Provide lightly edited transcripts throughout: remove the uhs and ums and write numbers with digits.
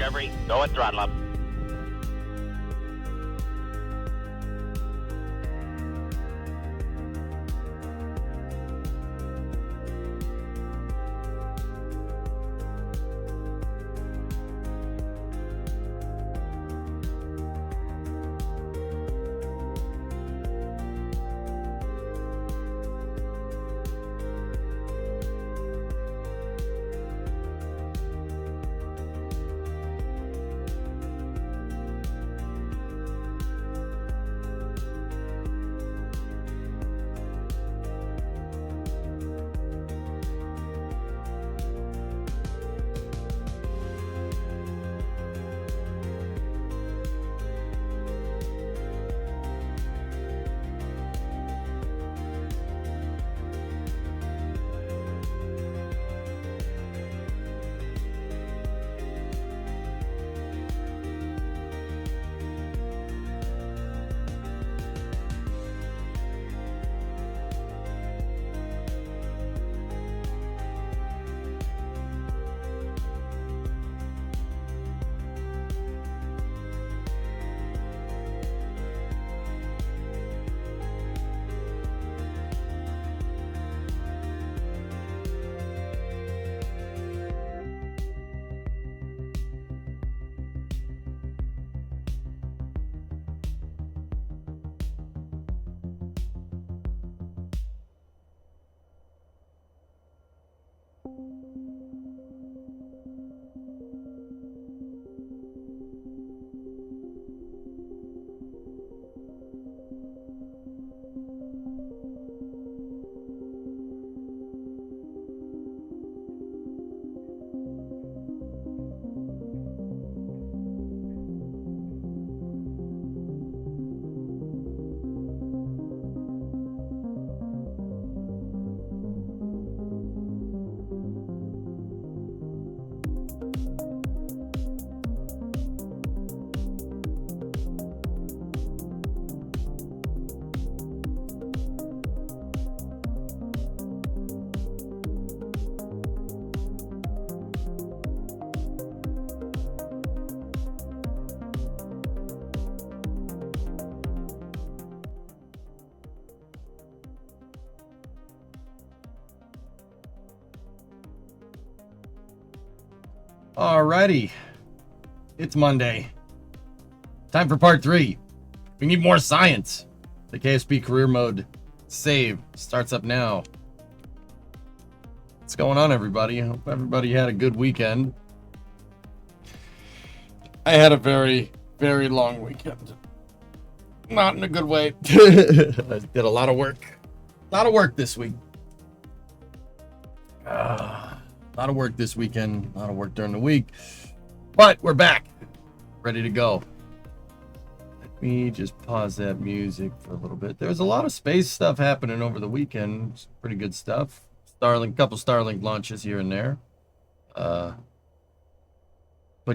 Discovery, go at throttle up. Alrighty, it's Monday. Time for part 3. We need more science. The KSP Career Mode save starts up now. What's going on, everybody? I hope everybody had a good weekend. I had a very, very long weekend. Not in a good way. I did a lot of work. A lot of work this week. A lot of work this weekend, a lot of work during the week, but we're back, ready to go. Let me just pause that music for a little bit. There's a lot of space stuff happening over the weekend. Some pretty good stuff. Couple Starlink launches here and there. But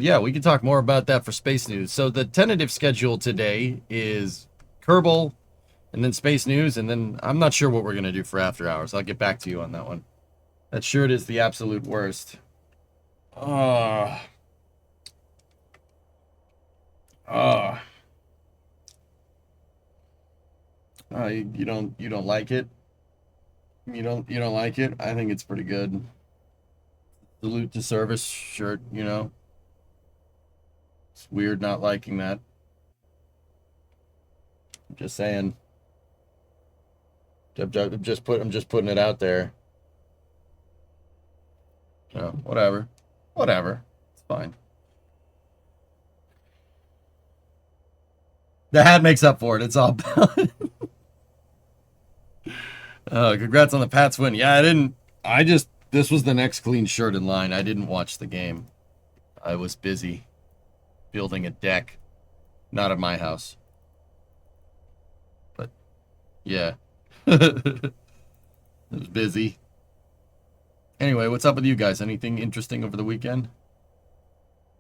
yeah, we can talk more about that for space news. So the tentative schedule today is Kerbal, and then space news, and then I'm not sure what we're gonna do for after hours. I'll get back to you on that one. That shirt is the absolute worst. You don't like it? You don't like it? I think it's pretty good. Salute to service shirt, you know. It's weird not liking that. I'm just saying. I'm just putting it out there. No, whatever. It's fine. The hat makes up for it. It's all about. Congrats on the Pats win. Yeah, this was the next clean shirt in line. I didn't watch the game. I was busy building a deck. Not at my house. But, yeah. I was busy. Anyway, what's up with you guys? Anything interesting over the weekend?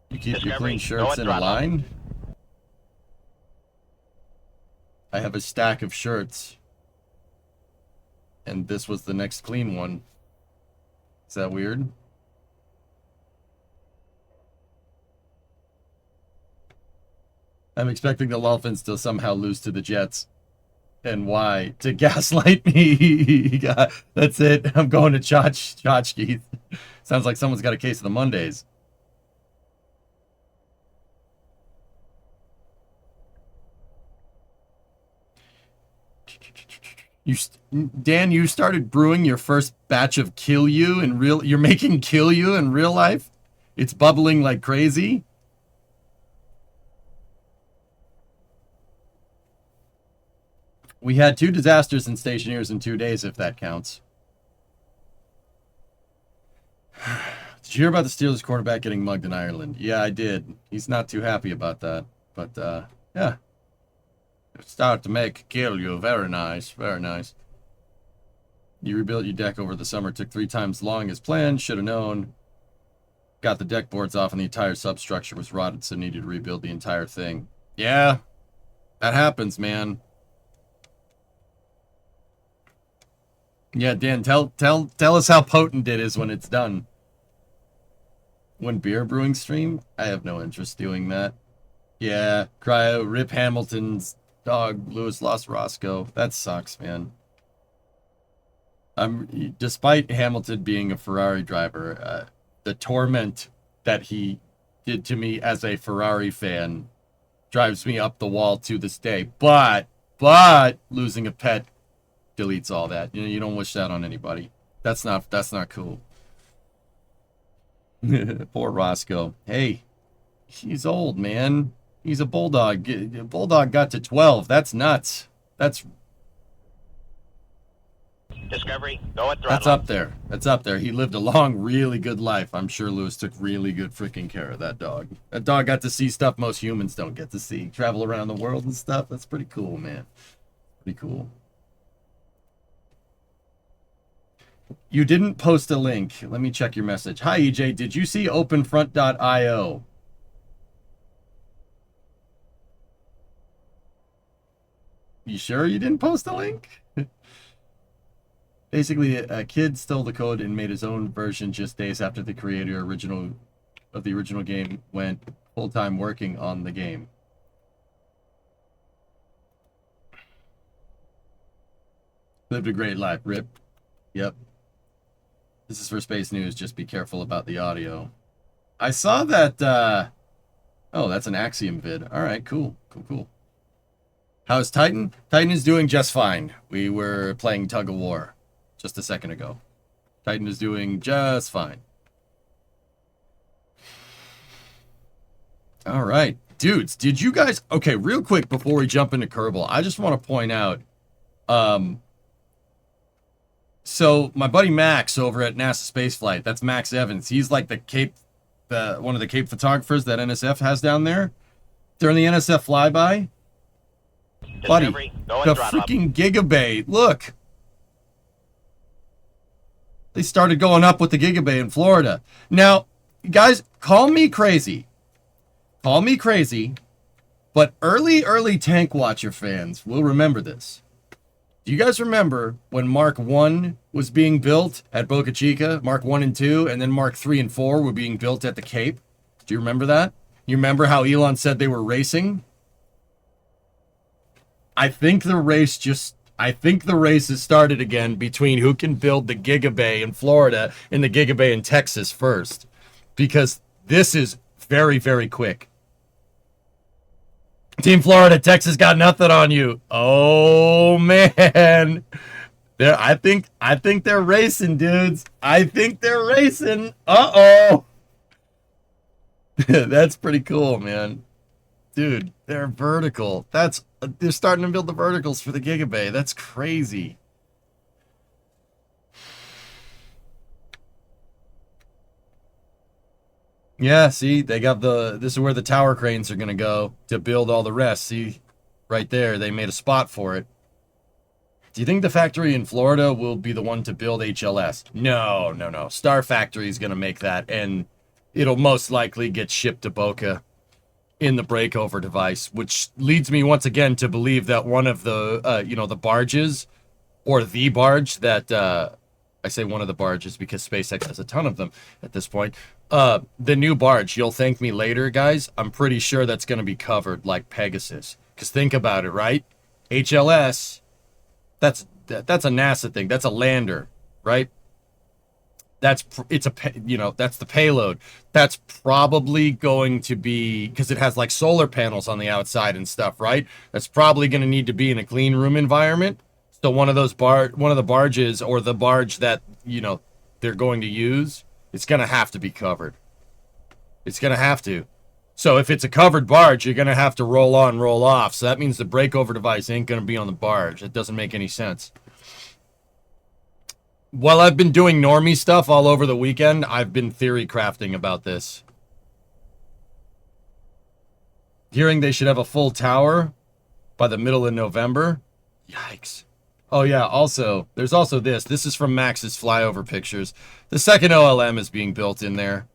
You keep your clean shirts in a line? I have a stack of shirts. And this was the next clean one. Is that weird? I'm expecting the Dolphins to somehow lose to the Jets. And why? To gaslight me. Yeah, that's it. I'm going to Tchotchke. Sounds like someone's got a case of the Mondays. Dan, you started brewing your first batch of Kill You in real. You're making Kill You in real life. It's bubbling like crazy. We had 2 disasters in Stationeers in 2 days, if that counts. Did you hear about the Steelers quarterback getting mugged in Ireland? Yeah, I did. He's not too happy about that. But, yeah. Start to make Kill You. Very nice. Very nice. You rebuilt your deck over the summer. Took 3 times long as planned. Should have known. Got the deck boards off and the entire substructure was rotted, so needed to rebuild the entire thing. Yeah. That happens, man. Yeah, Dan, tell us how potent it is when it's done. When beer brewing stream? I have no interest doing that. Yeah, Cryo, Rip Hamilton's dog, Lewis lost Roscoe. That sucks, man. Despite Hamilton being a Ferrari driver, the torment that he did to me as a Ferrari fan drives me up the wall to this day. But losing a pet deletes all that. You don't wish that on anybody. That's not cool. Poor Roscoe. Hey, he's old, man. He's a bulldog. Bulldog got to 12. That's nuts. That's Discovery, go at throttle. That's up there. That's up there. He lived a long, really good life. I'm sure Lewis took really good freaking care of that dog. That dog got to see stuff most humans don't get to see. Travel around the world and stuff. That's pretty cool, man. Pretty cool. You didn't post a link. Let me check your message. Hi, EJ. Did you see openfront.io? You sure you didn't post a link? Basically, a kid stole the code and made his own version just days after the creator of the original game went full-time working on the game. Lived a great life. Rip. Yep. This is for Space News. Just be careful about the audio. I saw that, oh, that's an Axiom vid. All right, cool. Cool. How's Titan? Titan is doing just fine. We were playing Tug of War just a second ago. Titan is doing just fine. All right. Dudes, did you guys... Okay, real quick before we jump into Kerbal, I just want to point out... So my buddy Max over at NASA Spaceflight, that's Max Evans. He's like one of the Cape photographers that NSF has down there. During the NSF flyby, buddy, the freaking Gigabay. Look, they started going up with the Gigabay in Florida. Now, guys, call me crazy, but early Tank Watcher fans will remember this. Do you guys remember when Mark 1 was being built at Boca Chica, Mark 1 and 2, and then Mark 3 and 4 were being built at the Cape? Do you remember that? You remember how Elon said they were racing? I think the race has started again between who can build the Gigabay in Florida and the Gigabay in Texas first. Because this is very, very quick. Team Florida, Texas got nothing on you. Oh man. I think they're racing, dudes. I think they're racing. Uh-oh. That's pretty cool, man. Dude, they're vertical. They're starting to build the verticals for the Gigabay. That's crazy. Yeah, see, they got this is where the tower cranes are going to go to build all the rest. See, right there, they made a spot for it. Do you think the factory in Florida will be the one to build HLS? No. Star Factory is going to make that, and it'll most likely get shipped to Boca in the breakover device, which leads me once again to believe that one of the, the barges, or the barge that, I say one of the barges because SpaceX has a ton of them at this point, The new barge, you'll thank me later, guys. I'm pretty sure that's going to be covered like Pegasus. Because think about it, right? HLS, that's a NASA thing. That's a lander, right? That's the payload. That's probably going to be because it has like solar panels on the outside and stuff, right? That's probably going to need to be in a clean room environment. So one of the barges or the barge that they're going to use, it's going to have to be covered. It's going to have to. So if it's a covered barge, you're going to have to roll on, roll off. So that means the breakover device ain't going to be on the barge. It doesn't make any sense. While I've been doing normie stuff all over the weekend, I've been theory crafting about this. Hearing they should have a full tower by the middle of November. Yikes. Oh yeah, also, there's also this. This is from Max's flyover pictures. The second OLM is being built in there.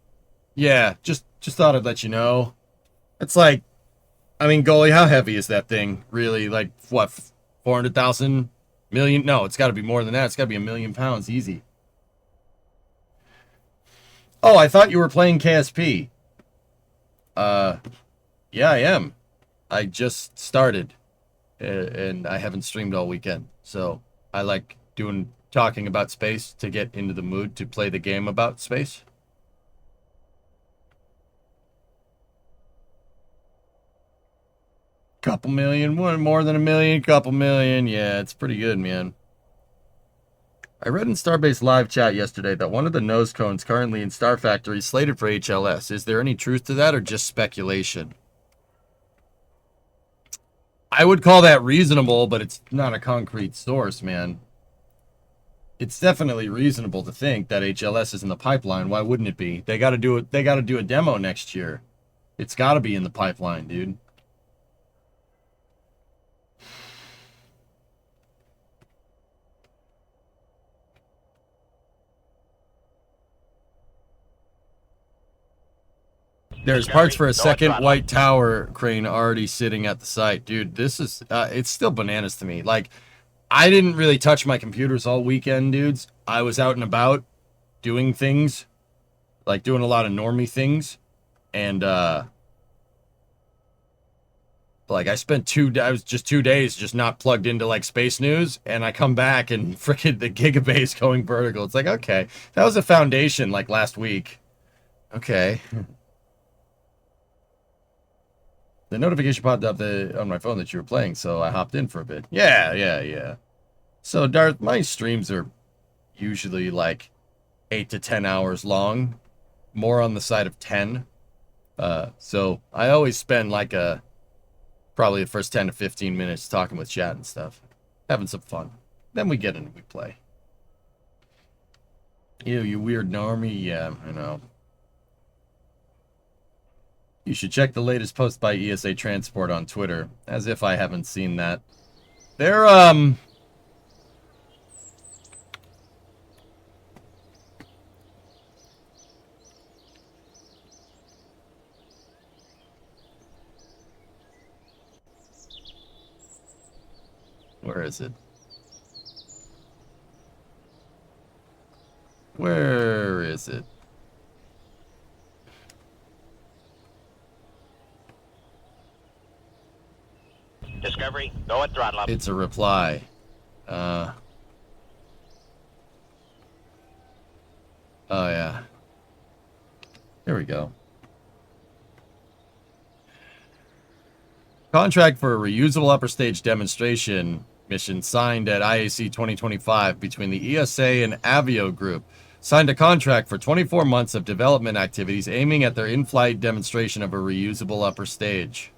Yeah, just thought I'd let you know. It's like, I mean, goalie, how heavy is that thing? Really, like, what, 400,000 million? No, it's got to be more than that. It's got to be 1,000,000 pounds, easy. Oh, I thought you were playing KSP. Yeah, I am. I just started, and I haven't streamed all weekend. So I like talking about space to get into the mood to play the game about space. Couple million, one more than 1,000,000, couple million. Yeah, it's pretty good, man. I read in Starbase live chat yesterday that one of the nose cones currently in Star Factory is slated for HLS. Is there any truth to that or just speculation? I would call that reasonable, but it's not a concrete source, man. It's definitely reasonable to think that HLS is in the pipeline. Why wouldn't it be? They got to do it. They got to do a demo next year. It's got to be in the pipeline, dude. There's parts for a second white tower crane already sitting at the site. Dude, this is, it's still bananas to me. Like, I didn't really touch my computers all weekend, dudes. I was out and about doing things, like doing a lot of normie things. And, like, I was just 2 days just not plugged into, like, space news. And I come back and frickin' the gigabase going vertical. It's like, okay, that was a foundation, like, last week. Okay. The notification popped up on my phone that you were playing, so I hopped in for a bit. Yeah. So, Darth, my streams are usually like 8 to 10 hours long, more on the side of 10. So I always spend like probably the first 10 to 15 minutes talking with chat and stuff, having some fun. Then we get in and we play. Ew, you weird normie. Yeah, I know. You should check the latest post by ESA Transport on Twitter. As if I haven't seen that. They're, where is it? Where is it? Discovery, go at throttle up. It's a reply. Oh, yeah. Here we go. Contract for a reusable upper stage demonstration mission signed at IAC 2025 between the ESA and Avio Group. Signed a contract for 24 months of development activities aiming at their in-flight demonstration of a reusable upper stage.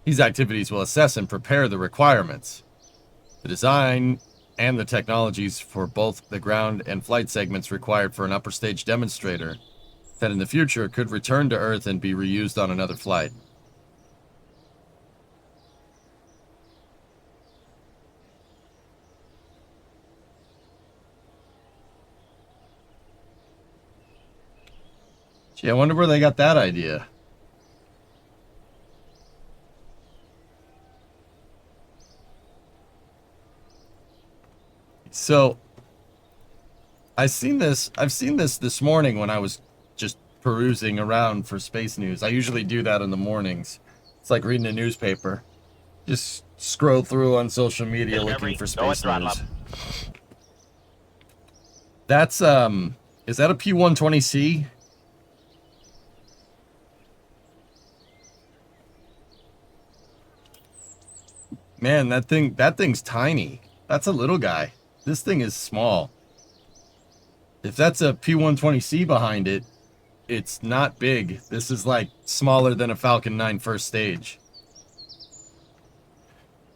These activities will assess and prepare the requirements, the design, and the technologies for both the ground and flight segments required for an upper stage demonstrator that in the future could return to Earth and be reused on another flight. Gee, I wonder where they got that idea. So I've seen this this morning when I was just perusing around for space news. I usually do that in the mornings. It's like reading a newspaper. Just scroll through on social media looking for space news. That's is that a P-120C? Man, that thing's tiny. That's a little guy. This thing is small. If that's a P-120C behind it, it's not big. This is like smaller than a Falcon 9 first stage.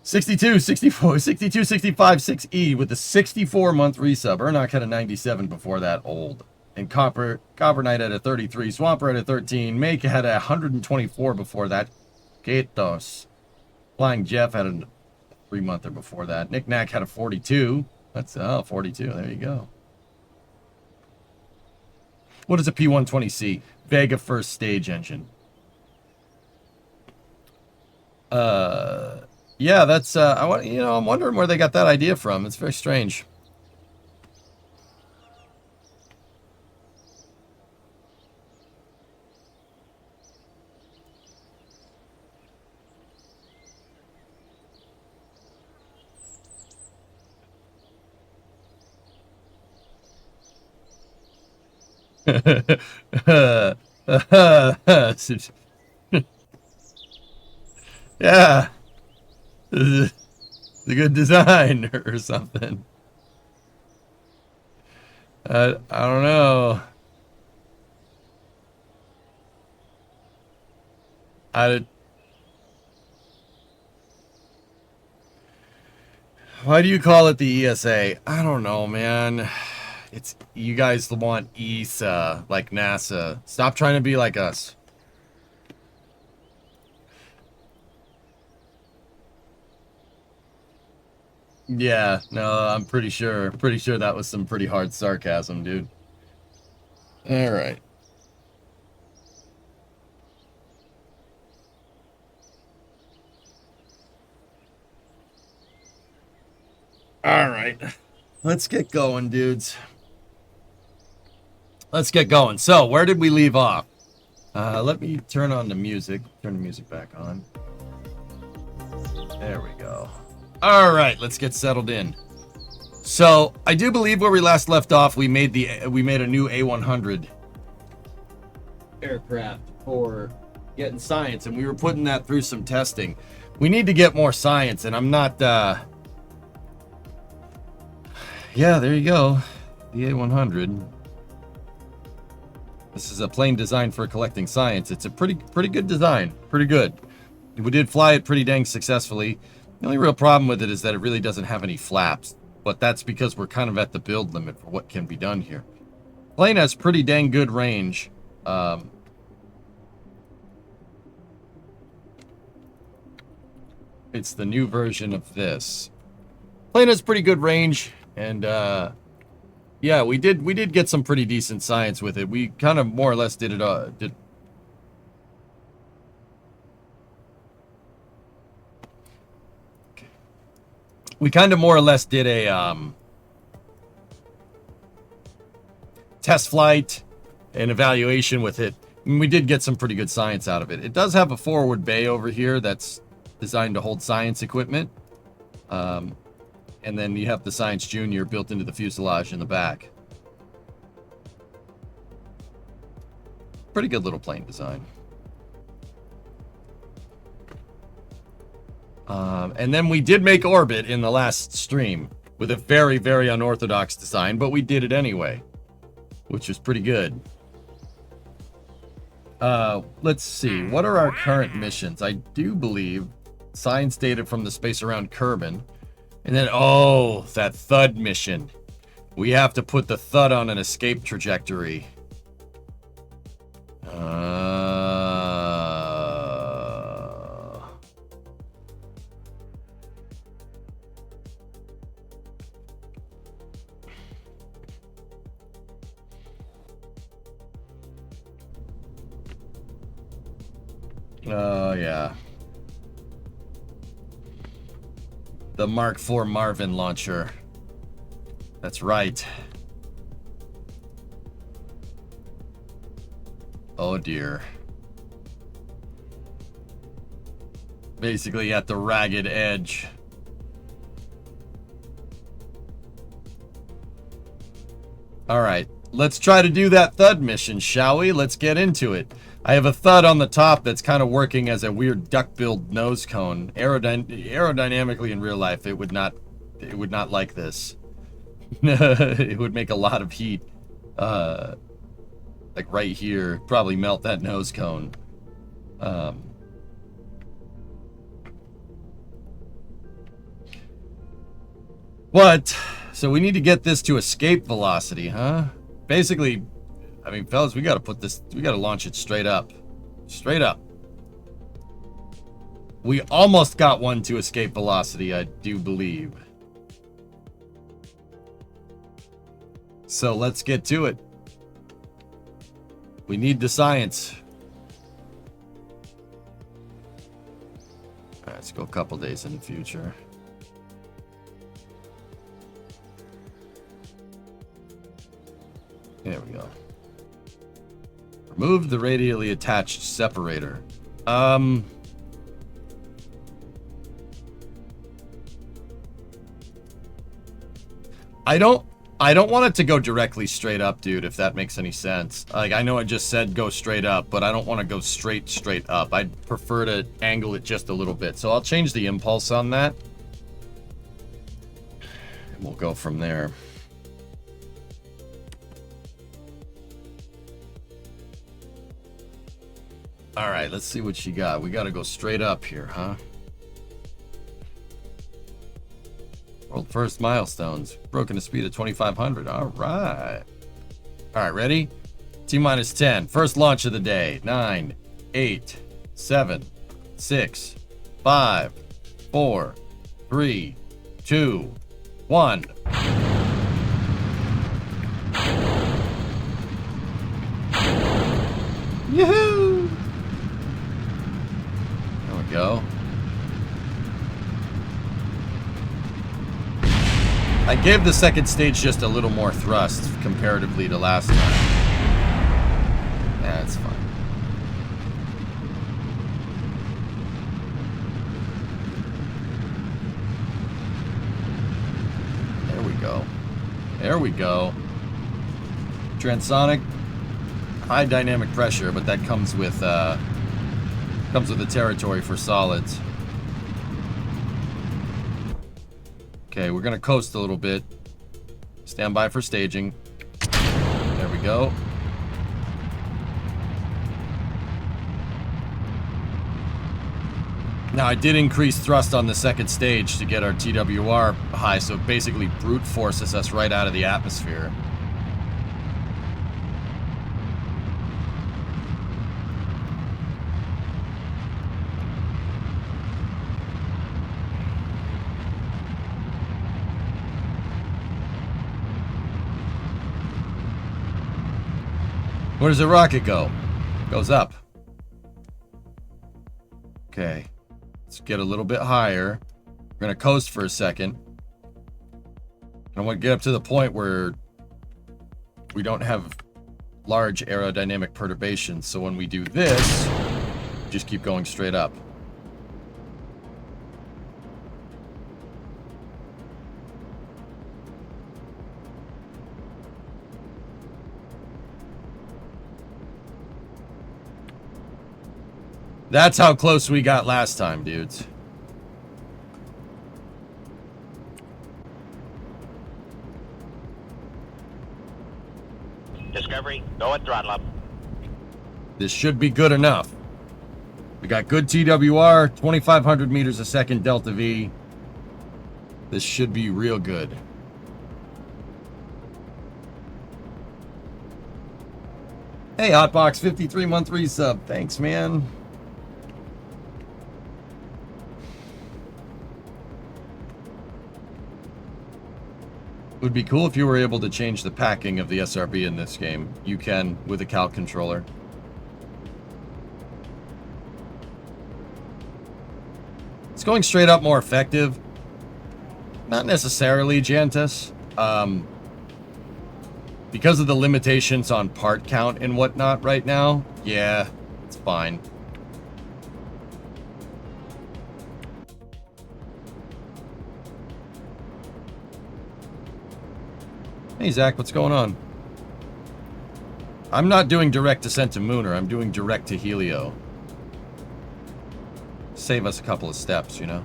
62, 64, 62, 65, 6E with a 64-month resub. Ernock had a 97 before that, old. And Copper Knight had a 33. Swamper had a 13. Make had a 124 before that. Gatos. Flying Jeff had a 3-monther before that. Nick Knack had a 42. That's 42. There you go. What is a P-120C? Vega first stage engine. Yeah, that's I'm wondering where they got that idea from. It's very strange. Yeah. It's a good design or something. I don't know. Why do you call it the ESA? I don't know, man. It's you guys want ESA like NASA. Stop trying to be like us. Yeah, no, I'm pretty sure that was some pretty hard sarcasm, dude. All right. All right. Let's get going, dudes. Let's get going. So, where did we leave off? Let me turn on the music. Turn the music back on. There we go. All right, let's get settled in. So, I do believe where we last left off, we made a new A100 aircraft for getting science, and we were putting that through some testing. We need to get more science, and I'm not. Yeah, there you go, the A100. This is a plane designed for collecting science. It's a pretty good design. Pretty good. We did fly it pretty dang successfully. The only real problem with it is that it really doesn't have any flaps. But that's because we're kind of at the build limit for what can be done here. Plane has pretty dang good range. It's the new version of this. Plane has pretty good range, and yeah, we did get some pretty decent science with it. We kind of more or less did it. We kind of more or less did a test flight and evaluation with it. And we did get some pretty good science out of it. It does have a forward bay over here that's designed to hold science equipment. And then you have the Science Junior built into the fuselage in the back. Pretty good little plane design. And then we did make orbit in the last stream with a very, very unorthodox design, but we did it anyway, which was pretty good. Let's see. What are our current missions? I do believe science data from the space around Kerbin. And then, oh, that Thud mission. We have to put the Thud on an escape trajectory. Oh, yeah. The Mark IV Marvin launcher. That's right. Oh dear. Basically at the ragged edge. Alright, let's try to do that thud mission, shall we? Let's get into it. I have a thud on the top that's kind of working as a weird duck-billed nose cone. Aerodynamically in real life, it would not like this. It would make a lot of heat. Like right here, probably melt that nose cone. But, so we need to get this to escape velocity, huh? Basically, I mean, fellas, we gotta launch it straight up. Straight up. We almost got one to escape velocity, I do believe. So let's get to it. We need the science. All right, let's go a couple days in the future. There we go. Remove the radially attached separator. I don't want it to go directly straight up, dude, if that makes any sense. Like, I know I just said go straight up, but I don't want to go straight up. I'd prefer to angle it just a little bit. So I'll change the impulse on that. And we'll go from there. Alright, let's see what you got. We gotta go straight up here, huh? World first milestones. Broken a speed of 2,500. Alright. Alright, ready? T-minus 10. First launch of the day. 9, 8, 7, 6, 5, 4, 3, 2, 1. Yoo-hoo! There we go. I gave the second stage just a little more thrust comparatively to last time. That's fine. There we go. There we go. Transonic, high dynamic pressure, but that comes with the territory for solids. Okay, we're gonna coast a little bit. Stand by for staging. There we go. Now, I did increase thrust on the second stage to get our TWR high, so it basically brute forces us right out of the atmosphere. Where does the rocket go? Goes up. Okay. Let's get a little bit higher. We're going to coast for a second. I want to get up to the point where we don't have large aerodynamic perturbations. So when we do this, just keep going straight up. That's how close we got last time, dudes. Discovery, go at throttle up. This should be good enough. We got good TWR, 2,500 meters a second delta V. This should be real good. Hey, Hotbox, 53 month resub. Thanks, man. It would be cool if you were able to change the packing of the SRB in this game. You can with a Cal controller. Is going straight up more effective? Not necessarily, Jantus. because of the limitations on part count and whatnot right now, yeah, it's fine. Hey, Zach, what's going on? I'm not doing direct descent to Mooner. I'm doing direct to Helio. Save us a couple of steps, you know?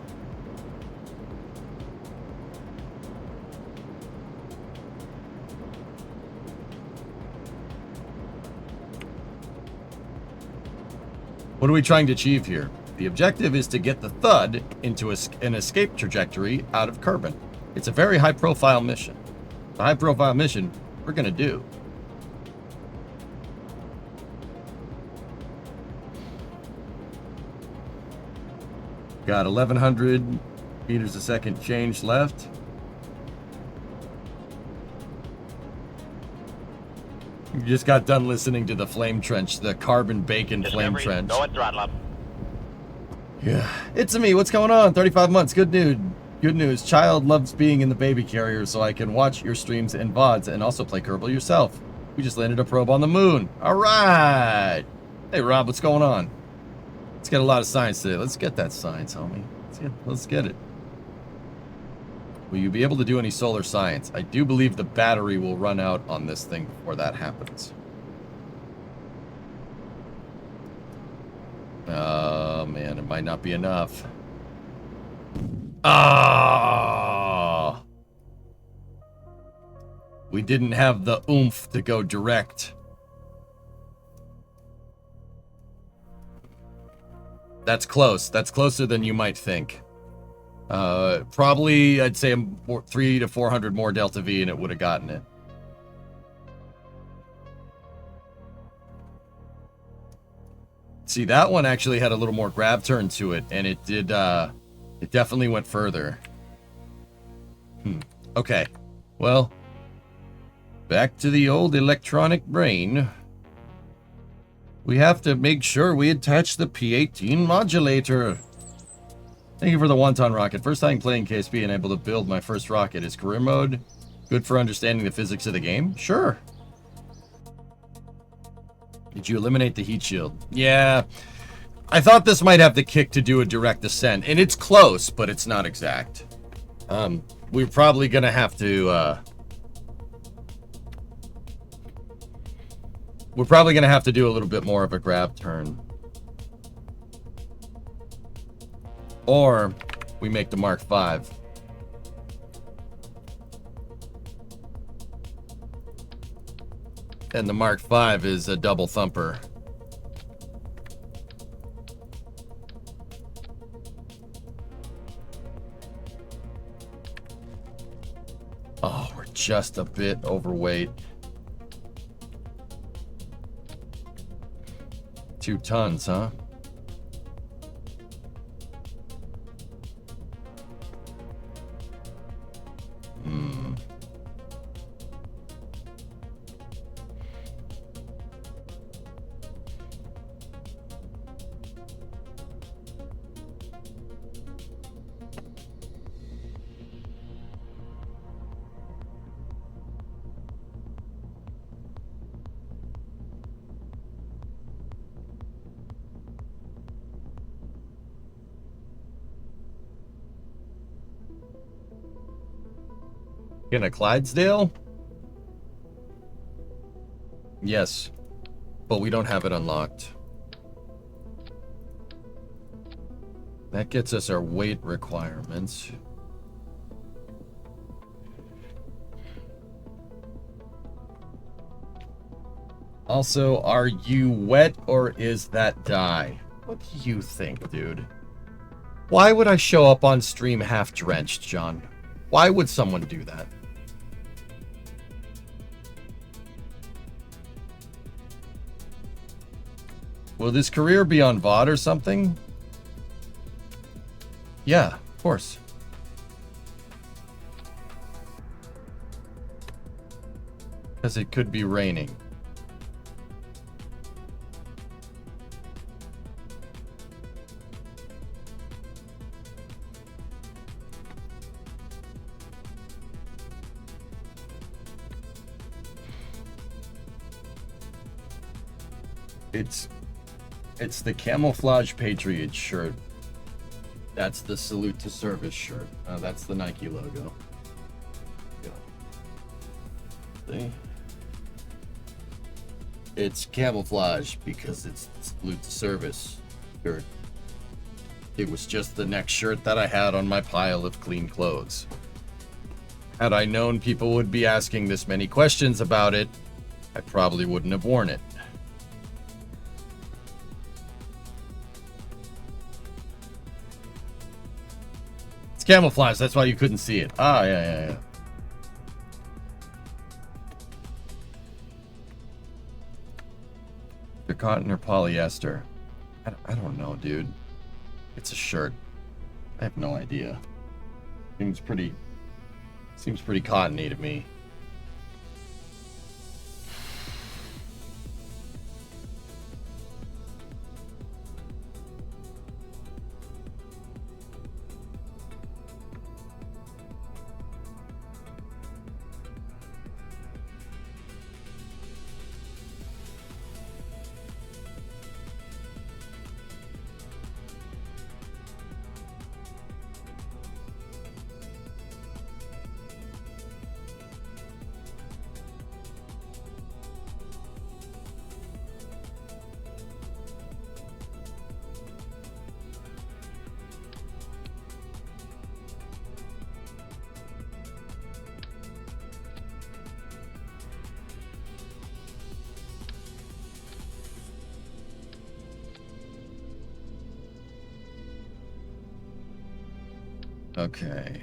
What are we trying to achieve here? The objective is to get the Thud into an escape trajectory out of Kerbin. It's a very high-profile mission. A high-profile mission we're going to do. Got 1,100 meters a second change left. You just got done listening to the flame trench, the carbon bacon flame trench. Go at throttle up. Yeah. It's me. What's going on? 35 months. Good news. Good news. Child loves being in the baby carrier so I can watch your streams and VODs and also play Kerbal yourself. We just landed a probe on the moon. All right. Hey, Rob, what's going on? Let's get a lot of science today. Let's get that science, homie. Let's get it. Will you be able to do any solar science? I do believe the battery will run out on this thing before that happens. Oh, man, it might not be enough. Ah! We didn't have the oomph to go direct. That's close. That's closer than you might think. Probably, I'd say 300 to 400 more Delta V and it would have gotten it. See, that one actually had a little more grab turn to it, and it did, it definitely went further. Okay. Well, back to the old electronic brain. We have to make sure we attach the P18 modulator. Thank you for the wonton rocket. First time playing KSP and able to build my first rocket. Is career mode good for understanding the physics of the game? Sure. Did you eliminate the heat shield? Yeah. I thought this might have the kick to do a direct descent. And it's close, but it's not exact. We're probably going to have to... we're probably going to have to do a little bit more of a grab turn. Or we make the Mark V. And the Mark V is a double thumper. Oh, we're just a bit overweight. 2 tons, huh? In a Clydesdale? Yes, but we don't have it unlocked. That gets us our weight requirements. Also, are you wet or is that dye? What do you think, dude? Why would I show up on stream half drenched, John? Why would someone do that? Will this career be on VOD or something? Yeah, of course. Because it could be raining. It's the camouflage Patriot shirt. That's the salute to service shirt. That's the Nike logo. Yeah. See? It's camouflage because it's salute to service shirt. It was just the next shirt that I had on my pile of clean clothes. Had I known people would be asking this many questions about it, I probably wouldn't have worn it. It's camouflage, that's why you couldn't see it. Ah, yeah. They're cotton or polyester? I don't know, dude. It's a shirt. I have no idea. Seems pretty cottony to me. Okay.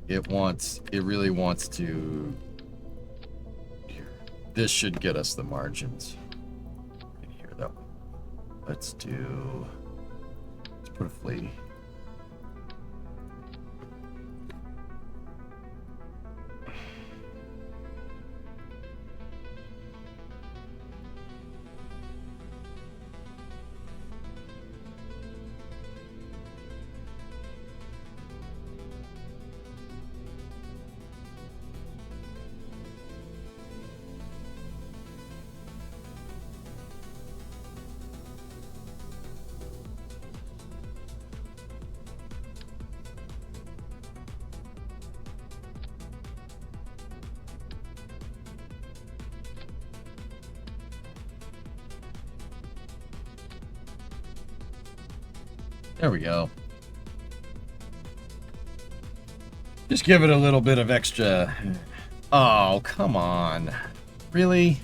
It really wants to... Here. This should get us the margins. In here, though. Let's put a flea. There we go. Just give it a little bit of extra. Oh, come on. Really?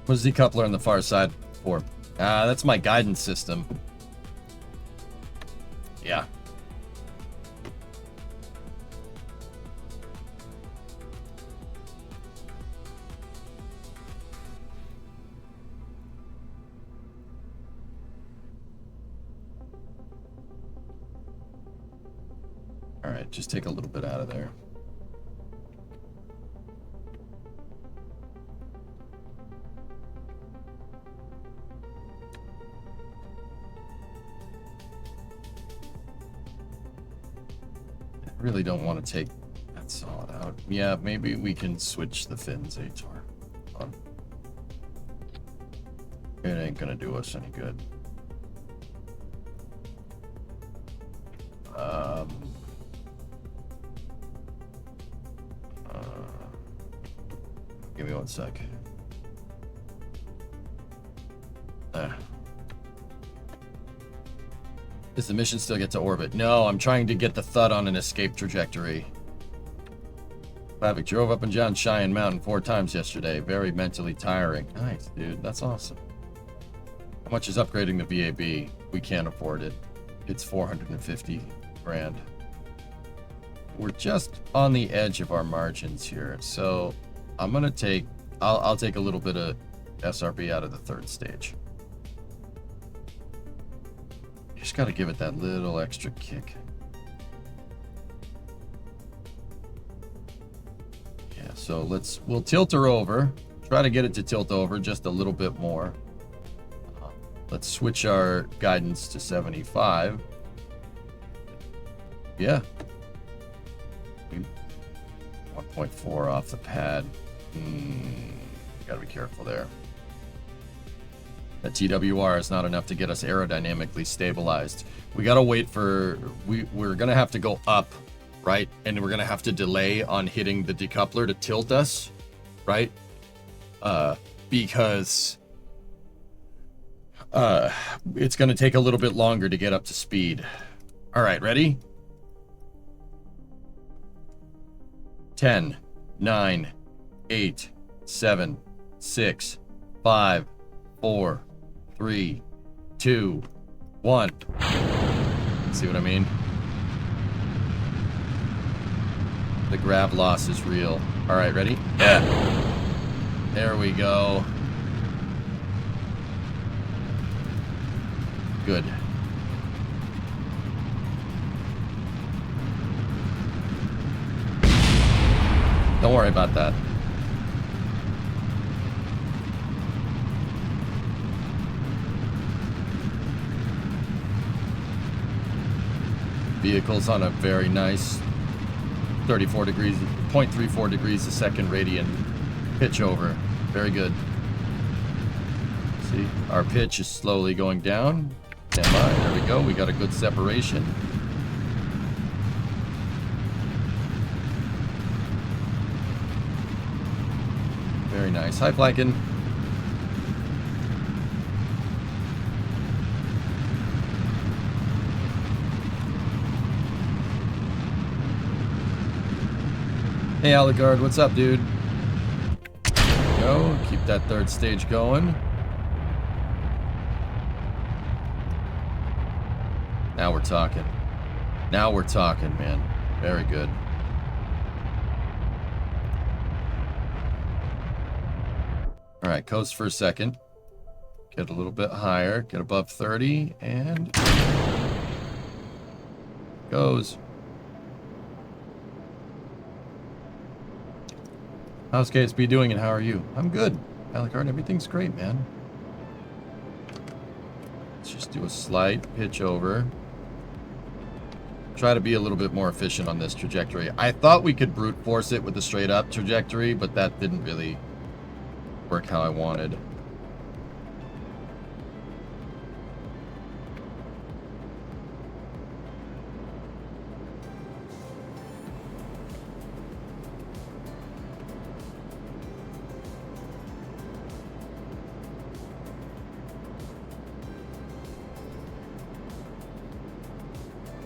What's the coupler on the far side for? That's my guidance system. Yeah. All right, just take a little bit out of there. Really don't want to take that solid out. Yeah, maybe we can switch the fins, Ator. It ain't gonna do us any good. Give me 1 sec. Does the mission still get to orbit? No, I'm trying to get the Thud on an escape trajectory. Havoc drove up and down Cheyenne Mountain 4 times yesterday. Very mentally tiring. Nice, dude. That's awesome. How much is upgrading the VAB? We can't afford it. It's 450 grand. We're just on the edge of our margins here. So I'm going to take... I'll take a little bit of SRB out of the 3rd stage. Just got to give it that little extra kick. So we'll tilt her over. Try to get it to tilt over just a little bit more. Let's switch our guidance to 75. Yeah. 1.4 off the pad. Gotta be careful there. That TWR is not enough to get us aerodynamically stabilized. We gotta wait for... We're gonna have to go up, right? And we're gonna have to delay on hitting the decoupler to tilt us, right? Because... it's gonna take a little bit longer to get up to speed. Alright, ready? 10, 9, 8, 7, 6, 5, 4, 3, 2, 1. See what I mean? The grab loss is real. Alright, ready? Yeah. There we go. Good. Don't worry about that. Vehicle's on a very nice 34 degrees, 0.34 degrees a second radian pitch over. Very good. See, our pitch is slowly going down. Stand by. There we go. We got a good separation. Very nice. Hi, Flankin. Hey, Aligard. What's up, dude? There we go. Keep that third stage going. Now we're talking. Now we're talking, man. Very good. All right, coast for a second. Get a little bit higher. Get above 30, and goes. How's KSP doing, and how are you? I'm good. Alicard, everything's great, man. Let's just do a slight pitch over. Try to be a little bit more efficient on this trajectory. I thought we could brute force it with the straight up trajectory, but that didn't really work how I wanted.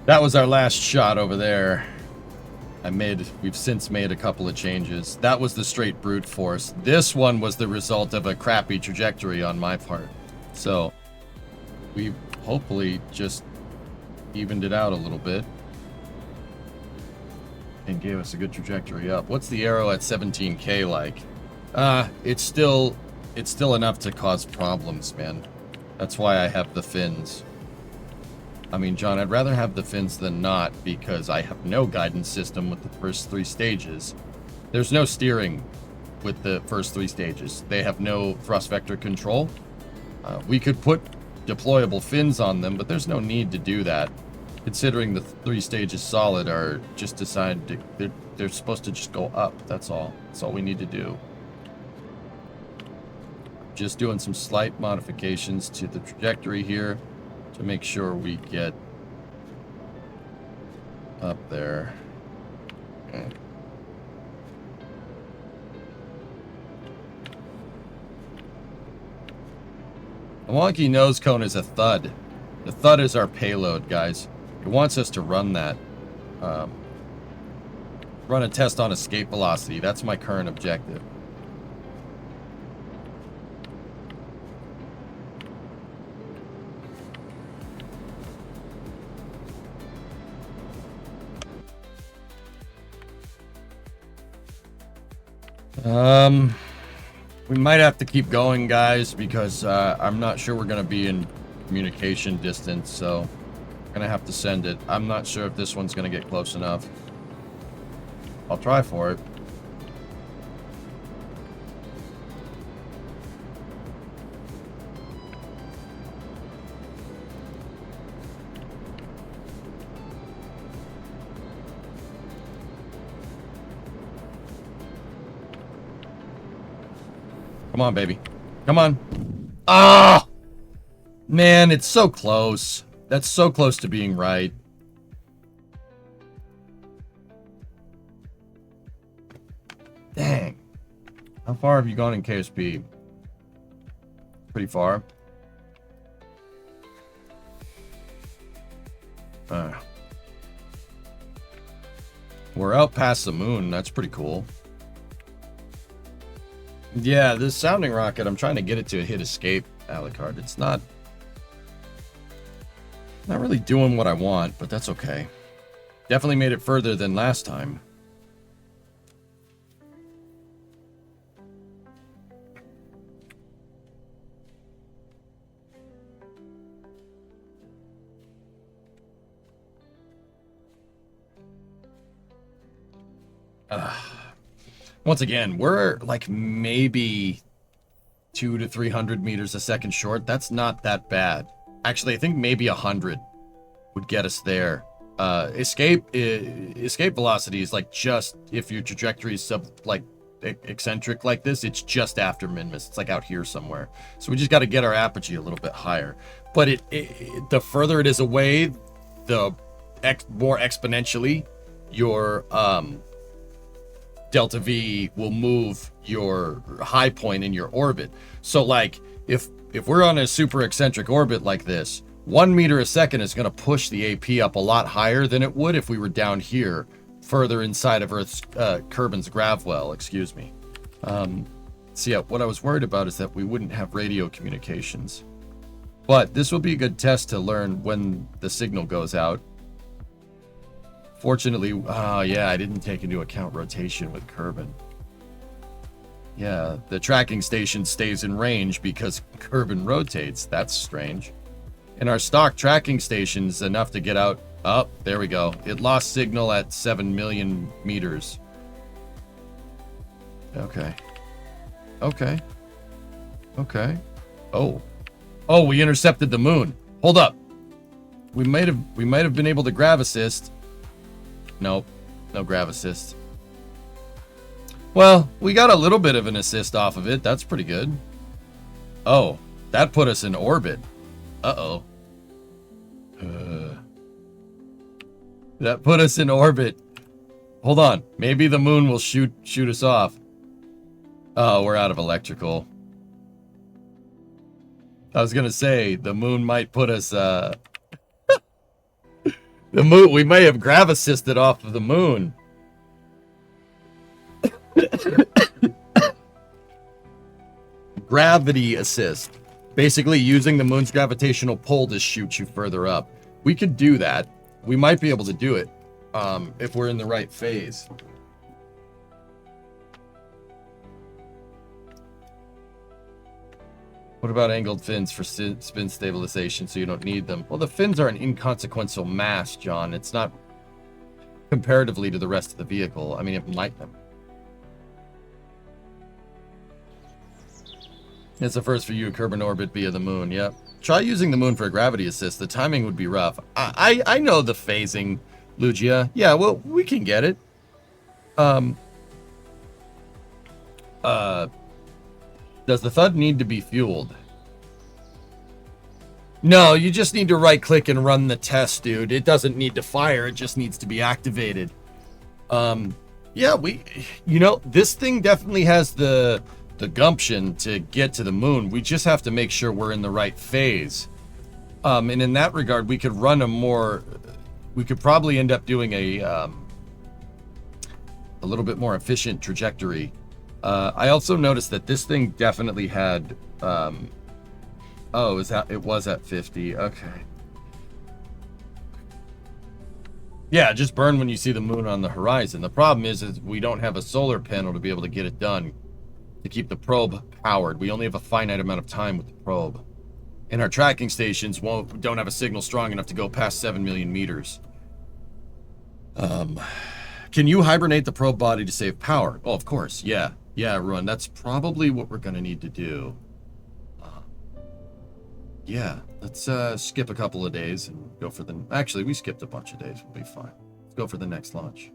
That was our last shot over there. We've since made a couple of changes. That was the straight brute force. This one was the result of a crappy trajectory on my part. So we hopefully just evened it out a little bit and gave us a good trajectory up. What's the arrow at 17K like? It's still enough to cause problems, man. That's why I have the fins. I mean, John, I'd rather have the fins than not, because I have no guidance system with the first 3 stages. There's no steering with the first 3 stages. They have no thrust vector control. We could put deployable fins on them, but there's no need to do that, considering the 3 stages solid are just designed to... They're supposed to just go up, that's all. That's all we need to do. Just doing some slight modifications to the trajectory here to make sure we get up there. Okay. The wonky nose cone is a thud. The thud is our payload, guys. It wants us to run that. Run a test on escape velocity. That's my current objective. We might have to keep going, guys, because I'm not sure we're going to be in communication distance, so I'm going to have to send it. I'm not sure if this one's going to get close enough. I'll try for it. Come on, baby. Come on. Ah! Man, it's so close. That's so close to being right. Dang. How far have you gone in KSP? Pretty far. We're out past the moon. That's pretty cool. Yeah, this sounding rocket, I'm trying to get it to hit escape, Alucard. It's not really doing what I want, but that's okay. Definitely made it further than last time. Once again, we're like maybe 200 to 300 meters a second short. That's not that bad. Actually, I think maybe 100 would get us there. Escape velocity is like just if your trajectory is eccentric like this, it's just after Minmus. It's like out here somewhere. So we just got to get our apogee a little bit higher. But the further it is away, the more exponentially your delta V will move your high point in your orbit. So like if we're on a super eccentric orbit like this, 1 meter a second is going to push the AP up a lot higher than it would if we were down here further inside of Earth's Kerbin's Gravwell, excuse me. So yeah, what I was worried about is that we wouldn't have radio communications. But this will be a good test to learn when the signal goes out. Fortunately, yeah, I didn't take into account rotation with Kerbin. Yeah, the tracking station stays in range because Kerbin rotates. That's strange. And our stock tracking station's enough to get out. Oh, there we go. It lost signal at 7 million meters. Okay. Okay. Okay. Oh. Oh, we intercepted the moon. Hold up. We might have been able to grav assist. Nope. No grav assist. Well, we got a little bit of an assist off of it. That's pretty good. Oh, that put us in orbit. Uh-oh. That put us in orbit. Hold on. Maybe the moon will shoot us off. Oh, we're out of electrical. I was gonna say, the moon might put us, the moon, we may have grav assisted off of the moon. Gravity assist. Basically using the moon's gravitational pull to shoot you further up. We could do that. We might be able to do it if we're in the right phase. What about angled fins for spin stabilization so you don't need them? Well, the fins are an inconsequential mass, John. It's not comparatively to the rest of the vehicle. I mean, it might them. It's the first for you, Kerbin orbit via the moon. Yep. Try using the moon for a gravity assist. The timing would be rough. I know the phasing, Lugia. Yeah, well, we can get it. Does the Thud need to be fueled? No, you just need to right-click and run the test, dude. It doesn't need to fire. It just needs to be activated. Yeah, this thing definitely has the gumption to get to the moon. We just have to make sure we're in the right phase. And in that regard, we could run we could probably end up doing a little bit more efficient trajectory. I also noticed that this thing definitely had, it was at 50. Okay. Yeah, just burn when you see the moon on the horizon. The problem is we don't have a solar panel to be able to get it done, to keep the probe powered. We only have a finite amount of time with the probe. And our tracking stations don't have a signal strong enough to go past 7 million meters. Can you hibernate the probe body to save power? Oh, of course, yeah. Yeah, Ruan, that's probably what we're going to need to do. Yeah, let's skip a couple of days and go for the... Actually, we skipped a bunch of days. We'll be fine. Let's go for the next launch.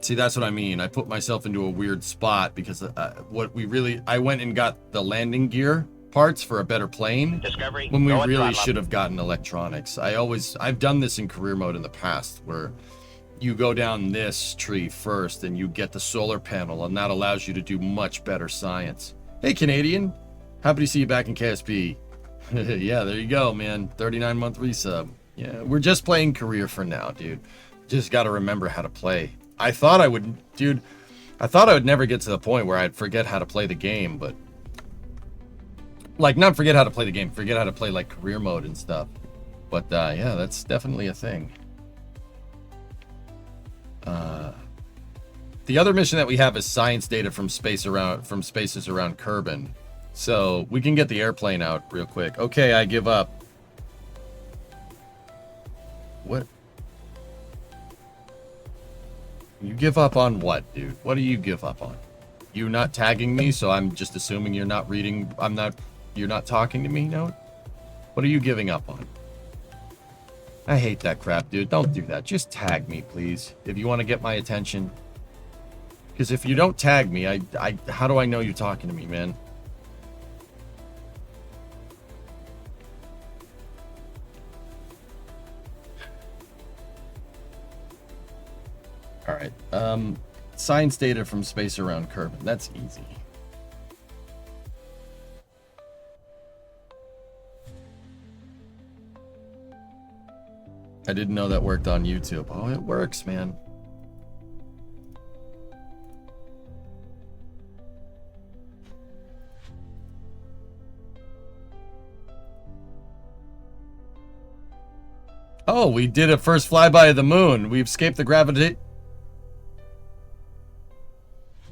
See, that's what I mean. I put myself into a weird spot because I went and got the landing gear parts for a better plane Discovery, when we go at really throttle up. should have gotten electronics. I've done this in career mode in the past where you go down this tree first and you get the solar panel, and that allows you to do much better science. Hey, Canadian. Happy to see you back in KSP. Yeah, there you go, man. 39-month resub. Yeah, we're just playing career for now, dude. Just got to remember how to play. I thought I would never get to the point where I'd forget how to play the game, but like, not forget how to play the game, forget how to play like career mode and stuff. But yeah, that's definitely a thing. The other mission that we have is science data from spaces around Kerbin. So we can get the airplane out real quick. Okay, I give up. What? You give up on what, dude? What do you give up on? You not tagging me, so I'm just assuming you're not reading. You're not talking to me, no? What are you giving up on? I hate that crap, dude. Don't do that. Just tag me, please, if you want to get my attention. Because if you don't tag me, how do I know you're talking to me, man? All right. Science data from space around Kerbin. That's easy. I didn't know that worked on YouTube. Oh, it works, man. Oh, we did a first flyby of the moon. We escaped the gravity.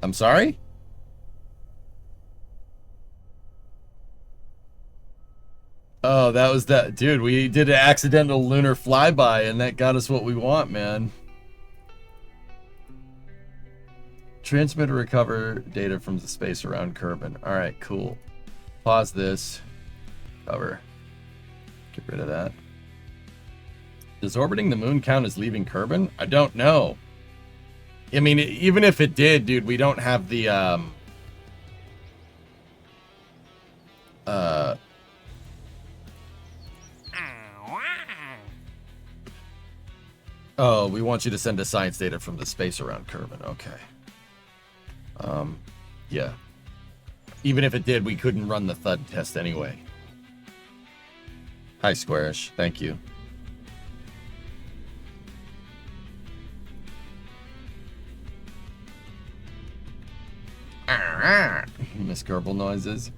I'm sorry? Oh, that was that. Dude, we did an accidental lunar flyby, and that got us what we want, man. Transmit or recover data from the space around Kerbin. All right, cool. Pause this. Cover. Get rid of that. Does orbiting the moon count as leaving Kerbin? I don't know. I mean, even if it did, dude, we don't have the, Oh, we want you to send us science data from the space around Kerbin. Okay. Yeah. Even if it did, we couldn't run the thud test anyway. Hi, Squarish. Thank you. Miss Garble noises.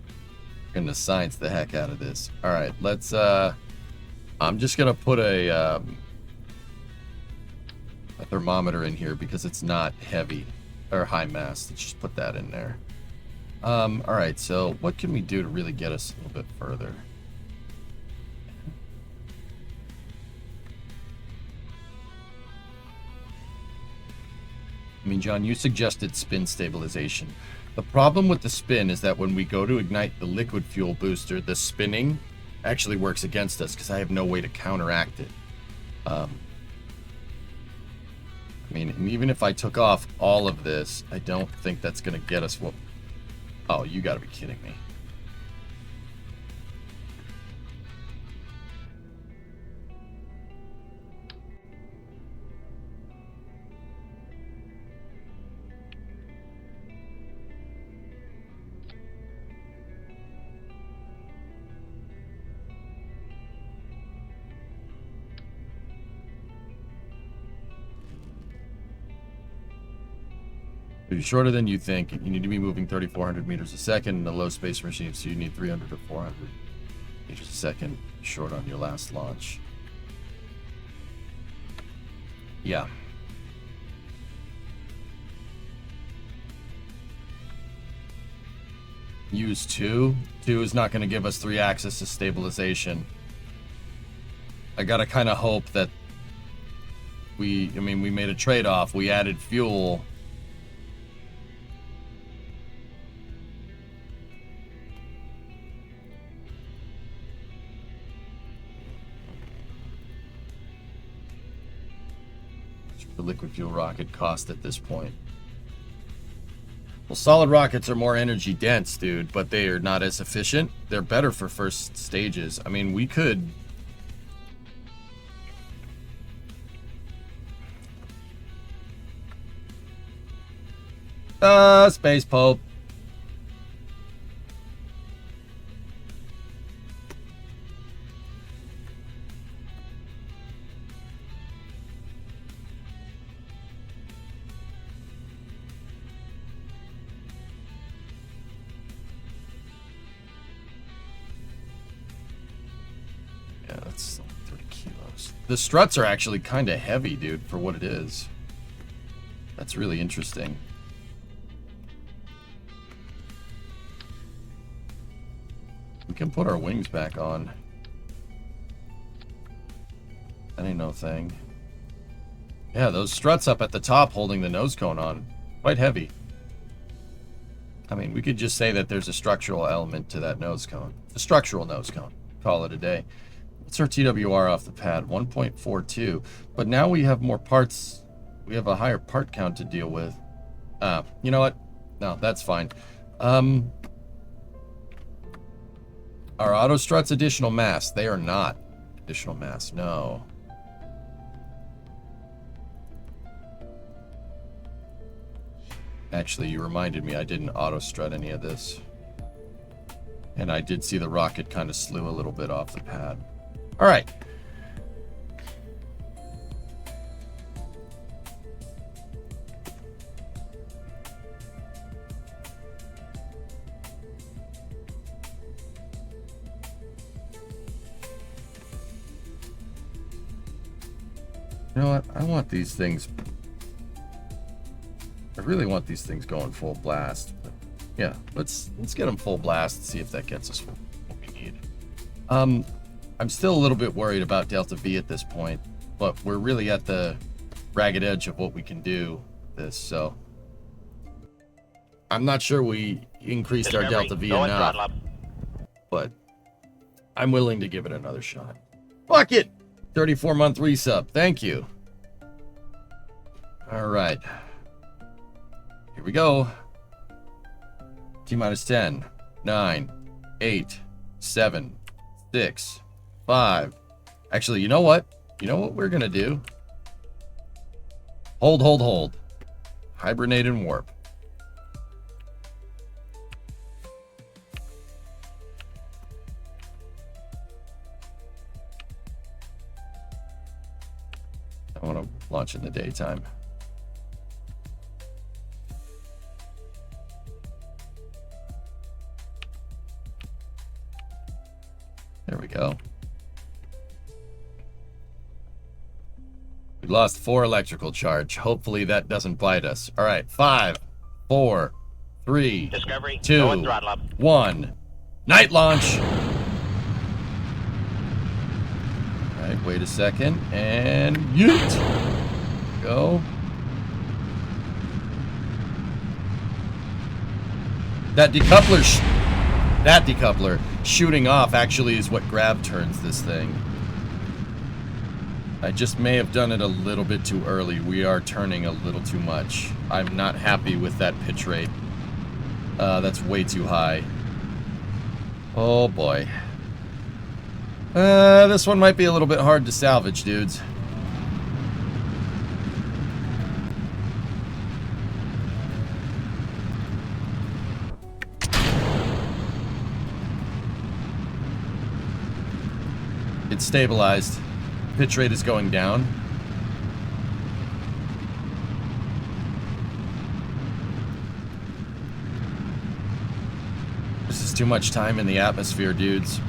We're gonna science the heck out of this. All right, let's. I'm just gonna put a thermometer in here because it's not heavy or high mass. Let's just put that in there. All right. So what can we do to really get us a little bit further? I mean, John, you suggested spin stabilization. The problem with the spin is that when we go to ignite the liquid fuel booster, the spinning actually works against us because I have no way to counteract it. I mean, even if I took off all of this, I don't think that's going to get us what... Oh, you got to be kidding me. You're shorter than you think. You need to be moving 3,400 meters a second in a low space machine, so you need 300 to 400 meters a second short on your last launch. Yeah. Use 2. 2 is not going to give us 3 axis of stabilization. I gotta kind of hope that we made a trade-off. We added fuel. the liquid fuel rocket cost at this point? Well, solid rockets are more energy dense, dude, but they are not as efficient. They're better for first stages. I mean, we could... Space Pope. Yeah, that's 30 kilos. The struts are actually kind of heavy, dude, for what it is. That's really interesting. We can put our wings back on. That ain't no thing. Yeah, those struts up at the top holding the nose cone on. Quite heavy. I mean, we could just say that there's a structural element to that nose cone. A structural nose cone. Call it a day. What's our TWR off the pad? 1.42. But now we have more parts. We have a higher part count to deal with. You know what? No, that's fine. Are auto struts additional mass? They are not additional mass, no. Actually, you reminded me I didn't auto strut any of this. And I did see the rocket kind of slew a little bit off the pad. All right. You know what? I want these things. I really want these things going full blast. But yeah, let's get them full blast and see if that gets us what we need. I'm still a little bit worried about Delta V at this point, but we're really at the ragged edge of what we can do with this. So I'm not sure we increased our Delta V enough, but I'm willing to give it another shot. Fuck it! 34-month resub. Thank you. All right. Here we go. T-minus 10, 9, 8, 7, 6, 5. Actually, you know what? You know what we're going to do? Hold. Hibernate and warp. I want to launch in the daytime. There we go. We lost 4 electrical charge. Hopefully that doesn't bite us. All right, 5, 4, 3, Discovery, 2, 1. Night launch. All right, wait a second, and yeet. Go. That decoupler shooting off actually is what grab turns this thing. I just may have done it a little bit too early. We are turning a little too much. I'm not happy with that pitch rate. That's way too high. Oh boy. This one might be a little bit hard to salvage, dudes. It's stabilized. Pitch rate is going down. This is too much time in the atmosphere, dudes.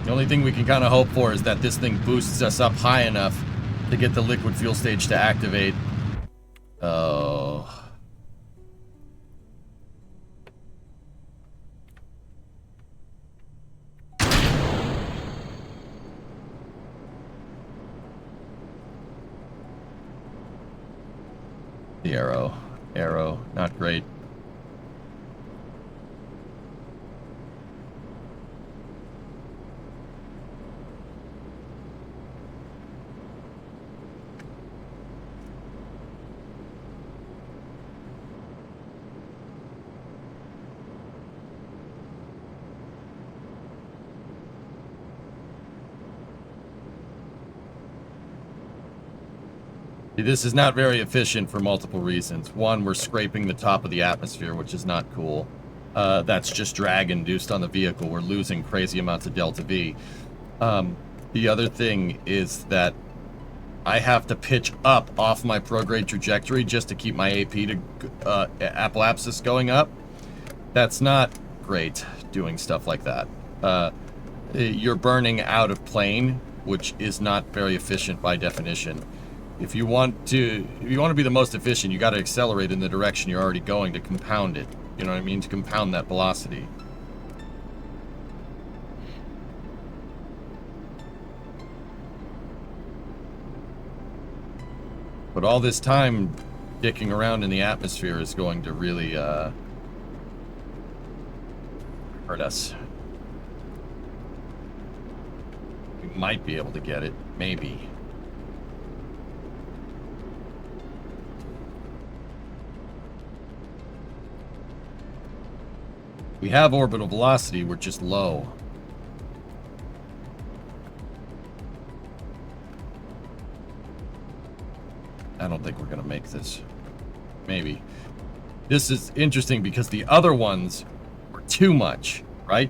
The only thing we can kind of hope for is that this thing boosts us up high enough to get the liquid fuel stage to activate. Oh. The arrow, not great. This is not very efficient for multiple reasons. One, we're scraping the top of the atmosphere, which is not cool. That's just drag induced on the vehicle. We're losing crazy amounts of delta V. The other thing is that I have to pitch up off my prograde trajectory just to keep my AP to apoapsis going up. That's not great doing stuff like that. You're burning out of plane, which is not very efficient by definition. If you want to be the most efficient, you got to accelerate in the direction you're already going to compound it. You know what I mean? To compound that velocity. But all this time dicking around in the atmosphere is going to really hurt us. We might be able to get it, maybe. We have orbital velocity, we're just low. I don't think we're gonna make this. Maybe. This is interesting because the other ones were too much, right?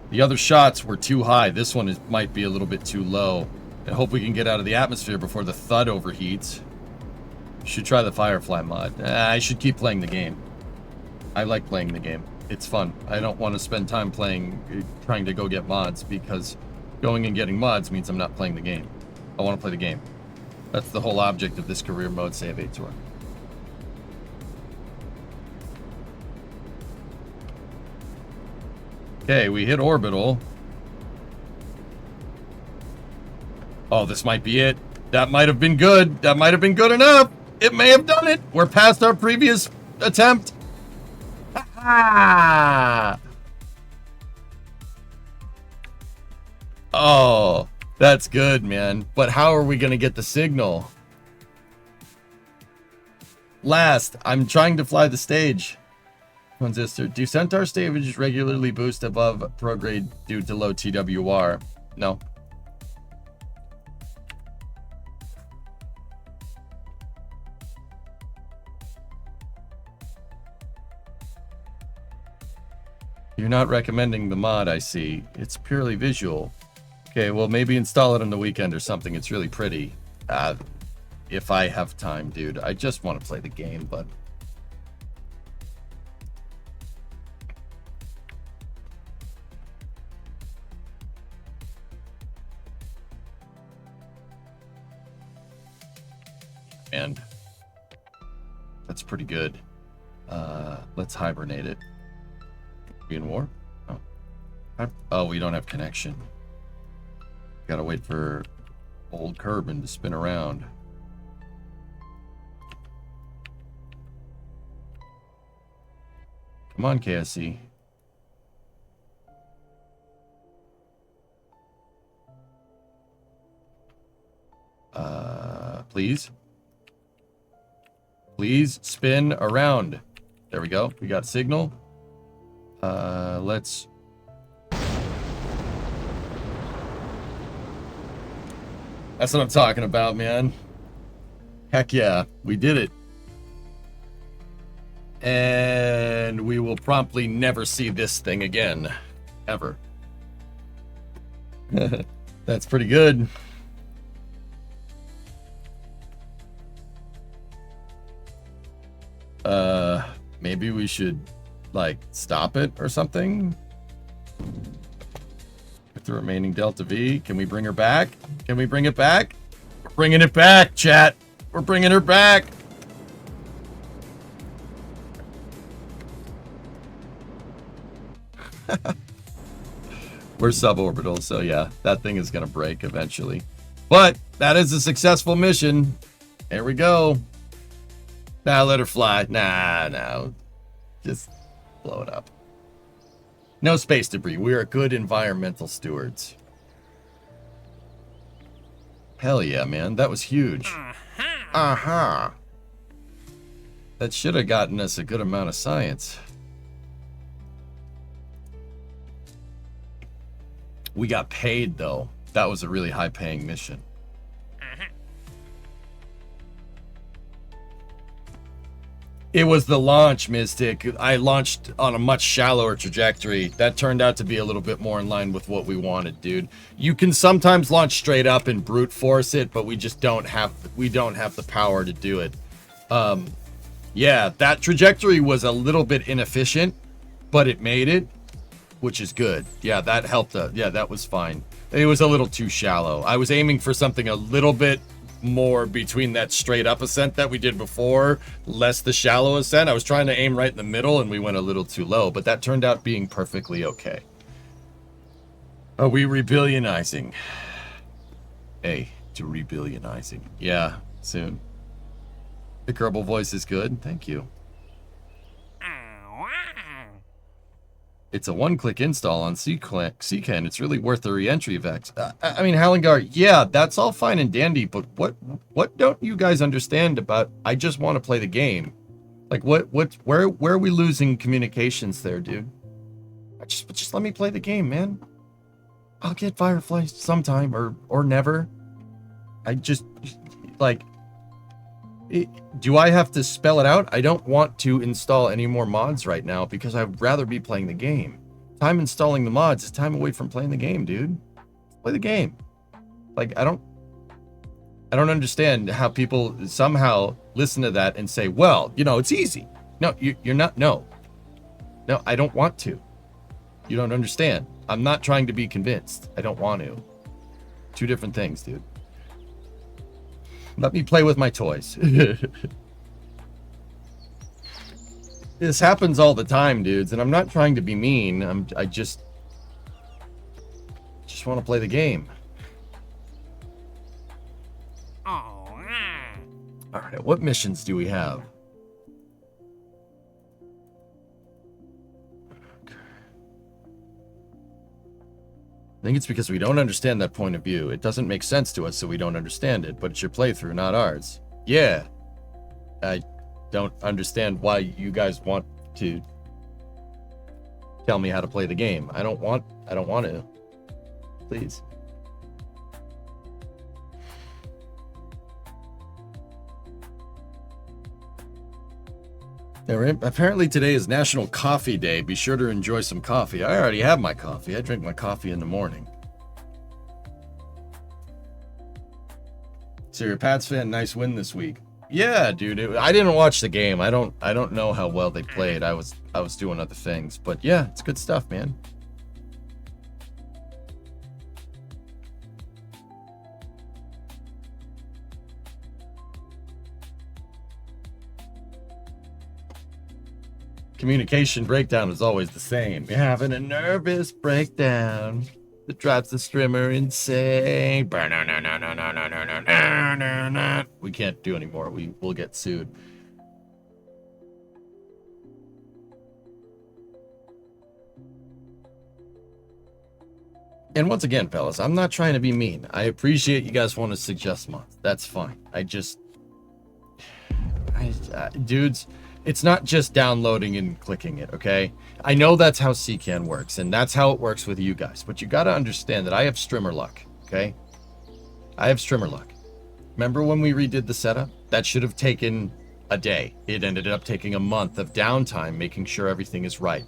The other shots were too high. This one might be a little bit too low. I hope we can get out of the atmosphere before the thud overheats. Should try the Firefly mod. I should keep playing the game. I like playing the game. It's fun. I don't want to spend time trying to go get mods, because going and getting mods means I'm not playing the game. I want to play the game. That's the whole object of this career mode save 8 tour. Okay, we hit orbital. Oh, this might be it. That might have been good. That might have been good enough. It may have done it. We're past our previous attempt. Ha! Oh, that's good, man. But how are we going to get the signal? Last, I'm trying to fly the stage. Transistor. Do Centaur stages regularly boost above prograde due to low TWR? No. You're not recommending the mod, I see. It's purely visual. Okay, well, maybe install it on the weekend or something. It's really pretty. If I have time, dude. I just want to play the game, but... And that's pretty good. Let's hibernate it. We in war? Oh, we don't have connection. Gotta wait for old Kerbin to spin around. Come on, KSC. Please? Please spin around. There we go. We got signal. Let's... That's what I'm talking about, man. Heck yeah, we did it. And we will promptly never see this thing again. Ever. That's pretty good. Maybe we should, like, stop it or something? With the remaining Delta V. Can we bring her back? Can we bring it back? We're bringing it back, chat. We're bringing her back. We're suborbital, so yeah, that thing is gonna break eventually. But that is a successful mission. There we go. Now let her fly. Nah, no. Just blow it up. No space debris. We are good environmental stewards. Hell yeah, man. That was huge. Uh-huh. That should have gotten us a good amount of science. We got paid, though. That was a really high-paying mission. It was the launch, Mystic. I launched on a much shallower trajectory. That turned out to be a little bit more in line with what we wanted, dude. You can sometimes launch straight up and brute force it, but we just don't have the power to do it. Yeah, that trajectory was a little bit inefficient, but it made it, which is good. Yeah, that helped. Yeah, that was fine. It was a little too shallow. I was aiming for something a little bit more between that straight up ascent that we did before, less the shallow ascent. I was trying to aim right in the middle and we went a little too low, but that turned out being perfectly okay. Are we rebillionizing? Hey, to rebillionizing. Yeah, soon. The Kerbal voice is good. Thank you. It's a one-click install on CCAN. It's really worth the re-entry, Vex. I mean, Hallingar, yeah, that's all fine and dandy, but what don't you guys understand about I just want to play the game? Like, where are we losing communications there, dude? Just let me play the game, man. I'll get Firefly sometime or never. I just, like, do I have to spell it out? I don't want to install any more mods right now because I'd rather be playing the game. Time installing the mods is time away from playing the game, dude. Play the game. Like, I don't understand how people somehow listen to that and say, well, you know, it's easy. No, you're not. No, I don't want to. You don't understand. I'm not trying to be convinced. I don't want to. Two different things, dude. Let me play with my toys. This happens all the time, dudes, and I'm not trying to be mean. I just want to play the game. All right, what missions do we have? I think it's because we don't understand that point of view. It doesn't make sense to us, so we don't understand it, but it's your playthrough, not ours. Yeah. I don't understand why you guys want to tell me how to play the game. I don't want to. Please. Apparently today is National Coffee Day. Be sure to enjoy some coffee. I already have my coffee. I drink my coffee in the morning. So you're a Pats fan. Nice win this week. Yeah, dude. I didn't watch the game. I don't know how well they played. I was doing other things. But yeah, it's good stuff, man. Communication breakdown is always the same. You're having a nervous breakdown that drives the streamer insane. We can't do anymore. We'll get sued. And once again, fellas, I'm not trying to be mean. I appreciate you guys want to suggest mods. That's fine. Dudes, it's not just downloading and clicking it, okay? I know that's how CCAN works, and that's how it works with you guys. But you got to understand that I have streamer luck, okay? I have streamer luck. Remember when we redid the setup? That should have taken a day. It ended up taking a month of downtime, making sure everything is right.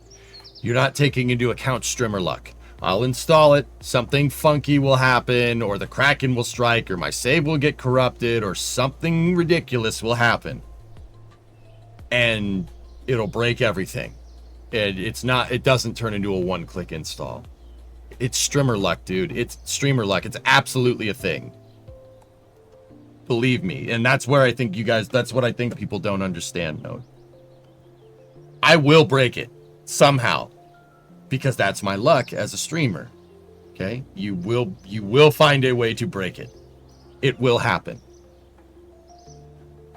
You're not taking into account streamer luck. I'll install it, something funky will happen, or the Kraken will strike, or my save will get corrupted, or something ridiculous will happen. And it'll break everything. It doesn't turn into a one-click install. It's streamer luck, dude. It's streamer luck. It's absolutely a thing. Believe me. And that's where I think that's what I think people don't understand, Node. I will break it somehow because that's my luck as a streamer. Okay? You will find a way to break it. It will happen.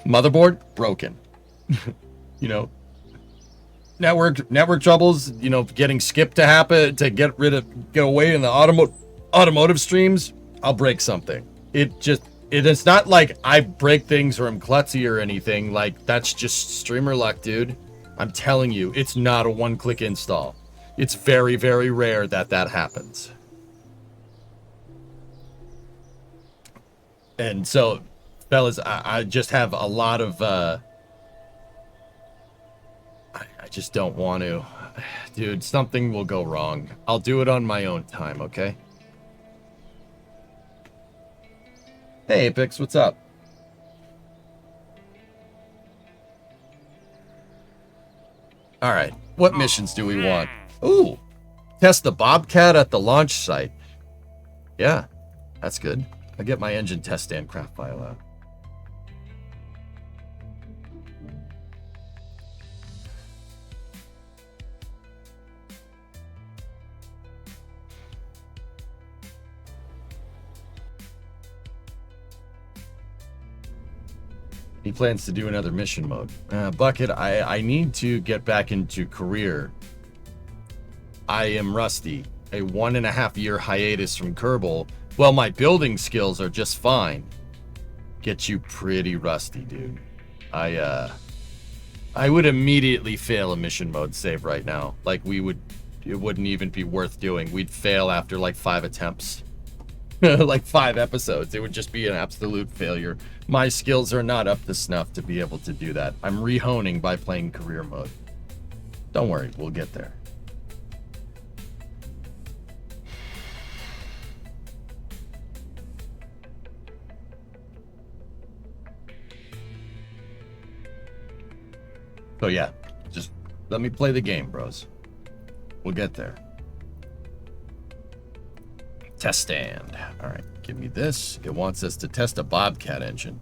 Motherboard broken. You know, network troubles, you know, getting skipped to happen to get away in the automotive streams. I'll break something. It's not like I break things or I'm klutzy or anything. Like, that's just streamer luck, dude. I'm telling you, it's not a one-click install. It's very, very rare that happens. And so, fellas, I just have a lot of just don't want to. Dude, something will go wrong. I'll do it on my own time, okay? Hey, Apex, what's up? All right, what missions do we want? Ooh, test the Bobcat at the launch site. Yeah, that's good. I'll get my engine test stand craft file out. He plans to do another mission mode. Bucket, I need to get back into career. I am rusty. A 1.5 year hiatus from Kerbal. Well, my building skills are just fine. Get you pretty rusty, dude. I would immediately fail a mission mode save right now. Like, it wouldn't even be worth doing. We'd fail after like 5 attempts. Like 5 episodes. It would just be an absolute failure. My skills are not up to snuff to be able to do that. I'm rehoning by playing career mode. Don't worry, we'll get there. So yeah, just let me play the game, bros. We'll get there. Test stand. All right, give me this. It wants us to test a Bobcat engine.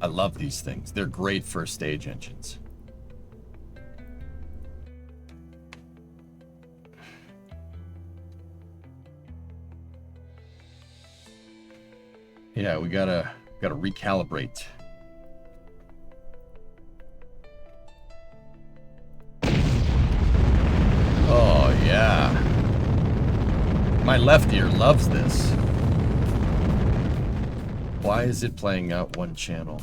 I love these things. They're great for stage engines. Yeah, we gotta recalibrate. Oh yeah. My left ear loves this. Why is it playing out one channel?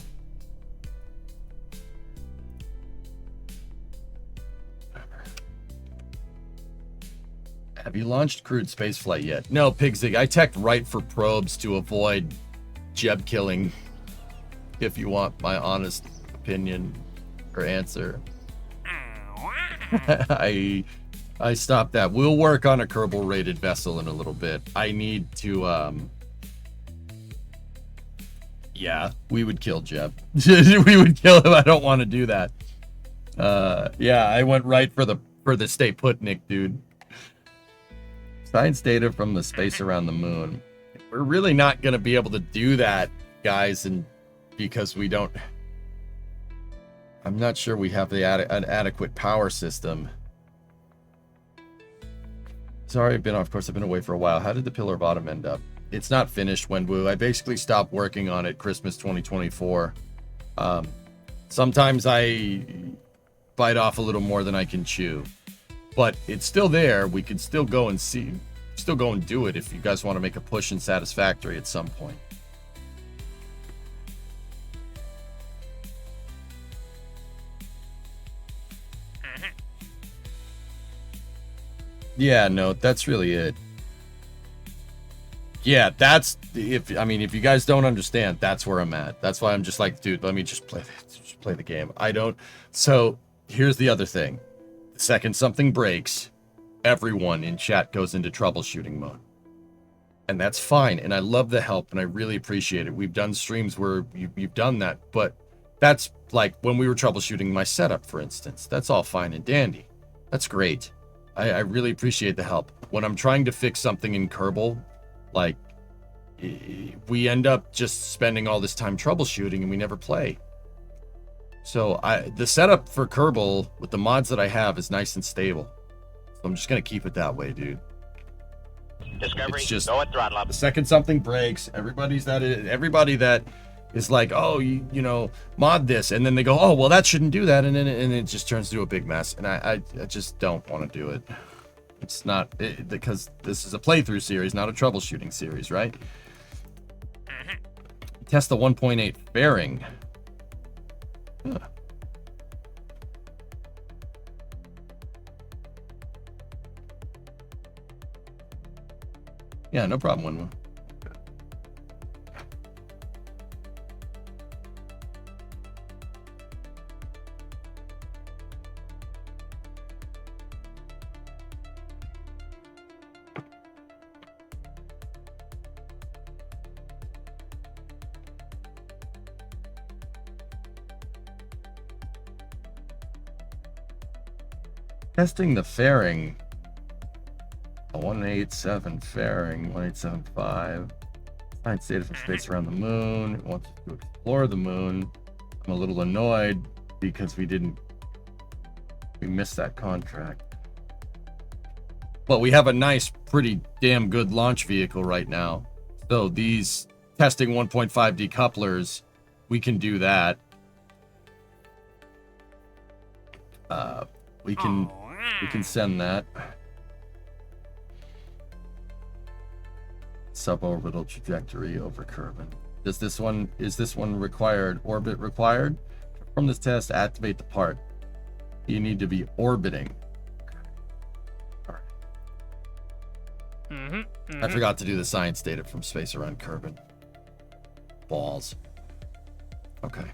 Have you launched crewed spaceflight yet? No, Pigzig. I teched right for probes to avoid Jeb killing, if you want my honest opinion or answer. I stopped that. We'll work on a Kerbal rated vessel in a little bit. I need to yeah, we would kill Jeb. We would kill him. I don't want to do that. Yeah, I went right for the stay put Nick, dude. Science data from the space around the moon. We're really not going to be able to do that, guys, and because we don't... I'm not sure we have an adequate power system. Sorry, I've been off course. I've been away for a while. How did the Pillar Bottom end up? It's not finished, Wenwu. I basically stopped working on it Christmas 2024. Sometimes I bite off a little more than I can chew. But it's still there. We could still go and do it if you guys want to make a push in Satisfactory at some point. Yeah, no, that's really it. Yeah, that's if you guys don't understand, that's where I'm at. That's why I'm just like, dude, let me just play the game. So here's the other thing. The second something breaks, everyone in chat goes into troubleshooting mode. And that's fine. And I love the help and I really appreciate it. We've done streams where you've done that, but that's like when we were troubleshooting my setup, for instance. That's all fine and dandy. That's great. I really appreciate the help. When I'm trying to fix something in Kerbal, like, we end up just spending all this time troubleshooting and we never play. So the setup for Kerbal with the mods that I have is nice and stable. So I'm just going to keep it that way, dude. Discovery, it's just, go at throttle up. The second something breaks, everybody that is like, oh, you know, mod this, and then they go, oh, well, that shouldn't do that, and then it just turns into a big mess, and I just don't want to do it. It's not because this is a playthrough series, not a troubleshooting series, right? Test the 1.8 fairing. Huh. Yeah, no problem, Winwood. Testing the fairing. A 187 fairing, 1875. Science data from space around the moon. It wants to explore the moon. I'm a little annoyed because we missed that contract. But we have a nice, pretty damn good launch vehicle right now. So these testing 1.5 decouplers, we can do that. We can send that. Suborbital trajectory over Kerbin. Is this one required? Orbit required? From this test, activate the part. You need to be orbiting. All right. I forgot to do the science data from space around Kerbin. Balls. Okay.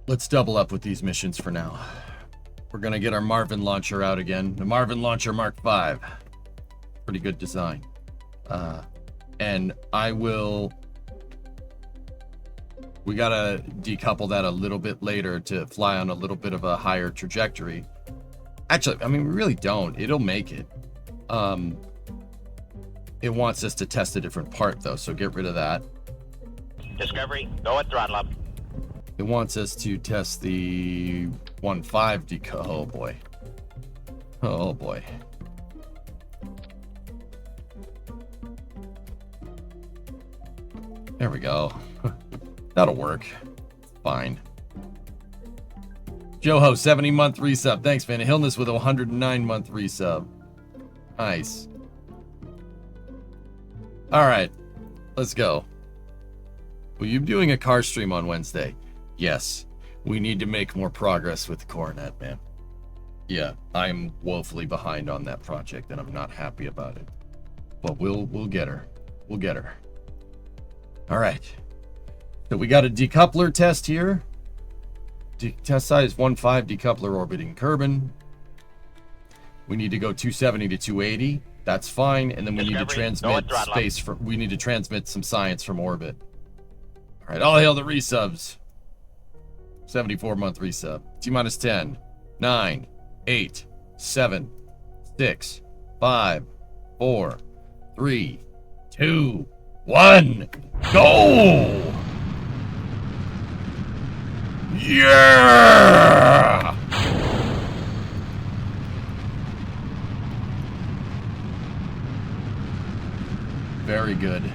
Let's double up with these missions for now. We're gonna get our Marvin launcher out again. The Marvin launcher Mark V. Pretty good design. And we gotta decouple that a little bit later to fly on a little bit of a higher trajectory. Actually, I mean, we really don't. It'll make it. It wants us to test a different part though, so get rid of that. Discovery, go at throttle up. It wants us to test the 1.5 deco. Oh boy. Oh boy. There we go. That'll work. Fine. Joho, 70-month resub. Thanks, Van Hillness with a 109-month resub. Nice. All right. Let's go. Will you be doing a car stream on Wednesday? Yes. We need to make more progress with the Coronet, man. Yeah, I'm woefully behind on that project, and I'm not happy about it. But we'll get her. We'll get her. All right. So we got a decoupler test here. Test size 1.5 decoupler orbiting Kerbin. We need to go 270 to 280. That's fine. And then we need to transmit space. We need to transmit some science from orbit. All right. All hail the resubs. 74-month resub. T-minus 10, 9, 8, 7, 6, 5, 4, 3, 2, 1. Go! Yeah! Very good.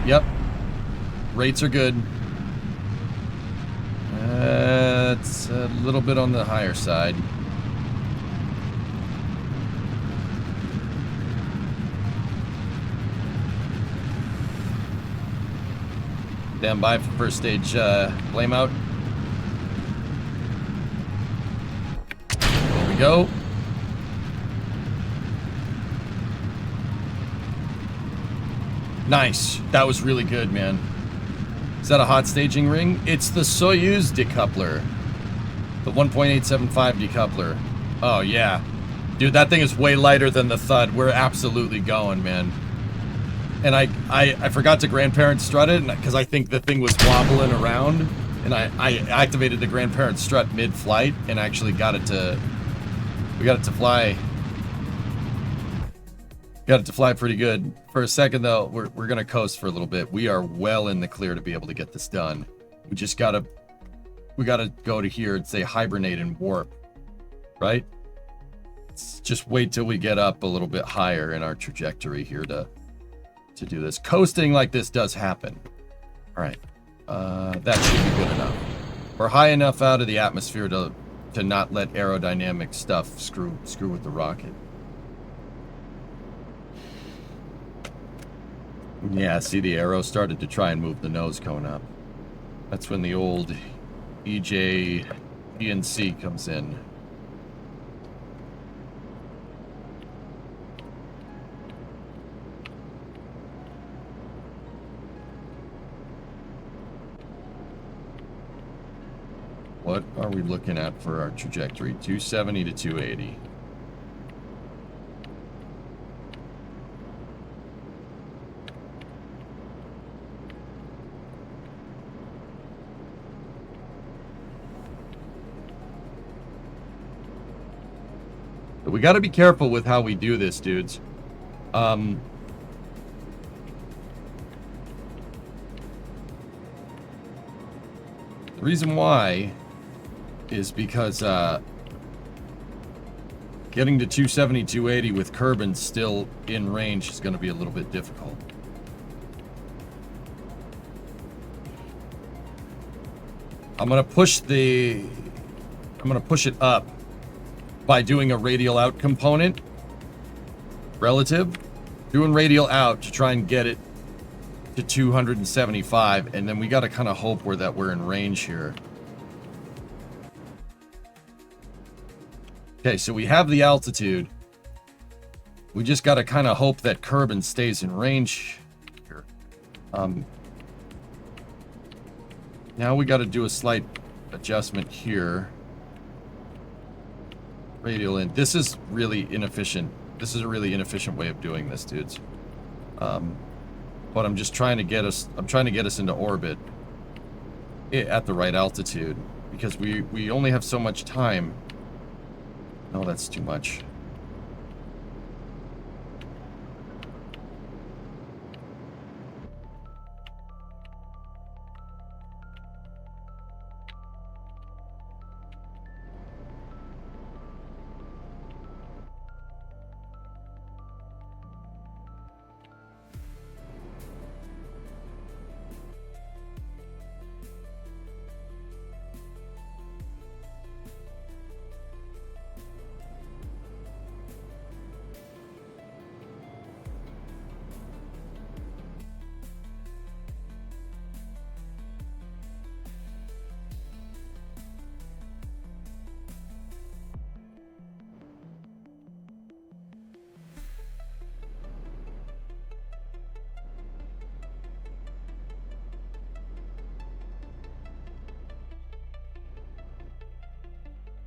Yep. Rates are good. It's a little bit on the higher side. Stand by for first stage flame out. There we go. Nice. That was really good, man. Is that a hot staging ring? It's the Soyuz decoupler. The 1.875 decoupler. Oh, yeah. Dude, that thing is way lighter than the Thud. We're absolutely going, man. And I forgot to grandparent strut it because I think the thing was wobbling around. And I activated the grandparent strut mid-flight and actually got it to... We got it to fly... Got it to fly pretty good. For a second, though, we're going to coast for a little bit. We are well in the clear to be able to get this done. We just got to... We got to go to here and say hibernate and warp. Right? Let's just wait till we get up a little bit higher in our trajectory here to do this. Coasting like this does happen. All right. That should be good enough. We're high enough out of the atmosphere to not let aerodynamic stuff screw with the rocket. Yeah, see, the arrow started to try and move the nose cone up. That's when the old EJ ENC comes in. What are we looking at for our trajectory? 270 to 280. But we got to be careful with how we do this, dudes. The reason why is because getting to 270, 280 with Kerbin still in range is going to be a little bit difficult. I'm going to push it up by doing a radial out component relative, doing radial out to try and get it to 275, and then we got to kind of hope we're in range here. Okay, so we have the altitude. We just got to kind of hope that Kerbin stays in range here. Now we got to do a slight adjustment here. Radial in. This is really inefficient. This is a really inefficient way of doing this, dudes. But I'm just trying to get us. I'm trying to get us into orbit at the right altitude because we only have so much time. No, that's too much.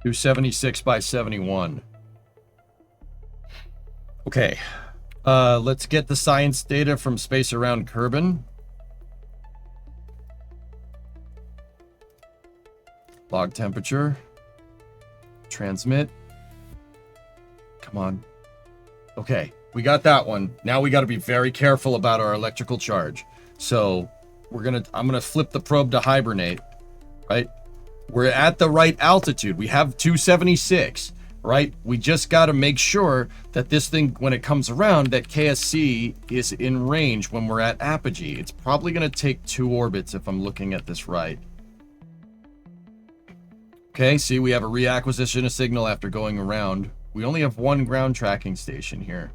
Do 76 by 71. Okay. Let's get the science data from space around Kerbin. Log temperature. Transmit. Come on. Okay, we got that one. Now we got to be very careful about our electrical charge. So I'm gonna flip the probe to hibernate, right? We're at the right altitude. We have 276, right? We just got to make sure that this thing, when it comes around, that KSC is in range when we're at apogee. It's probably going to take 2 orbits if I'm looking at this right. Okay, see, we have a reacquisition of signal after going around. We only have 1 ground tracking station here.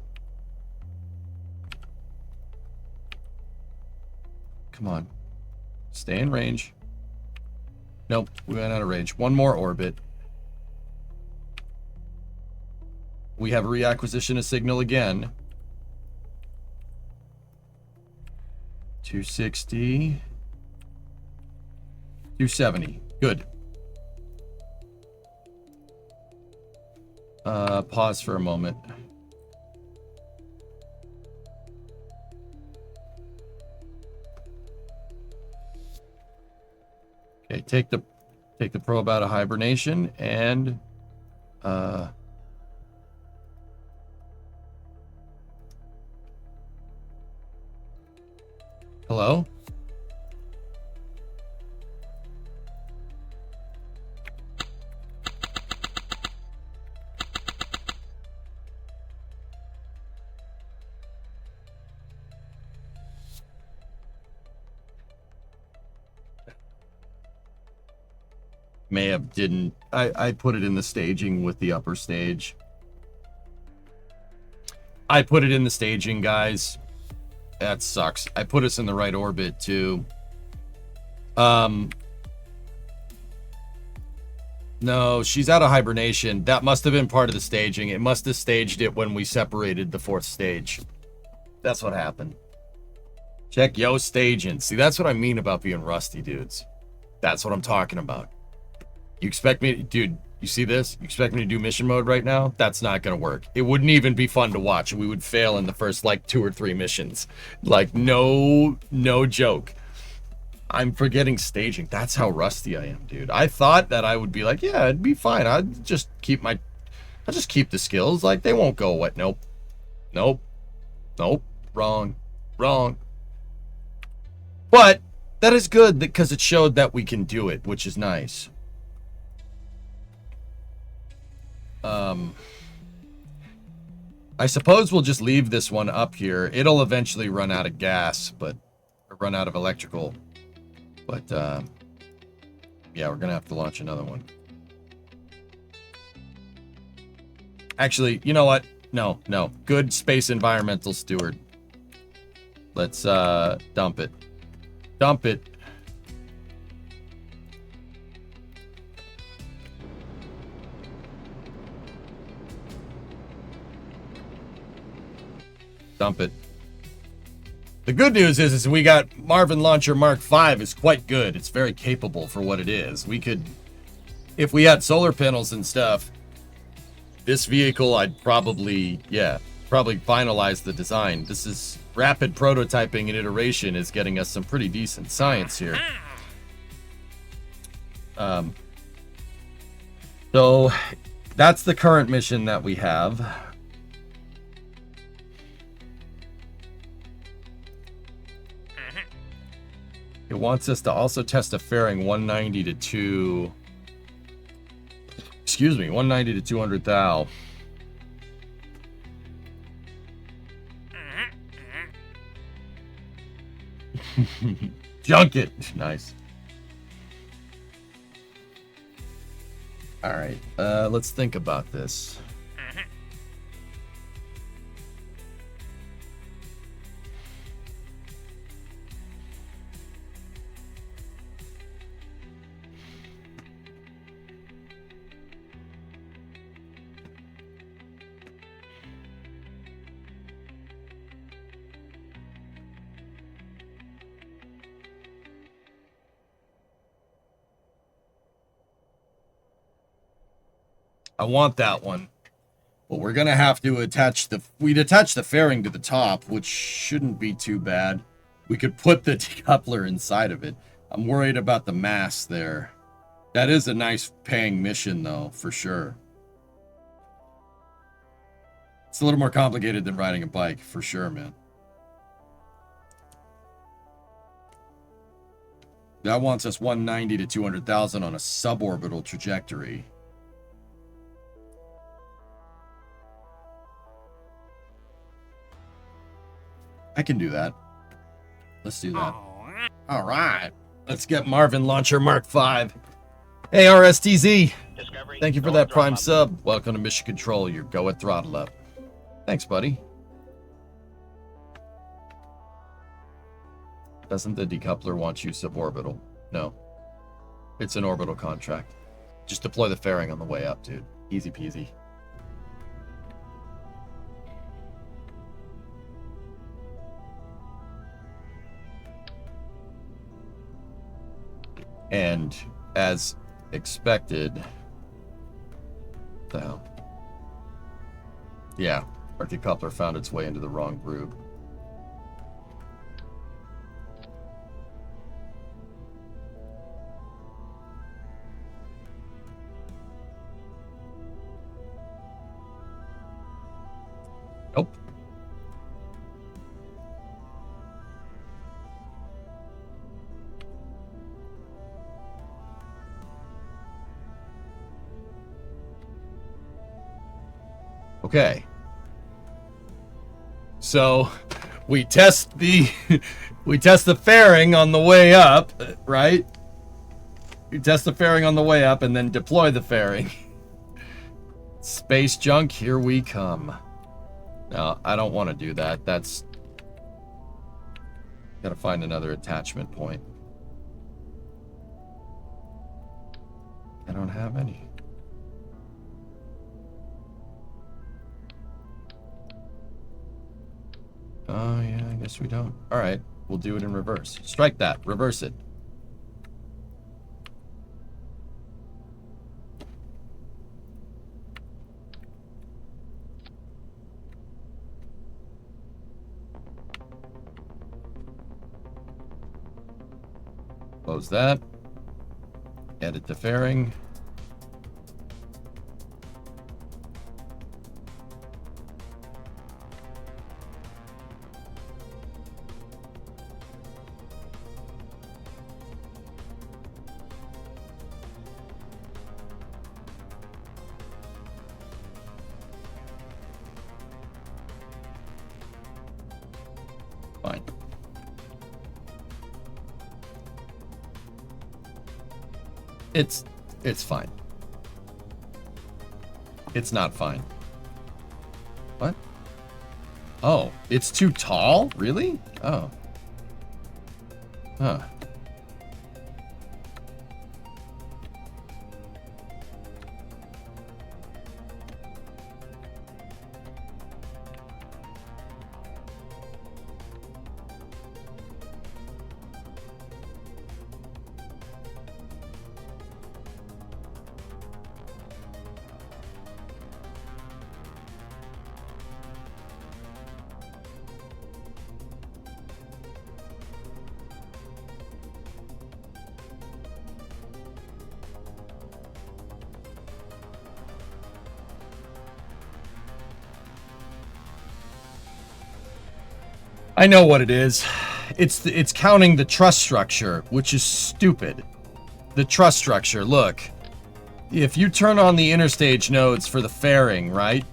Come on. Stay in range. Nope, we went out of range. 1 more orbit. We have a reacquisition of signal again. 260. 270. Good. Pause for a moment. Okay, take the probe out of hibernation and hello? May have didn't. I put it in the staging with the upper stage. I put it in the staging, guys. That sucks. I put us in the right orbit too. No, she's out of hibernation. That must have been part of the staging. It must have staged it when we separated the 4th stage. That's what happened. Check yo staging. See, that's what I mean about being rusty, dudes. That's what I'm talking about. You expect me, dude, you see this? You expect me to do mission mode right now? That's not gonna work. It wouldn't even be fun to watch. We would fail in the first like 2 or 3 missions. Like no joke. I'm forgetting staging. That's how rusty I am, dude. I thought that I would be like, yeah, it'd be fine. I'll just keep the skills. Like they won't go away. Nope. Wrong. But that is good because it showed that we can do it, which is nice. I suppose we'll just leave this one up here. It'll eventually run out of gas, or run out of electrical. But, yeah, we're going to have to launch another one. Actually, you know what? No. Good space environmental steward. Let's, dump it. Dump it. Dump it. The good news is we got Marvin Launcher Mark V is quite good. It's very capable for what it is. We could, if we had solar panels and stuff, this vehicle I'd probably finalize the design. This is rapid prototyping and iteration is getting us some pretty decent science here. So that's the current mission that we have. It wants us to also test a fairing 190 to 200 thou. Junk it. Nice. All right. Let's think about this. I want that one. But we're going to have to attach we'd attach the fairing to the top, which shouldn't be too bad. We could put the decoupler inside of it. I'm worried about the mass there. That is a nice paying mission, though, for sure. It's a little more complicated than riding a bike, for sure, man. That wants us 190 to 200,000 on a suborbital trajectory. I can do that. Let's do that. All right. Let's get Marvin Launcher Mark V. Hey, RSTZ. Discovery, Thank you for that prime sub. Welcome to Mission Control. Your go at throttle up. Thanks, buddy. Doesn't the decoupler want you suborbital? No. It's an orbital contract. Just deploy the fairing on the way up, dude. Easy peasy. And as expected, what the hell? Yeah, our decoupler found its way into the wrong group. Nope. Okay. So we test the fairing on the way up, right? We test the fairing on the way up and then deploy the fairing. Space junk, here we come. No, I don't want to do that. That's gotta find another attachment point. I don't have any. Oh, yeah, I guess we don't. All right, we'll do it in reverse. Strike that. Reverse it. Close that. Edit the fairing. Fine. It's fine. It's not fine. What? Oh, it's too tall? Really? Oh. Huh. I know what it is. It's counting the truss structure, which is stupid. The truss structure, look. If you turn on the interstage nodes for the fairing, right?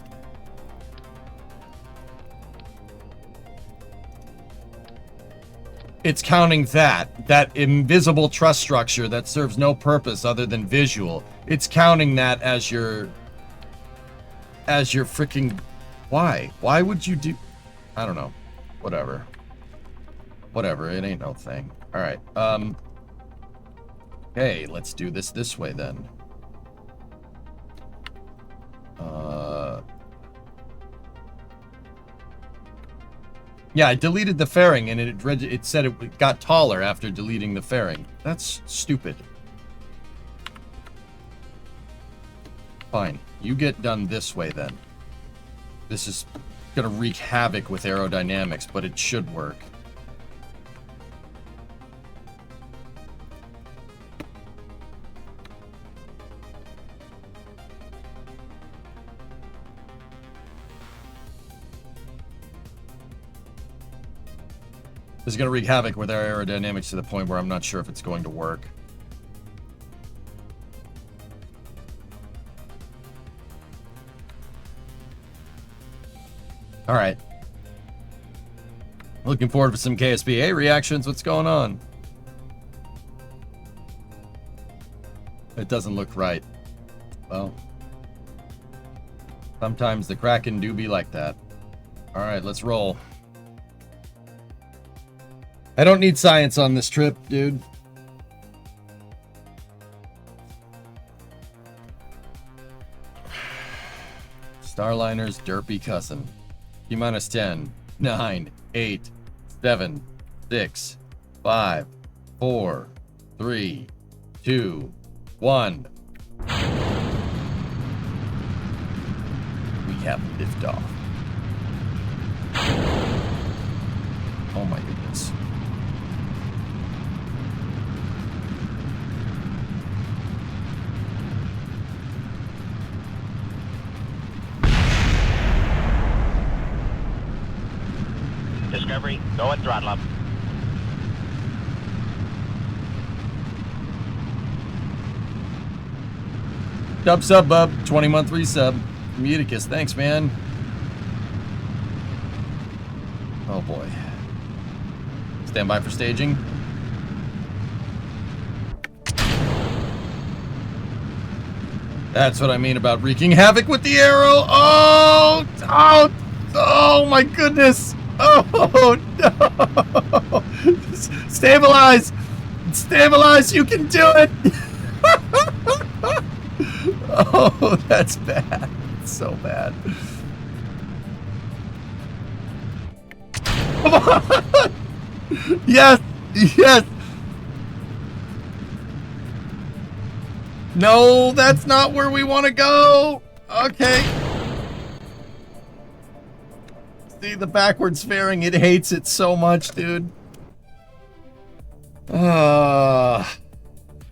It's counting that invisible truss structure that serves no purpose other than visual. It's counting that as your freaking... Why? Why would you do... I don't know. Whatever. Whatever, it ain't no thing. Alright, okay, let's do this way then. Yeah, I deleted the fairing and it said it got taller after deleting the fairing. That's stupid. Fine, you get done this way then. This is gonna wreak havoc with aerodynamics, but it should work. This is gonna wreak havoc with our aerodynamics to the point where I'm not sure if it's going to work. All right. Looking forward to some KSPA reactions. What's going on? It doesn't look right. Well, sometimes the Kraken do be like that. All right, let's roll. I don't need science on this trip, dude. Starliner's derpy cousin. T-minus 10, 9, 8, 7, 6, 5, 4, 3, 2, 1. We have liftoff. Oh my goodness. Discovery, go and throttle up. Sub, bub. 20-month resub. Muticus, thanks, man. Oh, boy. Stand by for staging. That's what I mean about wreaking havoc with the arrow. Oh! Oh! Oh, my goodness! Oh, no! Stabilize! Stabilize! You can do it! Oh, that's bad. It's so bad. Come on! Yes! Yes! No, that's not where we want to go! Okay. See, the backwards fairing, it hates it so much, dude. Oh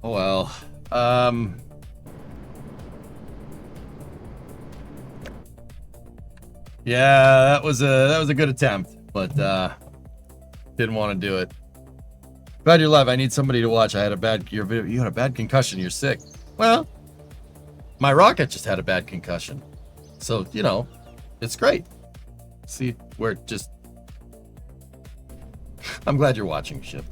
well. Yeah, that was a good attempt, but didn't want to do it. Glad you're alive. I need somebody to watch. You had a bad concussion. You're sick. Well, my rocket just had a bad concussion, so you know, it's great. See, we're just. I'm glad you're watching, Ship.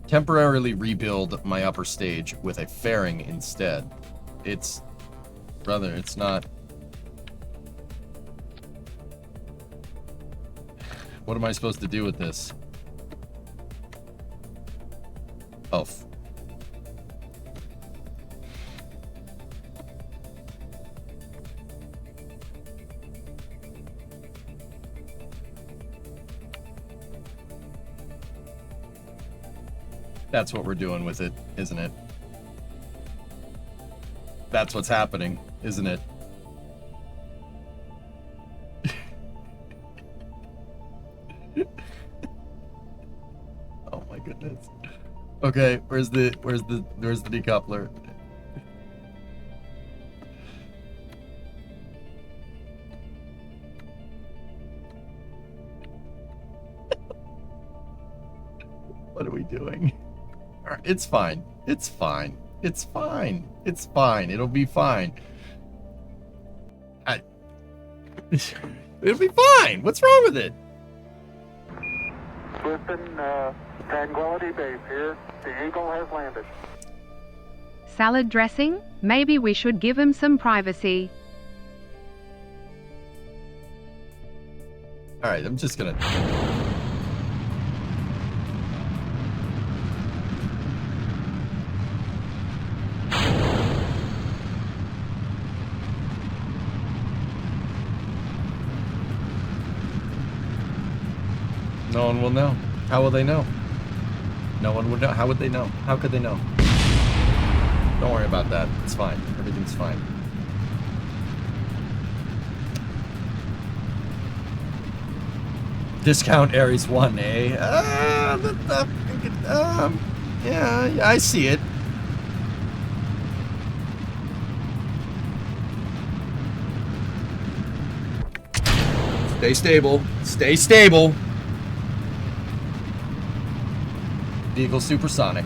Temporarily rebuild my upper stage with a fairing instead. It's, brother, it's not. What am I supposed to do with this? Oh. That's what we're doing with it, isn't it? That's what's happening, isn't it? Oh my goodness. Okay, where's the decoupler? What are we doing? All right, it's fine. It's fine. It's fine. It's fine. It'll be fine. It'll be fine. What's wrong with it? Listen, Tranquility Base here. The Eagle has landed. Salad dressing? Maybe we should give him some privacy. All right, I'm just gonna. No one will know. How will they know? No one would know. How would they know? How could they know? Don't worry about that. It's fine. Everything's fine. Discount Aries 1, eh? Yeah, I see it. Stay stable. Stay stable. Vehicle supersonic.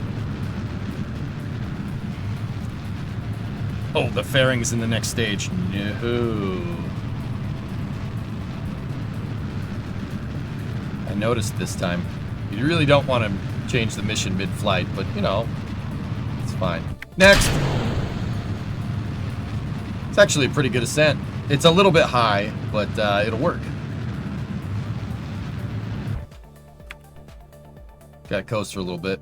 Oh, the fairing's in the next stage. No. I noticed this time. You really don't want to change the mission mid-flight, but you know, it's fine. Next! It's actually a pretty good ascent. It's a little bit high, but it'll work. Got coast for a little bit.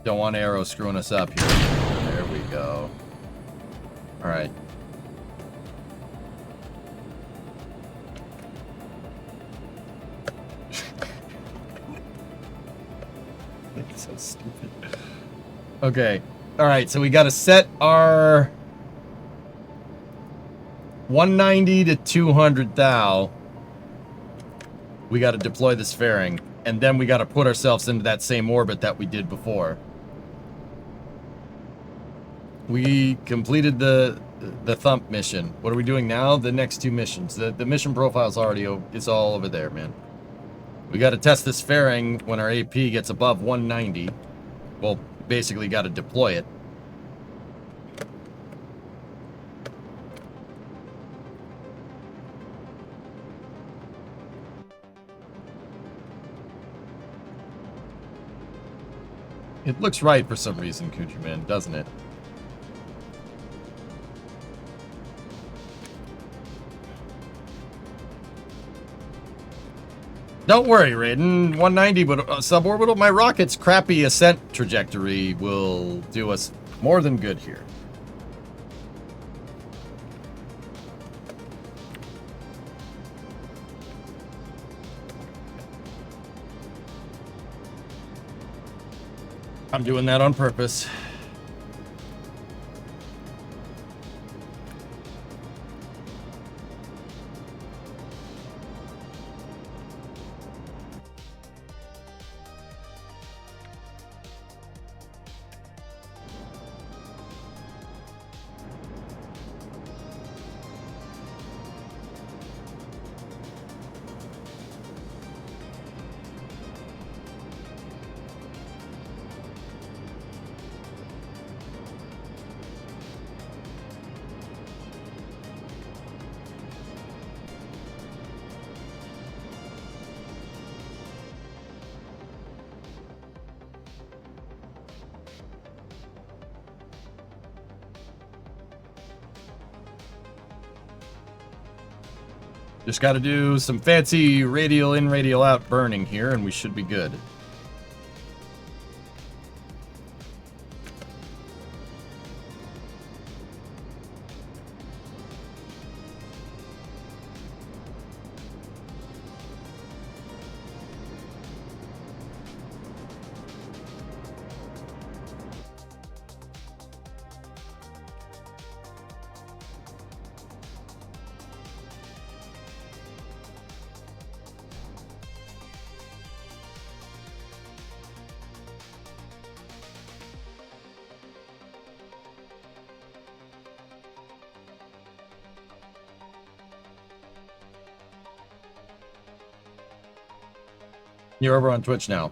Don't want Arrow screwing us up here. There we go. All right. It's so stupid. Okay. All right, so we got to set our 190 to 200 thou. We got to deploy this fairing, and then we got to put ourselves into that same orbit that we did before. We completed the thump mission. What are we doing now? The next two missions. The mission profile's already it's all over there, man. We got to test this fairing when our AP gets above 190. Well, basically got to deploy it. It looks right for some reason, Countryman, doesn't it? Don't worry, Raiden. 190, but suborbital, my rocket's crappy ascent trajectory will do us more than good here. I'm doing that on purpose. Just got to do some fancy radial in, radial out burning here, and we should be good. You're over on Twitch now.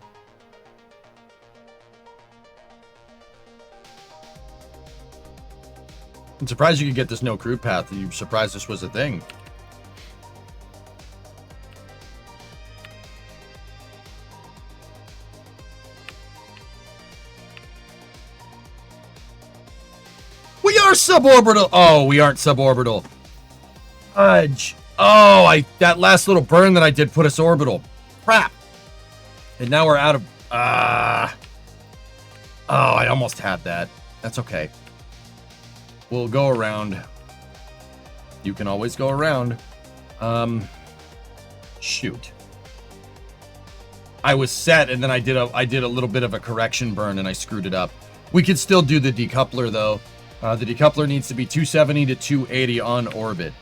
I'm surprised you could get this no crew path. I'm surprised this was a thing. We are suborbital. Oh, we aren't suborbital. Fudge. Oh, that last little burn that I did put us orbital. Crap. And now we're out of... oh, I almost had that. That's okay. We'll go around. You can always go around. Shoot. I was set, and then I did a little bit of a correction burn, and I screwed it up. We could still do the decoupler, though. The decoupler needs to be 270 to 280 on orbit.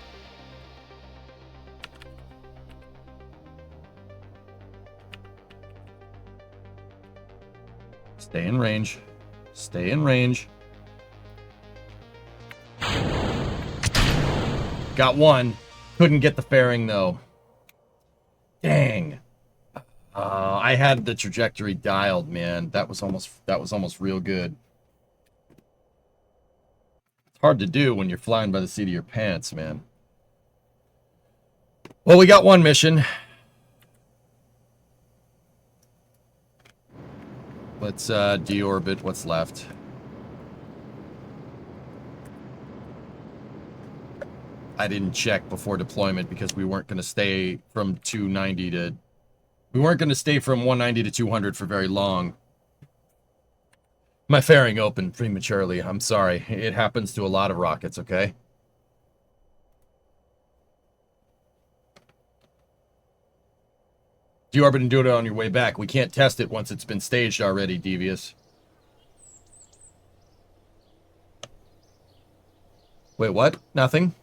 Stay in range. Stay in range. Got one. Couldn't get the fairing, though. Dang. I had the trajectory dialed, man. That was almost real good. It's hard to do when you're flying by the seat of your pants, man. Well, we got one mission. Let's deorbit what's left. I didn't check before deployment because we weren't going to stay from 290 to... We weren't going to stay from 190 to 200 for very long. My fairing opened prematurely. I'm sorry. It happens to a lot of rockets, okay? Deorbit and do it on your way back. We can't test it once it's been staged already, Devious. Wait, what? Nothing?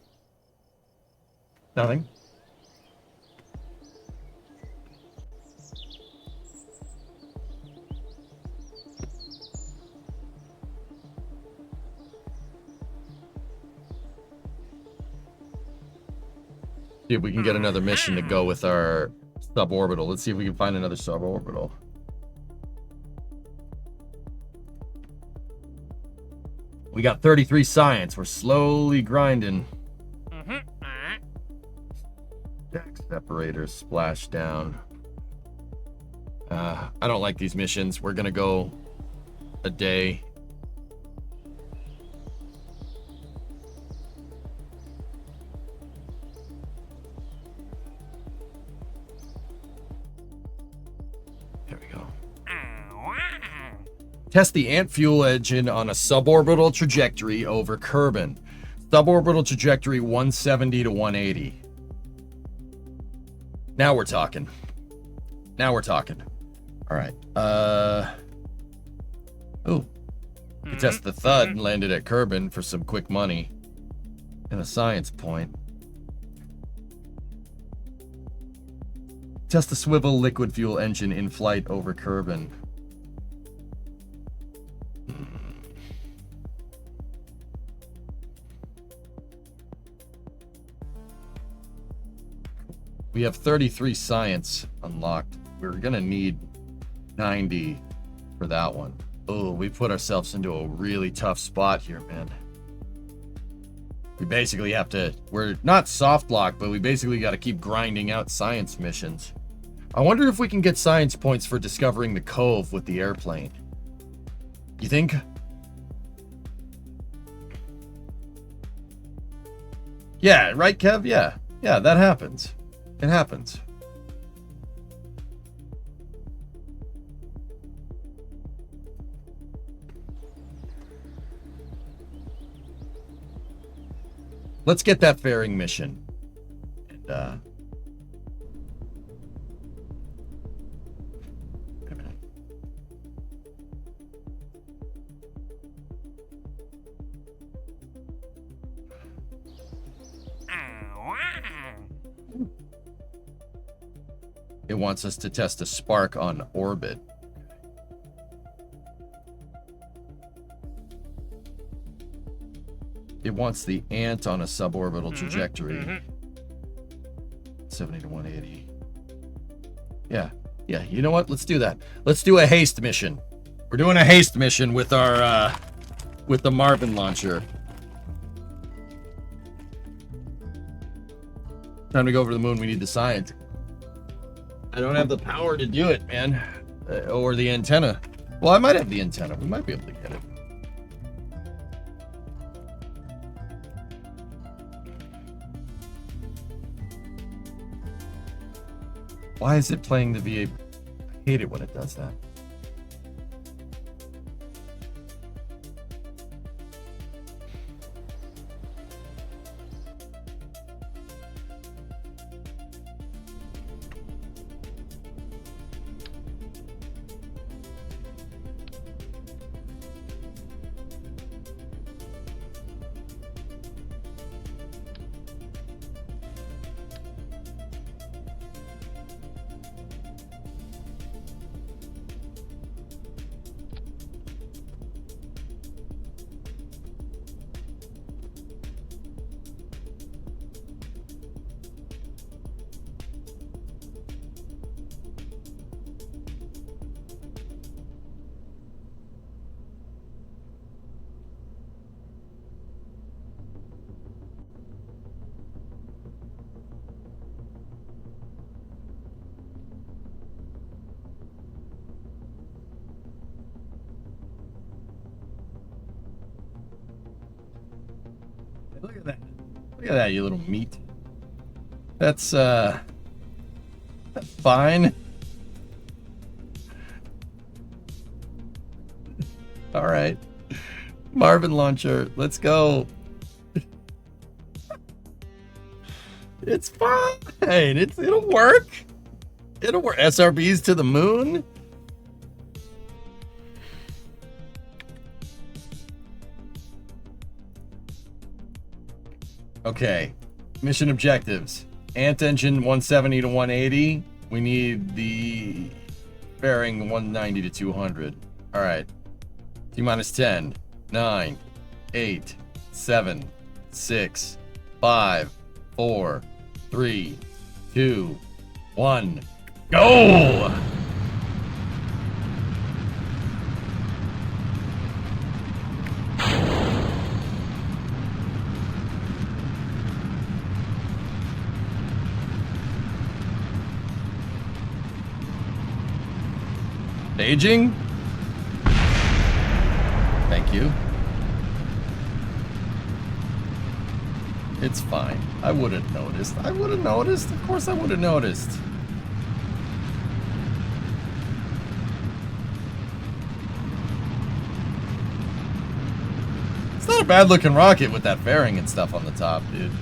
Nothing? See if we can get another mission to go with our suborbital. Let's see if we can find another suborbital. We got 33 science. We're slowly grinding. Deck separators splash down. I don't like these missions. We're gonna go a day. Test the ant fuel engine on a suborbital trajectory over Kerbin. Suborbital trajectory 170 to 180. Now we're talking. Now we're talking. All right. Ooh. We test the Thud and landed at Kerbin for some quick money and a science point. Test the swivel liquid fuel engine in flight over Kerbin. We have 33 science unlocked. We're gonna need 90 for that one. Oh, we put ourselves into a really tough spot here, man. We basically have to, we're not soft lock, but we basically got to keep grinding out science missions. I wonder if we can get science points for discovering the cove with the airplane. You think? Yeah, right, Kev? Yeah. Yeah, that happens. It happens. Let's get that fairing mission. And, wait a minute. It wants us to test a spark on orbit. It wants the ant on a suborbital trajectory. 70 to 180. Yeah. Yeah, you know what? Let's do that. Let's do a haste mission. We're doing a haste mission with our with the Marvin launcher. Time to go over to the moon. We need the science. I don't have the power to do it, man. Or the antenna. Well, I might have the antenna. We might be able to get it. Why is it playing the VA? I hate it when it does that. Look at that. Look at that, you little meat. That's fine. All right. Marvin launcher, let's go. It's fine. It'll work. It'll work. SRBs to the moon. Okay, mission objectives. Ant engine 170 to 180. We need the bearing 190 to 200. All right. T-minus 10, 9, 8, 7, 6, 5, 4, 3, 2, 1. Go! Staging? Thank you. It's fine. I would have noticed. I would have noticed. Of course I would have noticed. It's not a bad looking rocket with that fairing and stuff on the top, dude.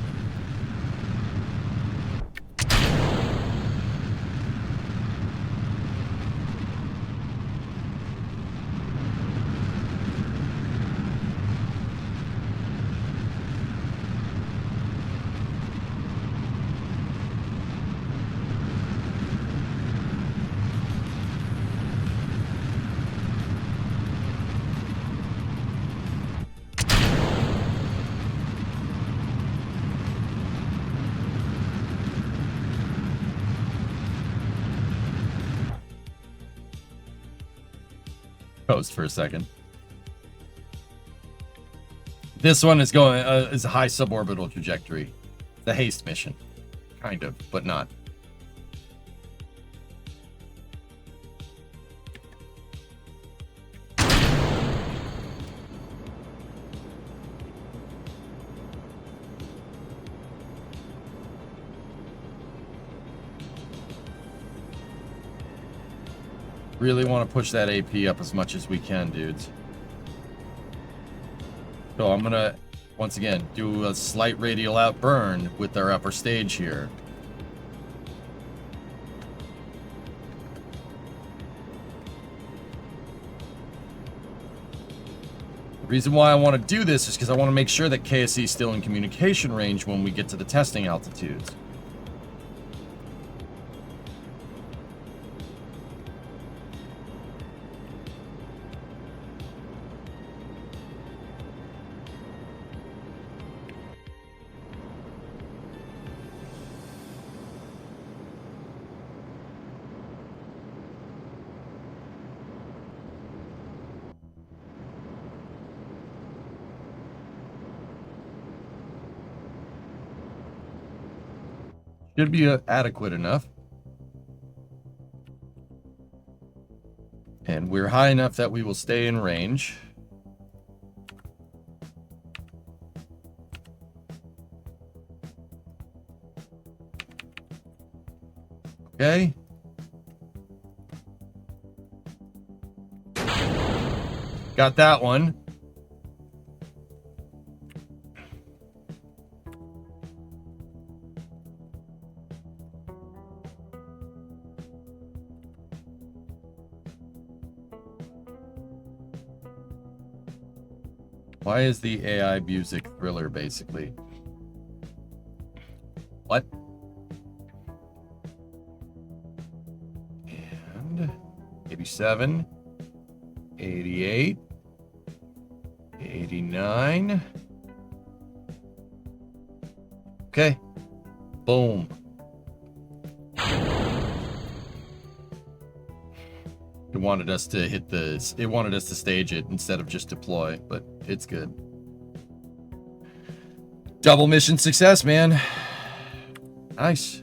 coast for a second. This one is going is a high suborbital trajectory. The haste mission, kind of, but not. Really want to push that AP up as much as we can, dudes. So I'm gonna, once again, do a slight radial out burn with our upper stage here. The reason why I want to do this is because I want to make sure that KSC is still in communication range when we get to the testing altitudes. Should be adequate enough. And we're high enough that we will stay in range. Okay. Got that one. Why is the AI music thriller, basically? What? And 87, 88, 89. Okay. Boom. It wanted us to hit the, it wanted us to stage it instead of just deploy, but it's good. Double mission success, man. Nice.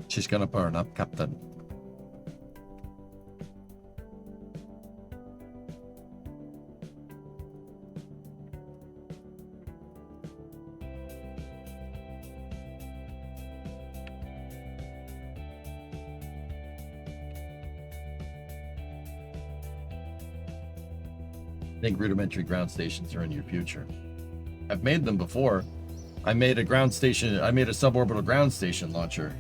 She's gonna burn up, Captain. I think rudimentary ground stations are in your future. I've made them before. I made a ground station, I made a suborbital ground station launcher.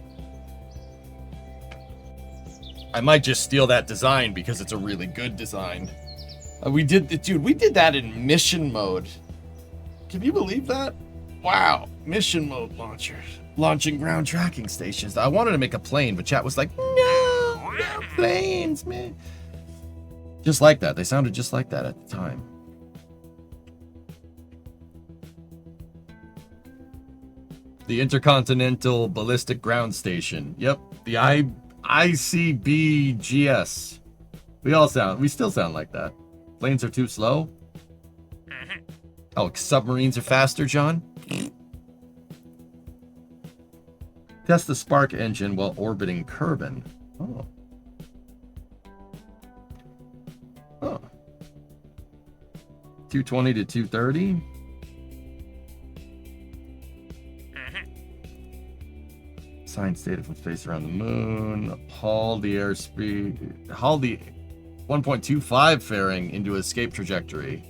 I might just steal that design because it's a really good design. We did that in mission mode. Can you believe that? Wow, mission mode launchers. Launching ground tracking stations. I wanted to make a plane, but chat was like, no planes, man. Just like that. They sounded just like that at the time. The Intercontinental Ballistic Ground Station. Yep. The ICBGS. We still sound like that. Planes are too slow. Oh, submarines are faster, John? Test the spark engine while orbiting Kerbin. Oh. Oh. 220 to 230. Assign state of space around the moon. Haul the 1.25 fairing into escape trajectory.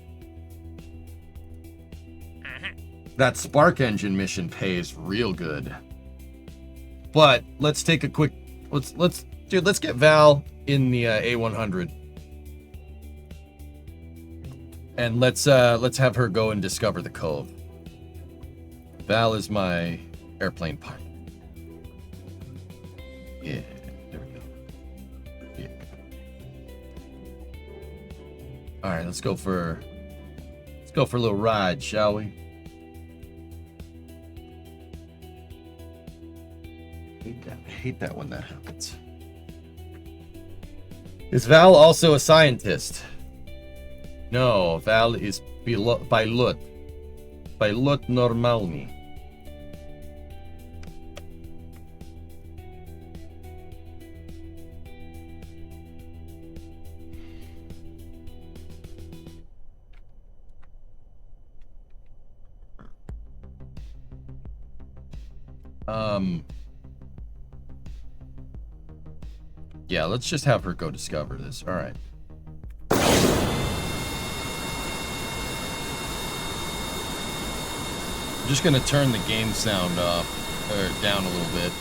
That spark engine mission pays real good. But let's take a quick let's get Val in the A100. And let's have her go and discover the cove. Val is my airplane pilot. Yeah, there we go. Yeah. All right, let's go for go for a little ride, shall we? I hate that when that happens. Is Val also a scientist? No, Val is pilot. Pilot normalny. Yeah, let's just have her go discover this. All right. I'm just gonna turn the game sound off, or down a little bit.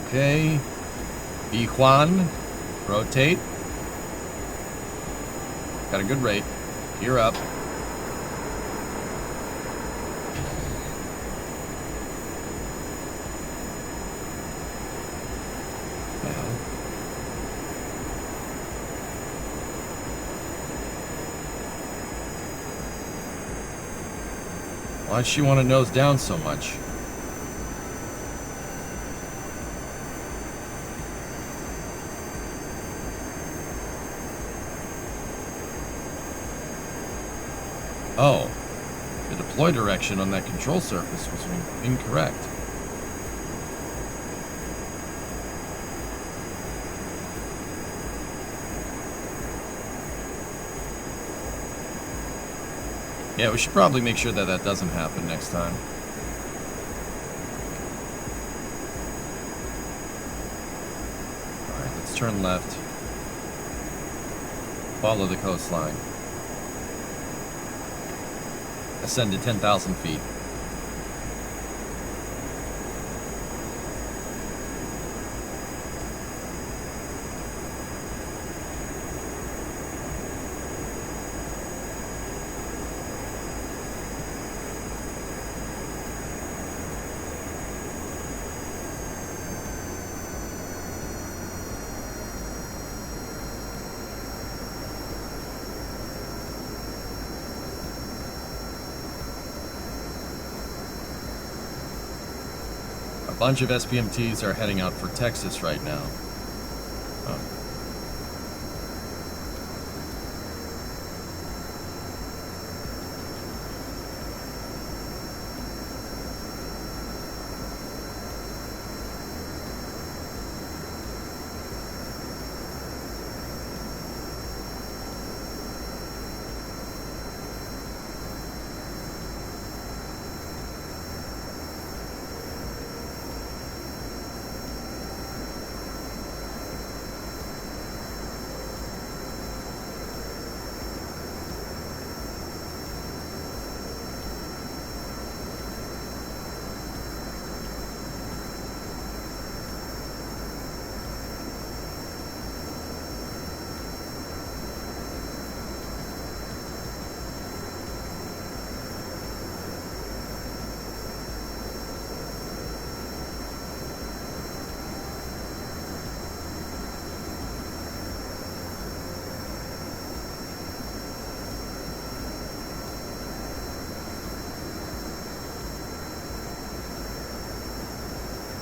Okay. B Juan, rotate. Got a good rate. Gear up. Why does she want to nose down so much? Oh, the deploy direction on that control surface was incorrect. Yeah, we should probably make sure that that doesn't happen next time. Alright, let's turn left. Follow the coastline. Ascend to 10,000 feet. A bunch of SPMTs are heading out for Texas right now. Oh.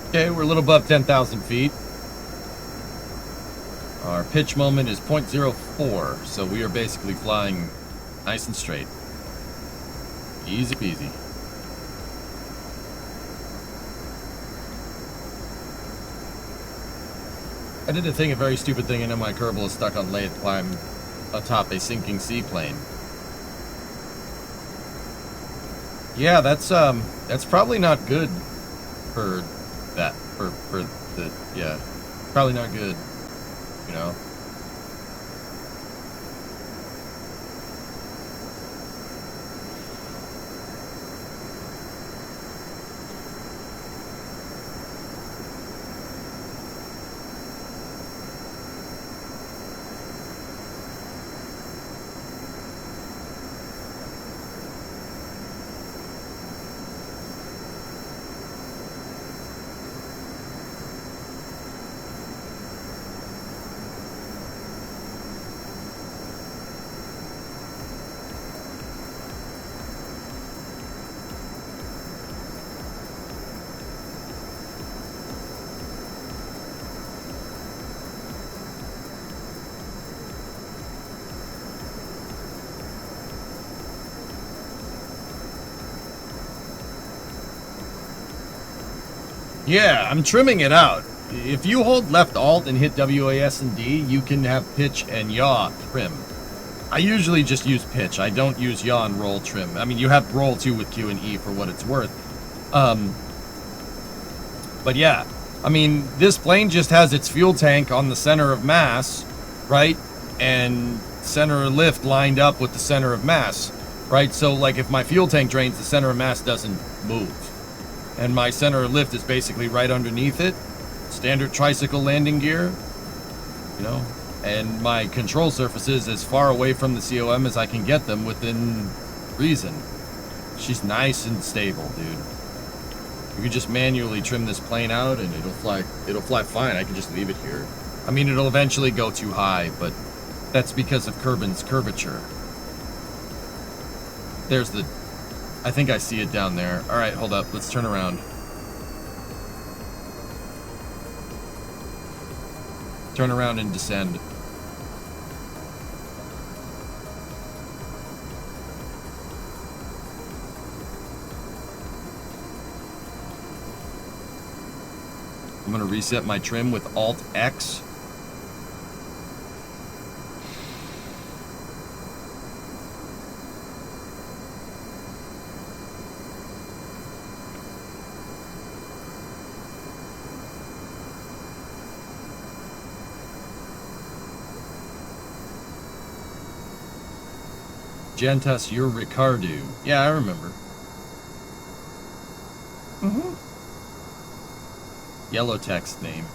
Okay, we're a little above 10,000 feet. Our pitch moment is 0.04, so we are basically flying nice and straight. Easy peasy. I did a very stupid thing, and then my Kerbal is stuck on late climb atop a sinking seaplane. Yeah, that's probably not good for that, for the, yeah, probably not good, you know. Yeah, I'm trimming it out. If you hold left alt and hit WAS and D, you can have pitch and yaw trim. I usually just use pitch. I don't use yaw and roll trim. I mean, you have roll too with Q and E for what it's worth. But yeah, I mean, this plane just has its fuel tank on the center of mass, right? And center of lift lined up with the center of mass, right? So like if my fuel tank drains, the center of mass doesn't move. And my center of lift is basically right underneath it. Standard tricycle landing gear, you know? And my control surface is as far away from the COM as I can get them within reason. She's nice and stable, dude. You can just manually trim this plane out and it'll fly fine. I can just leave it here. I mean, it'll eventually go too high, but that's because of Kerbin's curvature. There's the... I think I see it down there. All right, hold up. Let's turn around. Turn around and descend. I'm gonna reset my trim with Alt X. Gentas, you're Ricardo. Yeah, I remember. Yellow text name.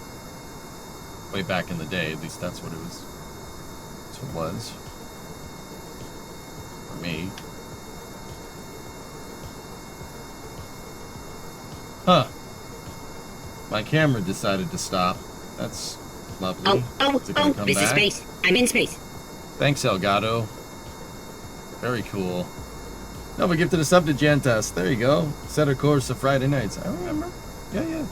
Way back in the day, at least that's what it was. That's what it was. For me. Huh. My camera decided to stop. That's lovely. Is it gonna come this back? is space. I'm in space. Thanks, Elgato. Very cool. No, but gifted a sub to Gentas. There you go. Set a course of Friday nights. I remember. Yeah.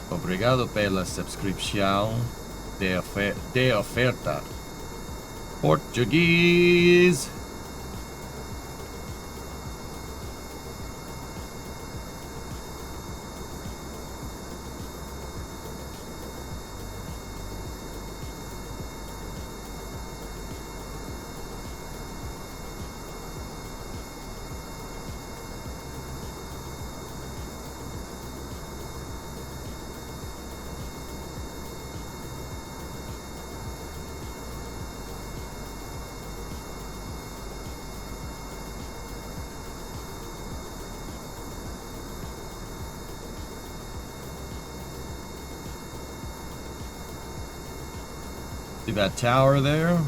Obrigado pela subscrição de oferta. Portuguese. See that tower there?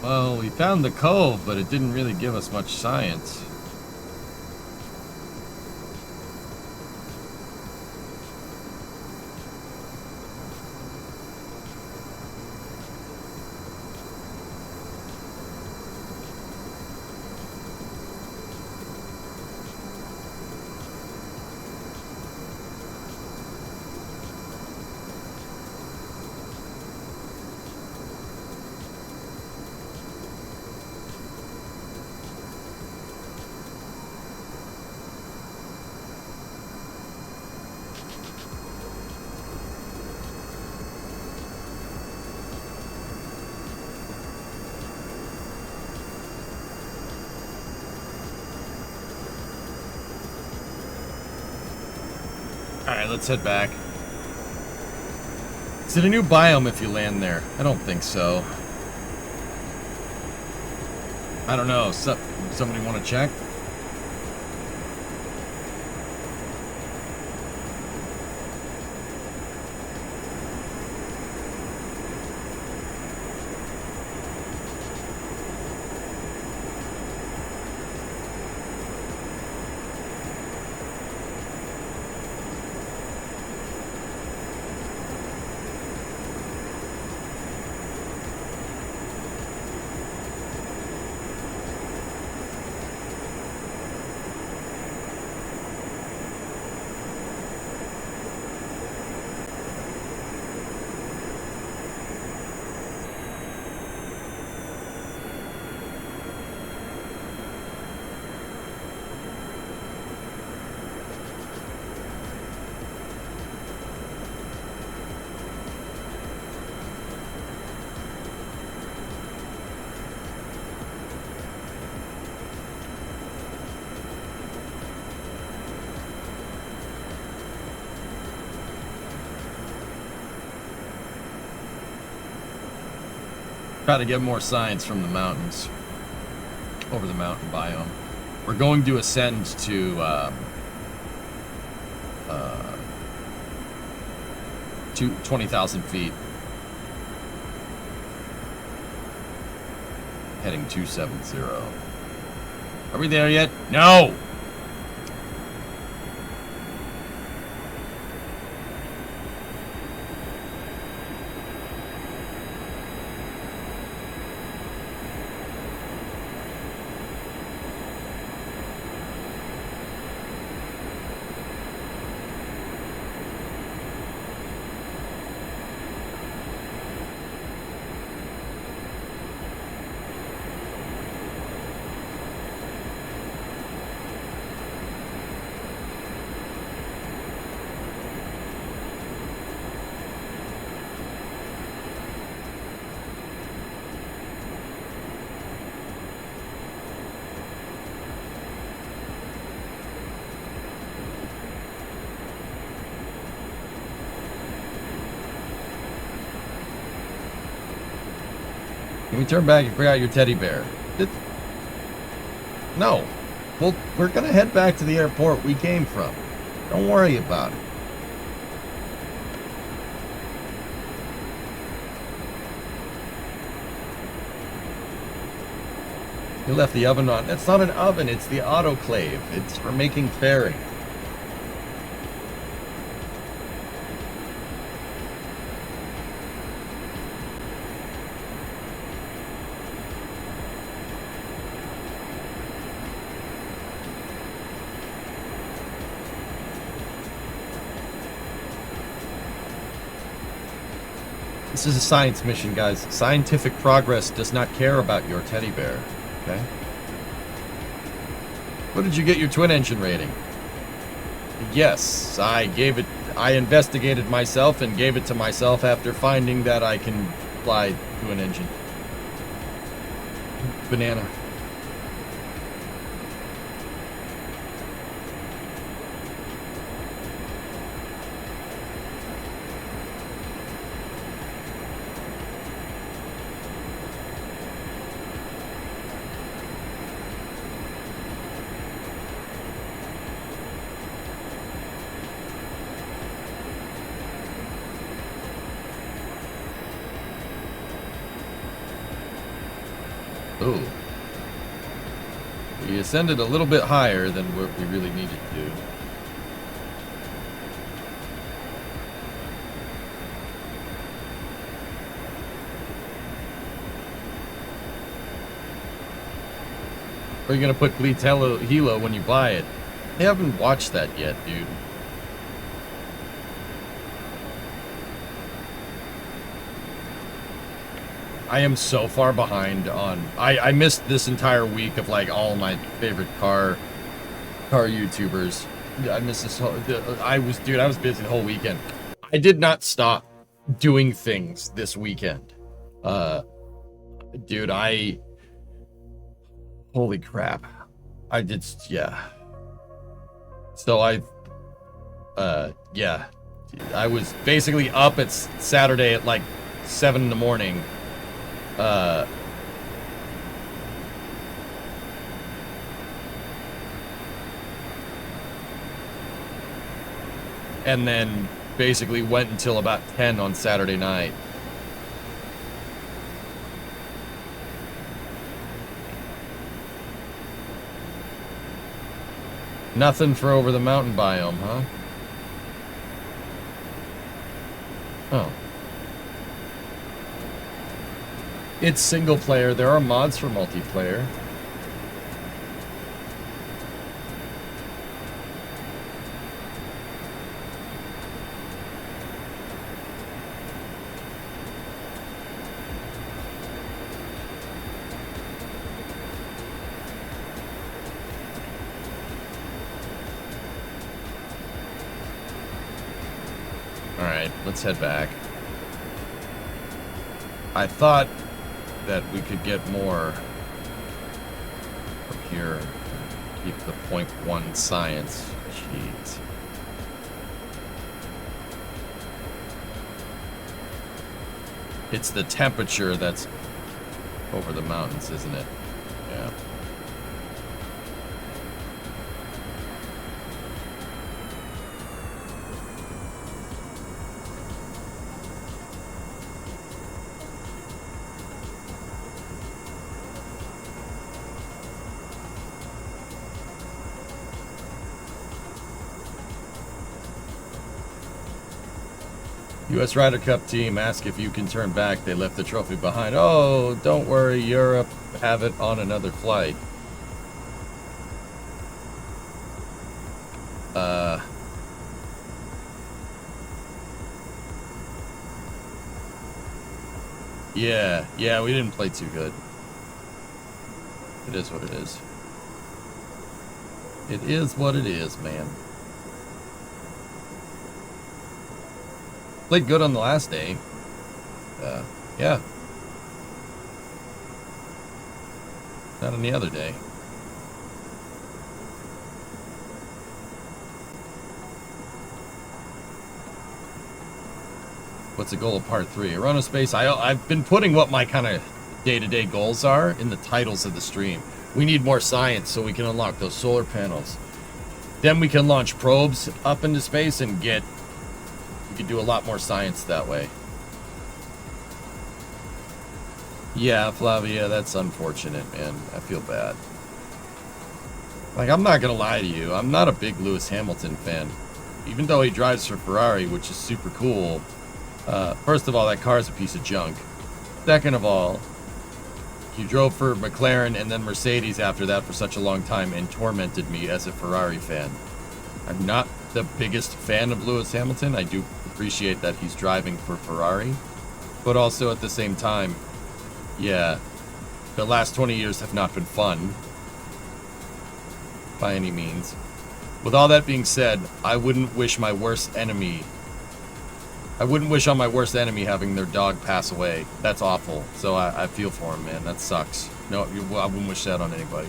Well, we found the cove, but it didn't really give us much science. Alright, let's head back. Is it a new biome if you land there? I don't think so. I don't know. Somebody want to check? Try to get more signs from the mountains over the mountain biome. We're going to ascend to 20,000 feet. Heading 270. Are we there yet? No! Can we turn back and figure out your teddy bear? No. Well, we're going to head back to the airport we came from. Don't worry about it. You left the oven on. That's not an oven. It's the autoclave. It's for making fairing. This is a science mission, guys. Scientific progress does not care about your teddy bear, okay? What did you get your twin engine rating? Yes, I investigated myself and gave it to myself after finding that I can fly twin engine. Banana. Ooh. We ascended a little bit higher than what we really needed to do. Are you gonna put Bleed's Helo when you buy it? I haven't watched that yet, dude. I am so far behind on... I missed this entire week of, like, all my favorite car YouTubers. I missed this whole... I was busy the whole weekend. I did not stop doing things this weekend. Dude, holy crap. I did... Yeah. So yeah. I was basically up at Saturday at like 7 in the morning. And then basically went until about 10 on Saturday night. Nothing for over the mountain biome, huh? Oh. It's single player. There are mods for multiplayer. Alright, let's head back. I thought that we could get more from here. Keep the 0.1 science. Jeez. It's the temperature that's over the mountains, isn't it? Yeah. U.S. Ryder Cup team ask if you can turn back. They left the trophy behind. Oh, don't worry. Europe have it on another flight. Yeah, we didn't play too good. It is what it is. It is what it is, man. Played good on the last day. Yeah. Not on the other day. What's the goal of part 3? Aerospace. I've been putting what my kind of day-to-day goals are in the titles of the stream. We need more science so we can unlock those solar panels. Then we can launch probes up into space and we can do a lot more science that way. Yeah, Flavia, that's unfortunate, man. I feel bad. Like, I'm not gonna lie to you. I'm not a big Lewis Hamilton fan. Even though he drives for Ferrari, which is super cool. First of all, that car is a piece of junk. Second of all, he drove for McLaren and then Mercedes after that for such a long time and tormented me as a Ferrari fan. I'm not the biggest fan of Lewis Hamilton. I do appreciate that he's driving for Ferrari. But also at the same time, yeah, the last 20 years have not been fun. By any means. With all that being said, I wouldn't wish on my worst enemy having their dog pass away. That's awful. So I feel for him, man. That sucks. No, I wouldn't wish that on anybody.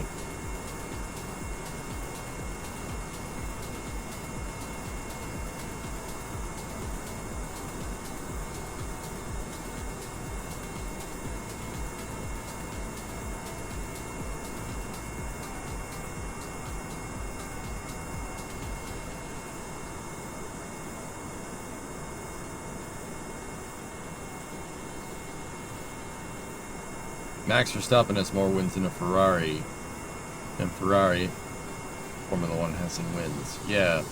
Max Verstappen has more wins in a Ferrari than Ferrari Formula 1 has in wins. Yeah.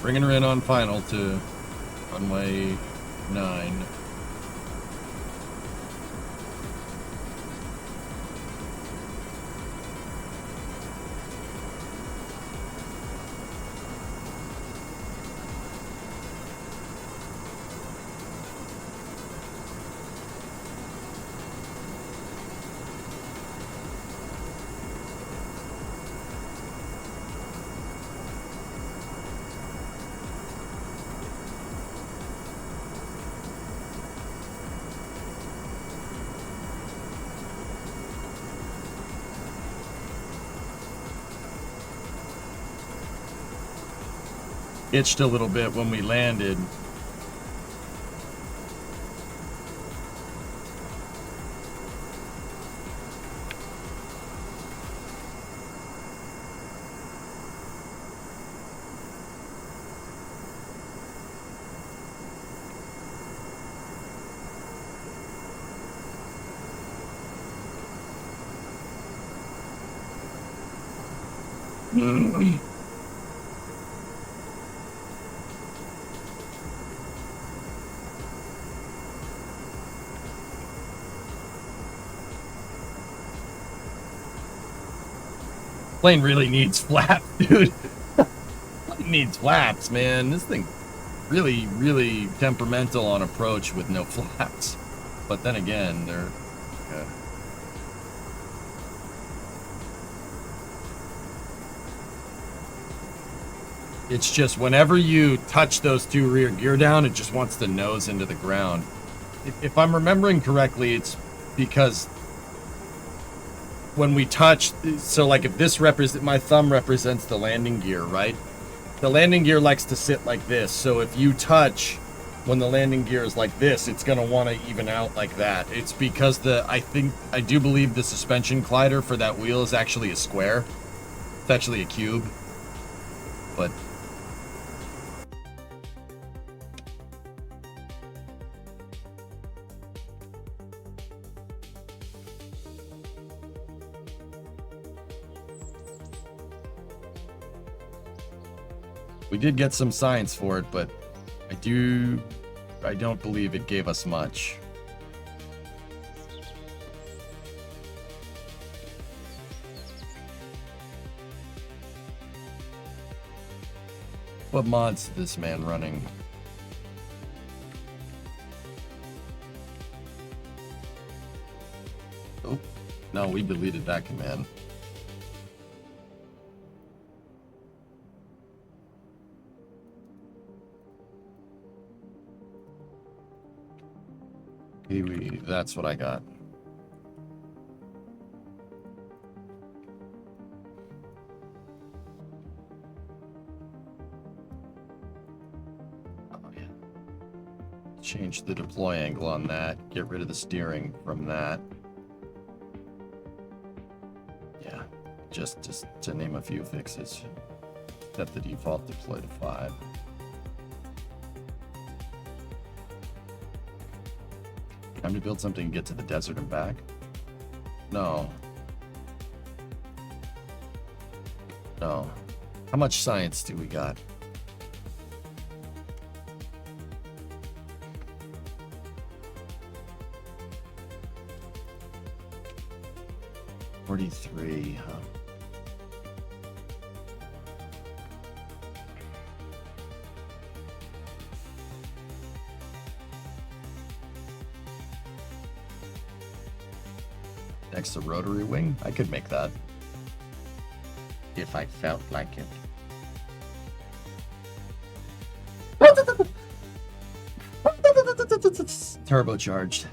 Bringing her in on final to runway 9. Itched a little bit when we landed. Plane really needs flaps, dude. Plane needs flaps, man. This thing really, really temperamental on approach with no flaps. But then again, they're... It's just whenever you touch those two rear gear down, it just wants to nose into the ground. If I'm remembering correctly, it's because when we touch, so like if this my thumb represents the landing gear, right? The landing gear likes to sit like this. So if you touch when the landing gear is like this, it's going to want to even out like that. It's because I do believe the suspension collider for that wheel is actually a square. It's actually a cube. But we did get some science for it, but I don't believe it gave us much. What mods is this man running? Oh, no, we deleted that command. That's what I got. Oh, yeah. Change the deploy angle on that. Get rid of the steering from that. Yeah, just to name a few fixes. Set the default deploy to 5. Time to build something and get to the desert and back? No. No. How much science do we got? $43, huh? Next to rotary wing? I could make that. If I felt like it. Turbocharged.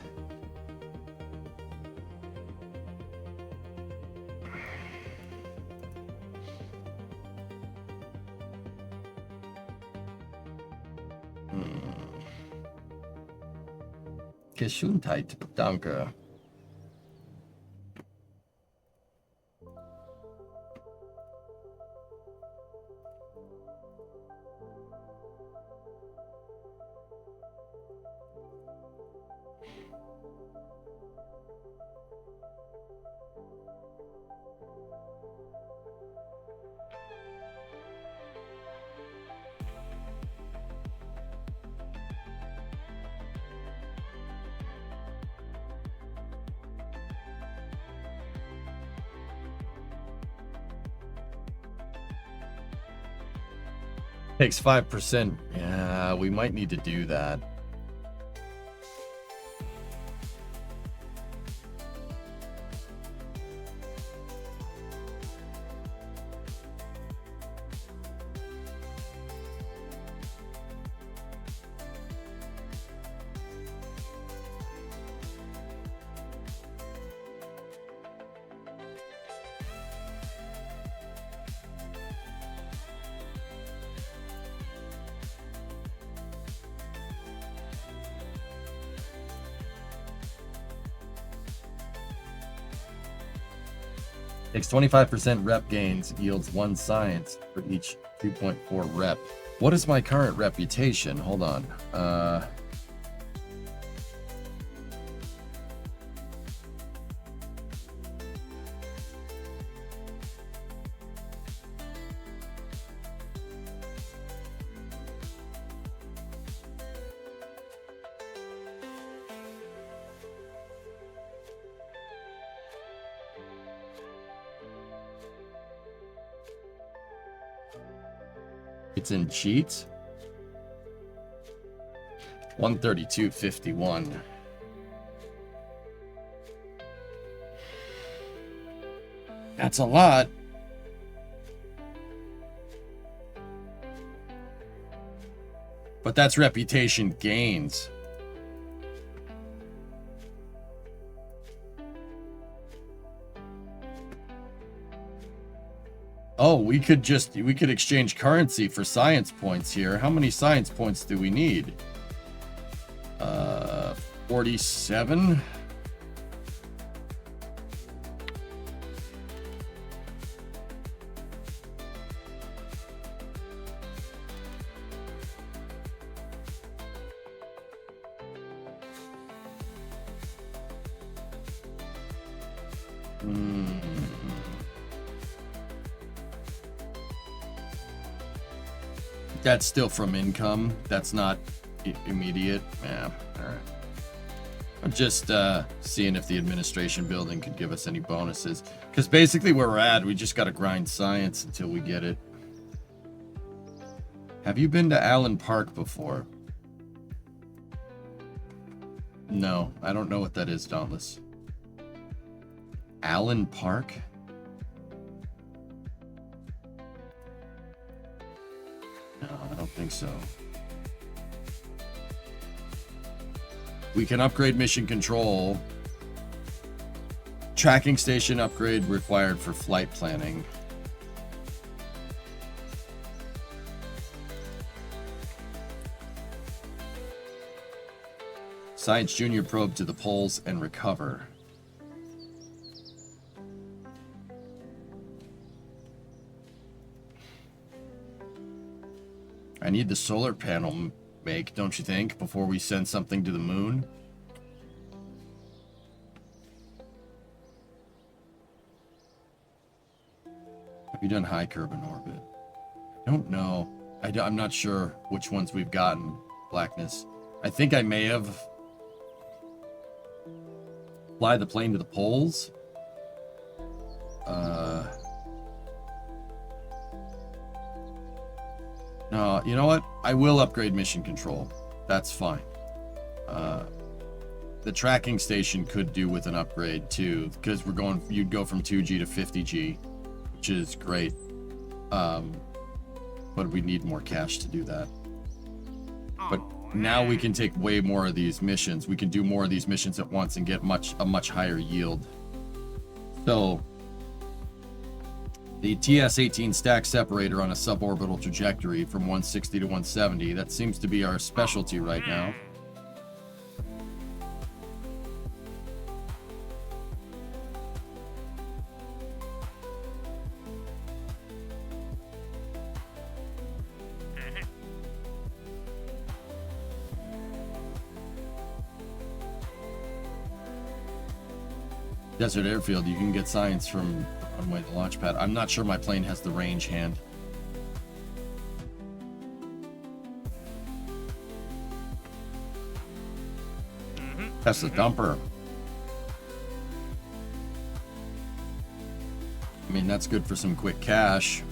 Gesundheit, danke. Takes 5%. Yeah, we might need to do that. Takes 25% rep gains, yields 1 science for each 2.4 rep. What is my current reputation? Hold on. It's in cheats. 132.51. That's a lot. But that's reputation gains. Oh, we could exchange currency for science points here. How many science points do we need? 47. That's still from income. That's not immediate. Yeah, all right. I'm just seeing if the administration building could give us any bonuses. Because basically where we're at, we just got to grind science until we get it. Have you been to Allen Park before? No, I don't know what that is, Dauntless. Allen Park? No, I don't think so. We can upgrade mission control. Tracking station upgrade required for flight planning. Science Junior probe to the poles and recover. I need the solar panel make, don't you think, before we send something to the moon? Have you done high curb in orbit? I don't know. I'm not sure which ones we've gotten, Blackness. I think I may have fly the plane to the poles. No, you know what? I will upgrade mission control. That's fine. The tracking station could do with an upgrade too, because you'd go from 2G to 50G, which is great. But we need more cash to do that. But now we can take way more of these missions. We can do more of these missions at once and get a much higher yield. So the TS-18 stack separator on a suborbital trajectory from 160 to 170, that seems to be our specialty right now. Desert Airfield, you can get science from runway to launch pad. I'm not sure my plane has the range hand. That's the dumper. I mean, that's good for some quick cash.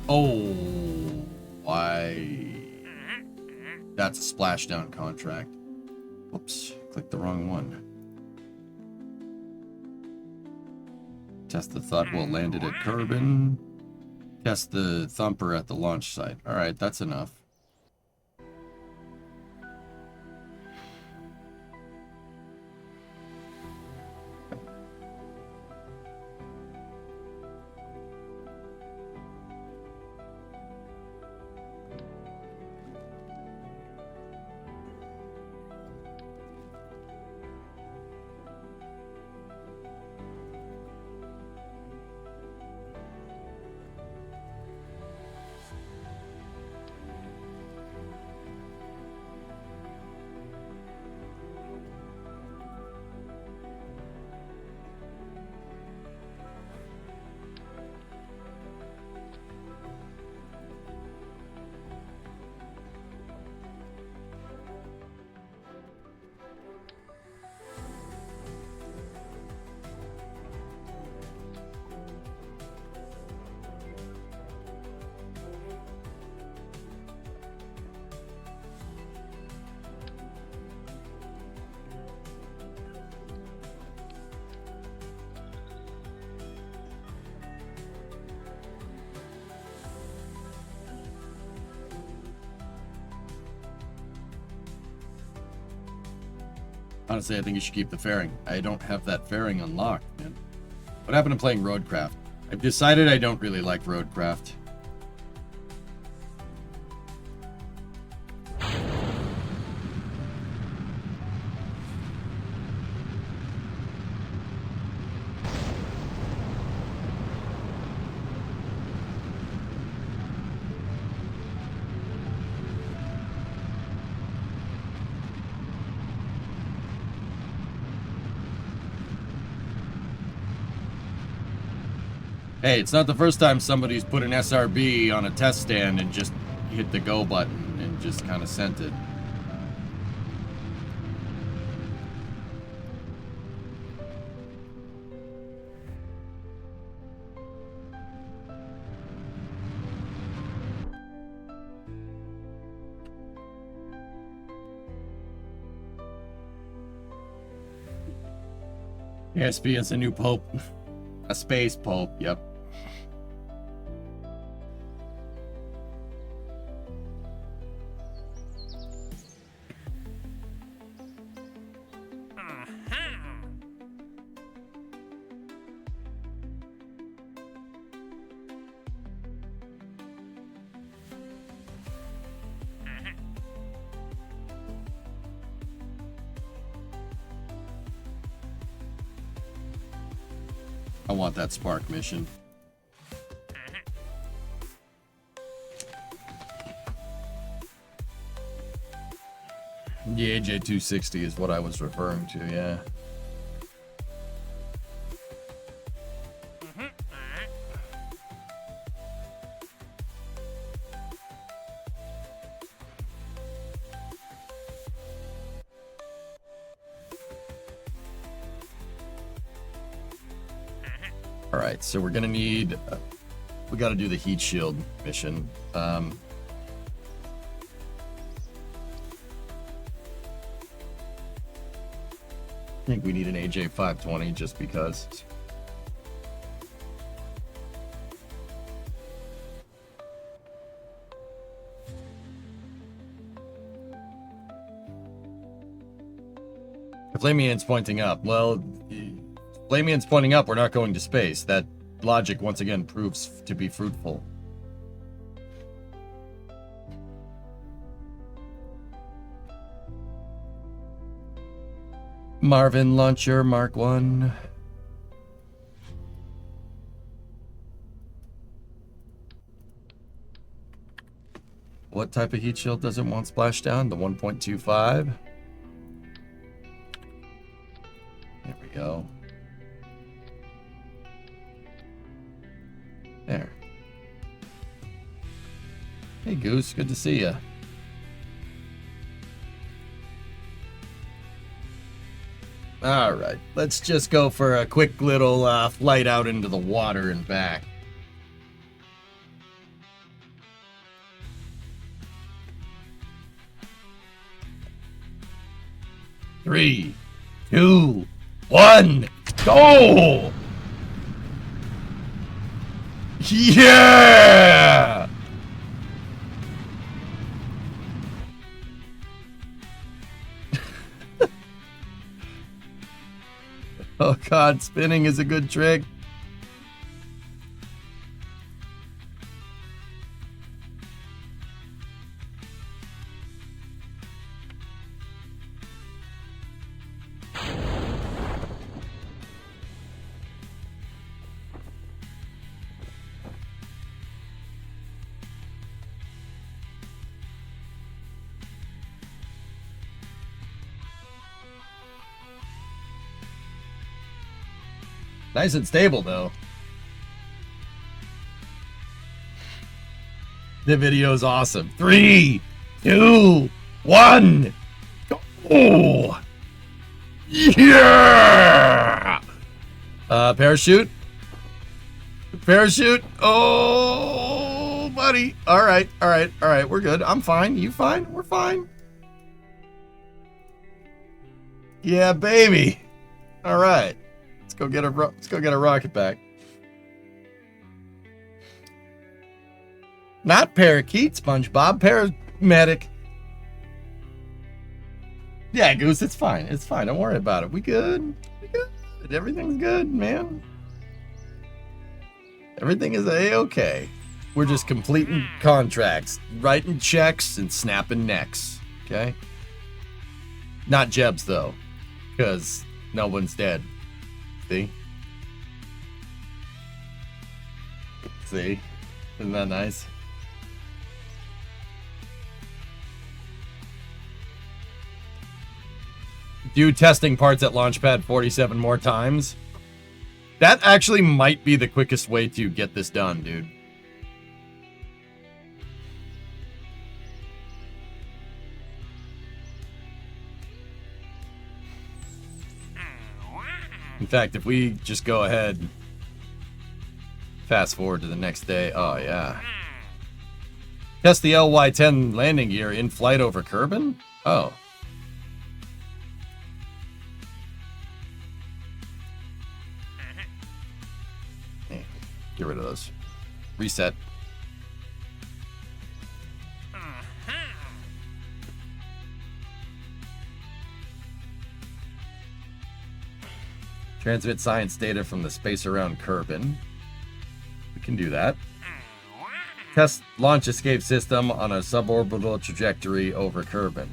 Oh, why that's a splashdown contract. Whoops, clicked the wrong one. Test the thud while landed at Kerbin. Test the thumper at the launch site. Alright, that's enough. Honestly, I think you should keep the fairing. I don't have that fairing unlocked, man. What happened to playing Roadcraft? I've decided I don't really like Roadcraft. Hey, it's not the first time somebody's put an SRB on a test stand and just hit the go button and just kind of sent it. KSP is a new pope. A space pope, yep. I want that Spark mission. The AJ260 is what I was referring to, yeah. Alright, so we're gonna need... we gotta do the heat shield mission. I think we need an AJ520 just because. Flamian's pointing up. Well, Flamian's pointing up, we're not going to space. That logic once again proves to be fruitful. Marvin Launcher Mark 1. What type of heat shield does it want splashdown? The 1.25? There we go. There. Hey Goose, good to see ya. Alright, let's just go for a quick little flight out into the water and back. 3, 2, 1, go! Yeah! Oh God, spinning is a good trick. Nice and stable, though. The video is awesome. 3, 2, 1, go! Yeah! Parachute. Parachute. Oh, buddy. All right, all right, all right. We're good. I'm fine. You fine? We're fine. Yeah, baby. All right. Let's go get a rocket back. Not parakeet, SpongeBob, paramedic. Yeah, Goose, it's fine. It's fine. Don't worry about it. We good. We good. Everything's good, man. Everything is A-okay. We're just completing contracts, writing checks, and snapping necks. Okay? Not Jebs, though, because no one's dead. See? See? Isn't that nice? Do testing parts at Launchpad 47 more times. That actually might be the quickest way to get this done, dude. In fact, if we just go ahead, fast forward to the next day. Oh, yeah. Test the LY-10 landing gear in flight over Kerbin? Oh. Get rid of those. Reset. Transmit science data from the space around Kerbin. We can do that. Test launch escape system on a suborbital trajectory over Kerbin.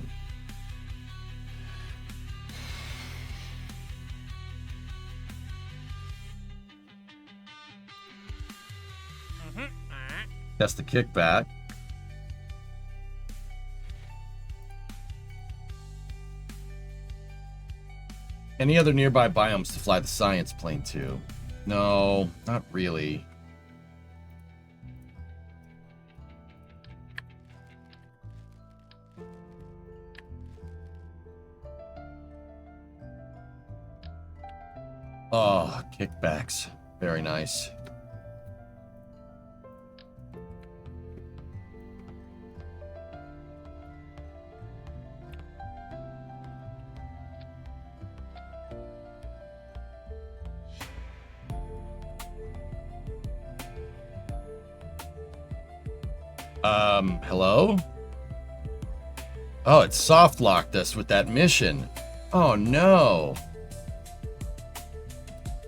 Test the kickback. Any other nearby biomes to fly the science plane to? No, not really. Oh, kickbacks. Very nice. Hello? Oh, it soft locked us with that mission. Oh no.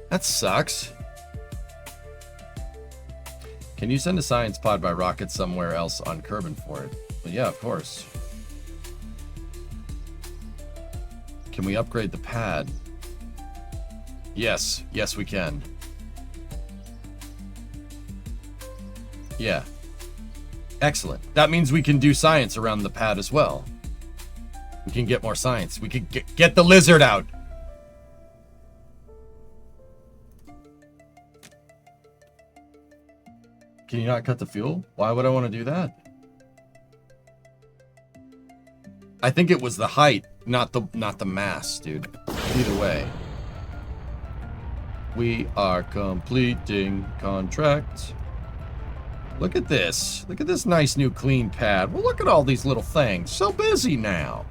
That sucks. Can you send a science pod by rocket somewhere else on Kerbin for it? Well, yeah, of course. Can we upgrade the pad? Yes. Yes, we can. Yeah. Excellent. That means we can do science around the pad as well. We can get more science. We can get the lizard out. Can you not cut the fuel? Why would I want to do that? I think it was the height, not the mass, dude. Either way. We are completing contracts. Look at this. Look at this nice new clean pad. Well, look at all these little things. So busy now.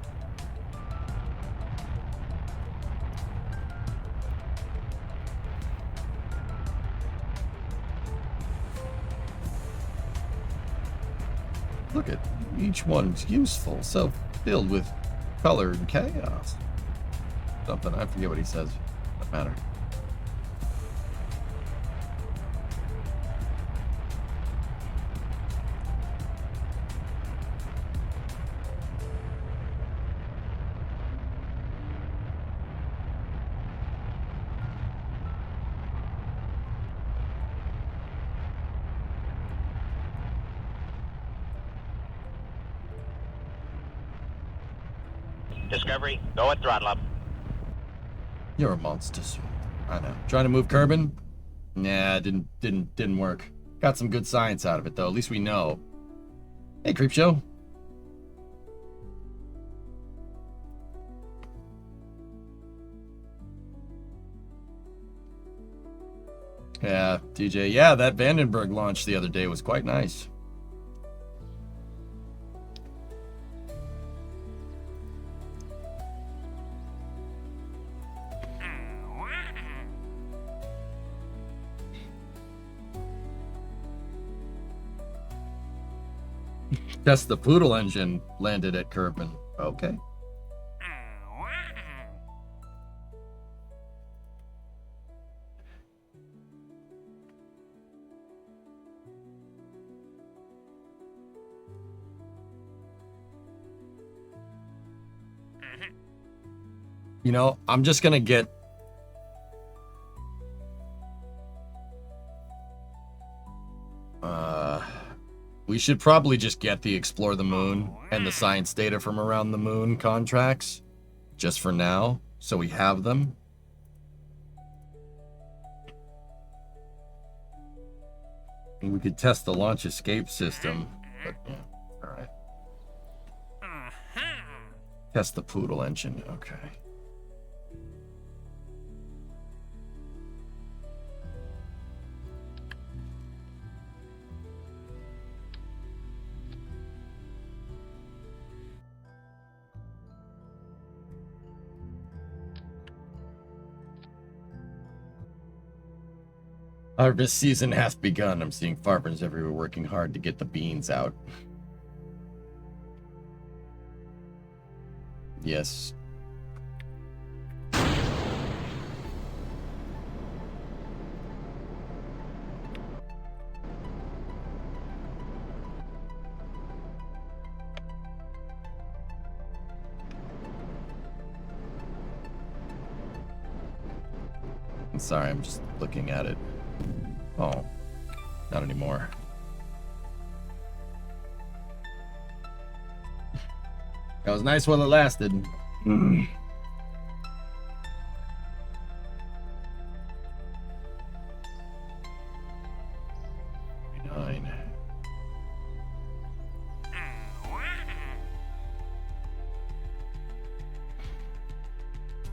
Look at each one's useful, so filled with color and chaos. Something, I forget what he says. Doesn't matter. Discovery, go at throttle up. You're a monster, sir. I know. Trying to move Kerbin? Nah, didn't work. Got some good science out of it though. At least we know. Hey, Creepshow. Yeah, TJ. Yeah, that Vandenberg launch the other day was quite nice. Test the Poodle engine landed at Kerbin. Okay. You know, I'm just gonna get we should probably just get the Explore the Moon and the science data from around the moon contracts just for now, so we have them. And we could test the launch escape system, but yeah, all right. Test the Poodle engine, okay. Harvest season has begun. I'm seeing farmers everywhere working hard to get the beans out. Yes. I'm sorry, I'm just looking at it. Oh, not anymore. That was nice while it lasted. 9.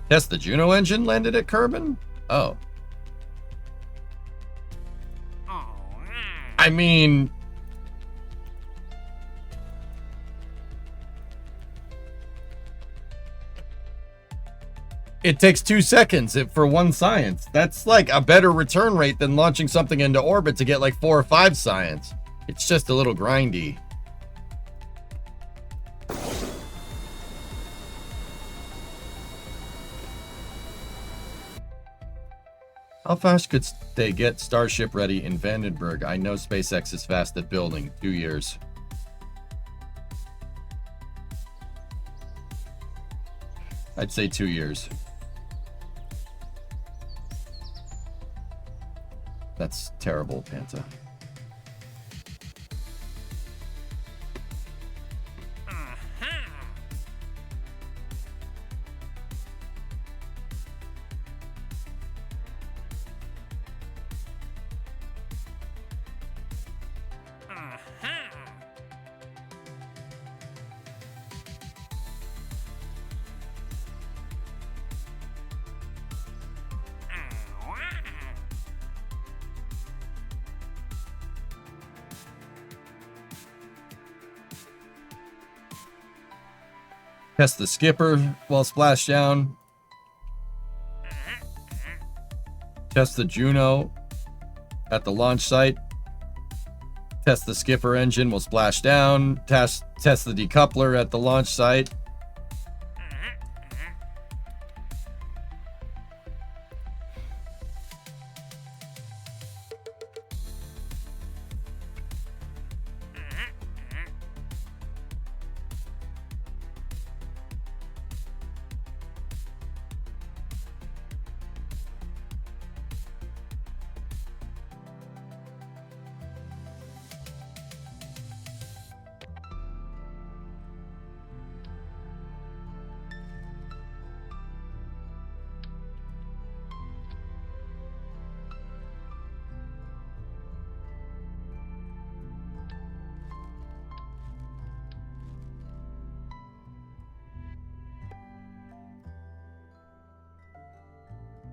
Test the Juno engine landed at Kerbin? Oh. I mean, it takes 2 seconds for one science. That's like a better return rate than launching something into orbit to get like 4 or 5 science. It's just a little grindy. How fast could they get Starship ready in Vandenberg? I know SpaceX is fast at building. 2 years. I'd say 2 years. That's terrible, Panta. Test the skipper while splashdown. Test the Juno at the launch site. Test the skipper engine. We'll splash down. Test the decoupler at the launch site.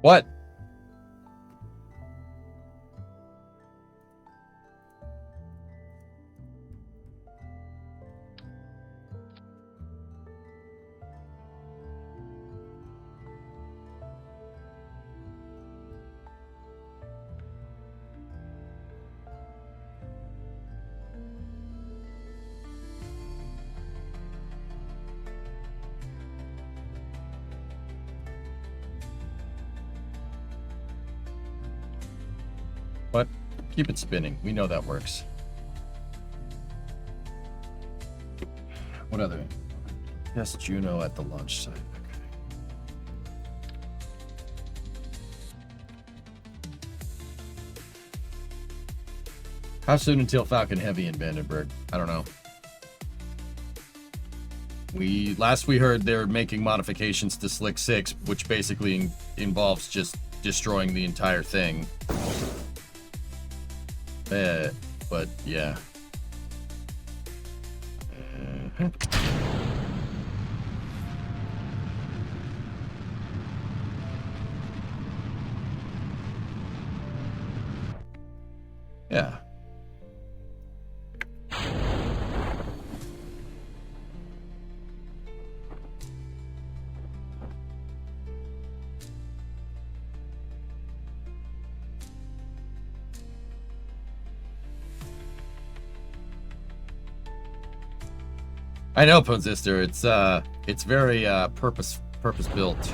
What? What? Keep it spinning. We know that works. What other? Yes, Juno at the launch site. Okay. How soon until Falcon Heavy in Vandenberg? I don't know. Last we heard they're making modifications to Slick 6, which basically involves just destroying the entire thing. But yeah. Yeah. I know, Ponzister. It's very purpose built.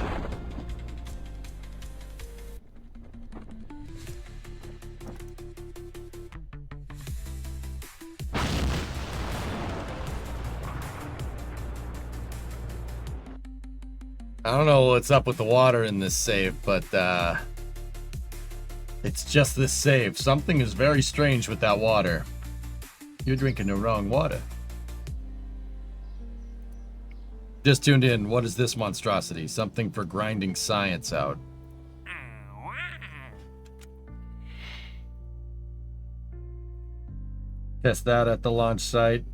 I don't know what's up with the water in this save, but it's just this save. Something is very strange with that water. You're drinking the wrong water. Just tuned in. What is this monstrosity? Something for grinding science out. Test that at the launch site.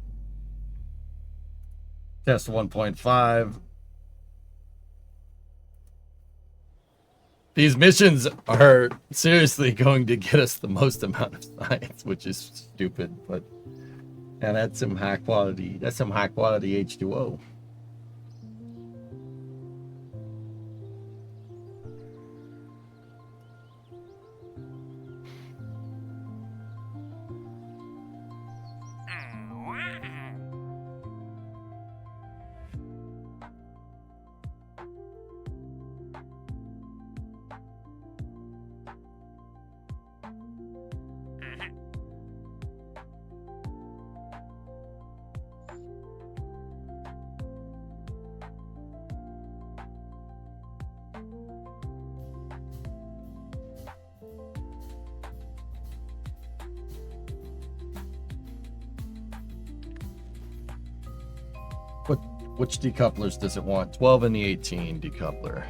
Test 1.5. These missions are seriously going to get us the most amount of science, which is stupid, but and that's some high quality H2O. Which decouplers does it want? 12 and the 18 decoupler.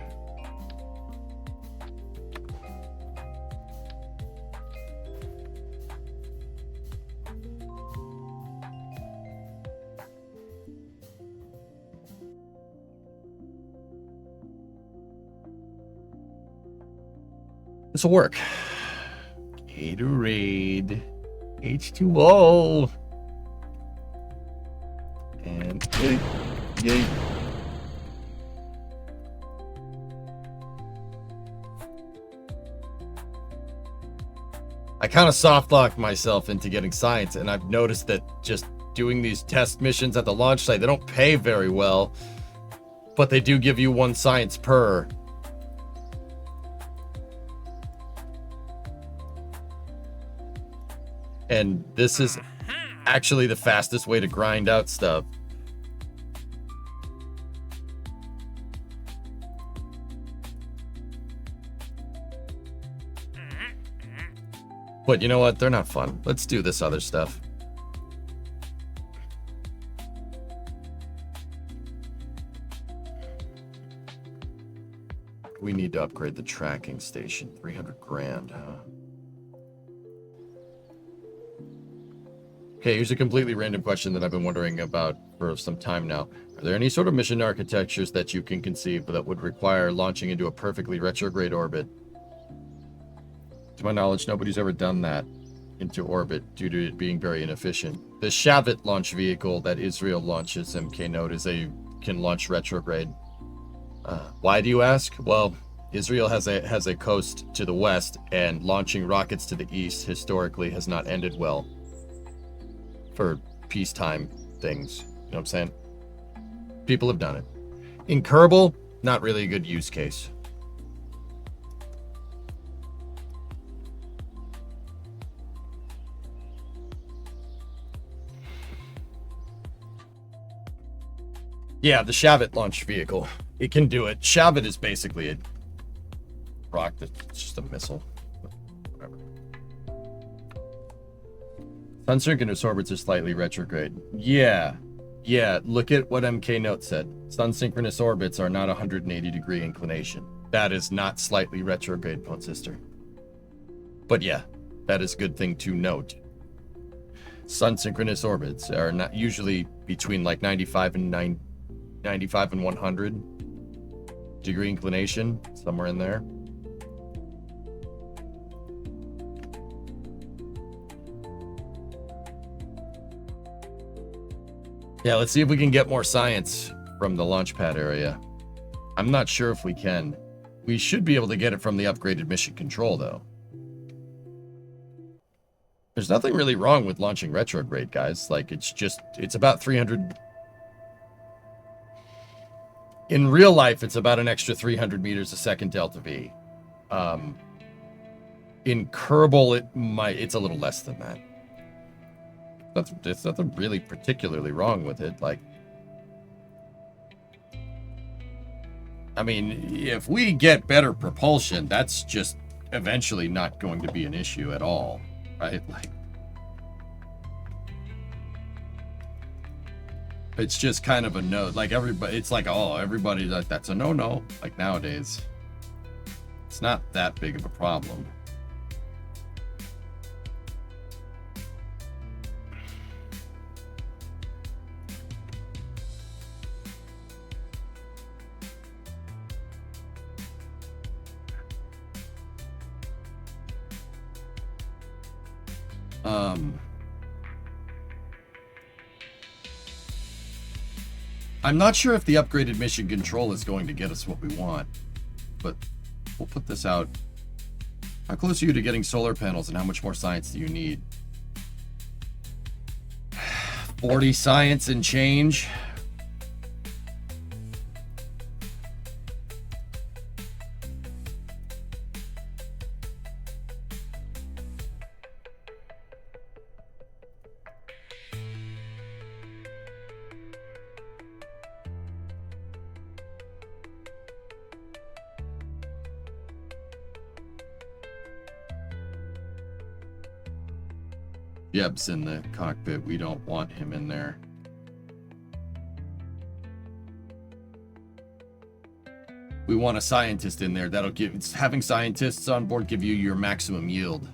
This will work. Gatorade. H2O. And yay. I kind of soft locked myself into getting science, and I've noticed that just doing these test missions at the launch site, they don't pay very well, but they do give you 1 science per. And this is actually the fastest way to grind out stuff. But you know what? They're not fun. Let's do this other stuff. We need to upgrade the tracking station. 300 grand, huh? Okay, here's a completely random question that I've been wondering about for some time now. Are there any sort of mission architectures that you can conceive that would require launching into a perfectly retrograde orbit? To my knowledge, nobody's ever done that into orbit due to it being very inefficient. The Shavit launch vehicle that Israel launches MK Node can launch retrograde. Why do you ask? Well, Israel has a coast to the west, and launching rockets to the east historically has not ended well for peacetime things. You know what I'm saying? People have done it. In Kerbal, not really a good use case. Yeah, the Shavit launch vehicle. It can do it. Shavit is basically a rock that's just a missile. Whatever. Sun-synchronous orbits are slightly retrograde. Yeah, look at what MK Note said. Sun-synchronous orbits are not 180-degree inclination. That is not slightly retrograde, Pone Sister. But yeah, that is a good thing to note. Sun-synchronous orbits are not usually between like 95 and 100 degree inclination, somewhere in there. Yeah, let's see if we can get more science from the launch pad area. I'm not sure if we can. We should be able to get it from the upgraded mission control, though. There's nothing really wrong with launching retrograde, guys. Like, it's about 300... In real life, it's about an extra 300 meters a second delta V. In Kerbal, it's a little less than that. There's nothing really particularly wrong with it. Like, I mean, if we get better propulsion, that's just eventually not going to be an issue at all, right? Like, it's just kind of a no. Like, everybody, it's like, oh, everybody's like, that's a no-no. Like, nowadays, it's not that big of a problem. I'm not sure if the upgraded mission control is going to get us what we want, but we'll put this out. How close are you to getting solar panels, and how much more science do you need? 40 science and change. Jeb's in the cockpit. We don't want him in there. We want a scientist in there. That'll give, having scientists on board give you your maximum yield.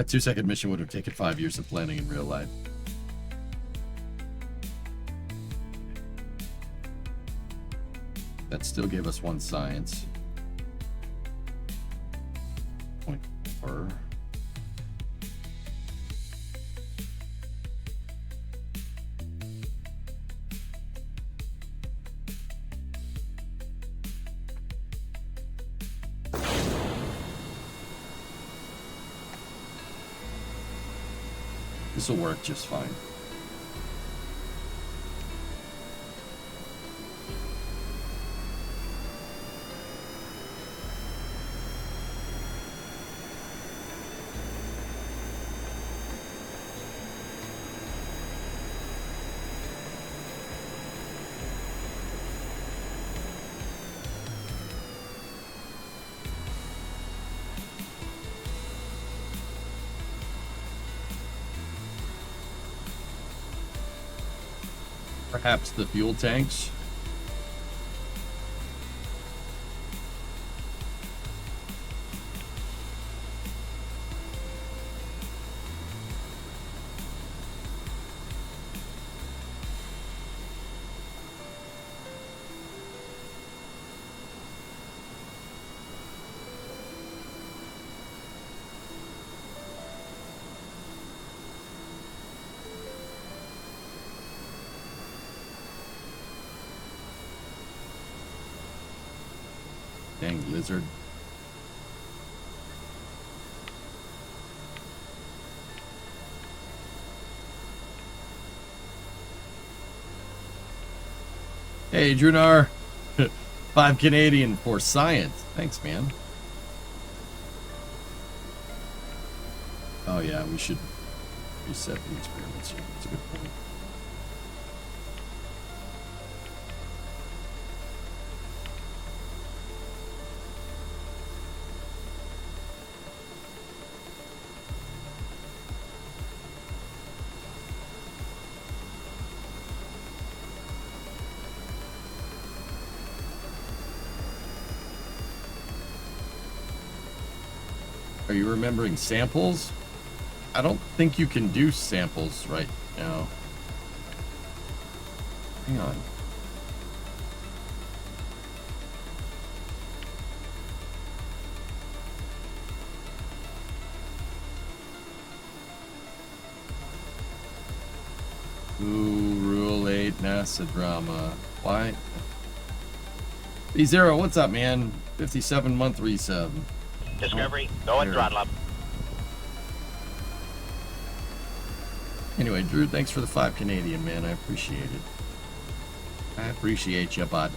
A 2-second mission would have taken 5 years of planning in real life. That still gave us 1 science. 0.4. This will work just fine. Perhaps the fuel tanks. Dang lizard. Hey, Drunar. 5 Canadian for science. Thanks, man. Oh, yeah, we should reset the experiments here. That's a good point. Are you remembering samples? I don't think you can do samples right now. Hang on. Ooh, Rule 8, NASA drama. Why? B0, what's up, man? 57-month resub. Discovery, go and throttle up. Anyway, Drew, thanks for the 5 Canadian, man. I appreciate it. I appreciate you, bud.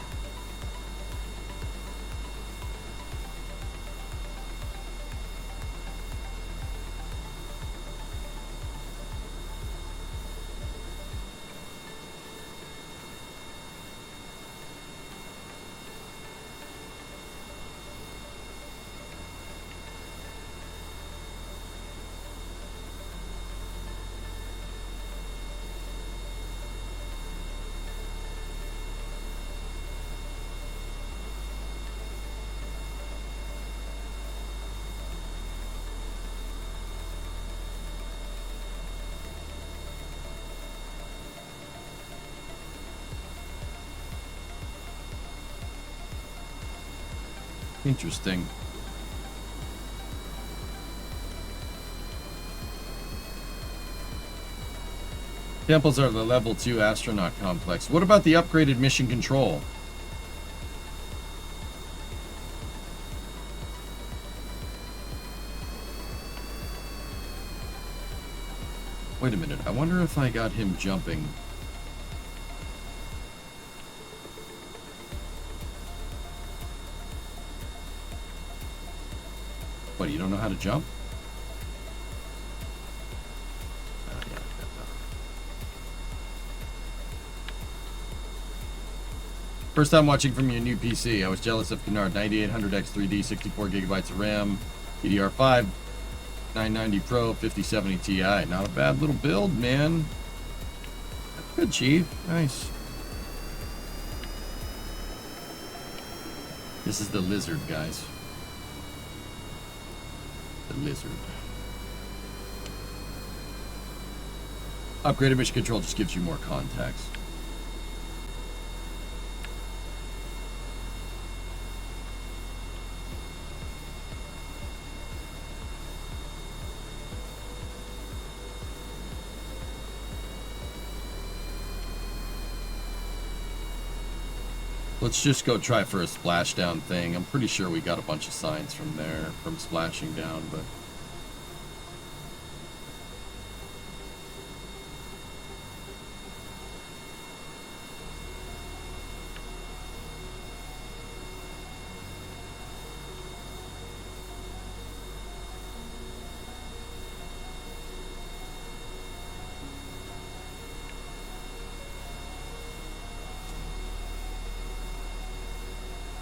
Interesting. Temples are the level 2 astronaut complex. What about the upgraded mission control? Wait a minute. I wonder if I got him jumping. What, you don't know how to jump? First time watching from your new PC. I was jealous of Kennard. 9800X 3D, 64 gigabytes of RAM, DDR5, 990 Pro, 5070 Ti. Not a bad little build, man. Good, Chief. Nice. This is the lizard, guys. The lizard. Upgraded mission control just gives you more context. Let's just go try for a splashdown thing. I'm pretty sure we got a bunch of signs from there, from splashing down, but...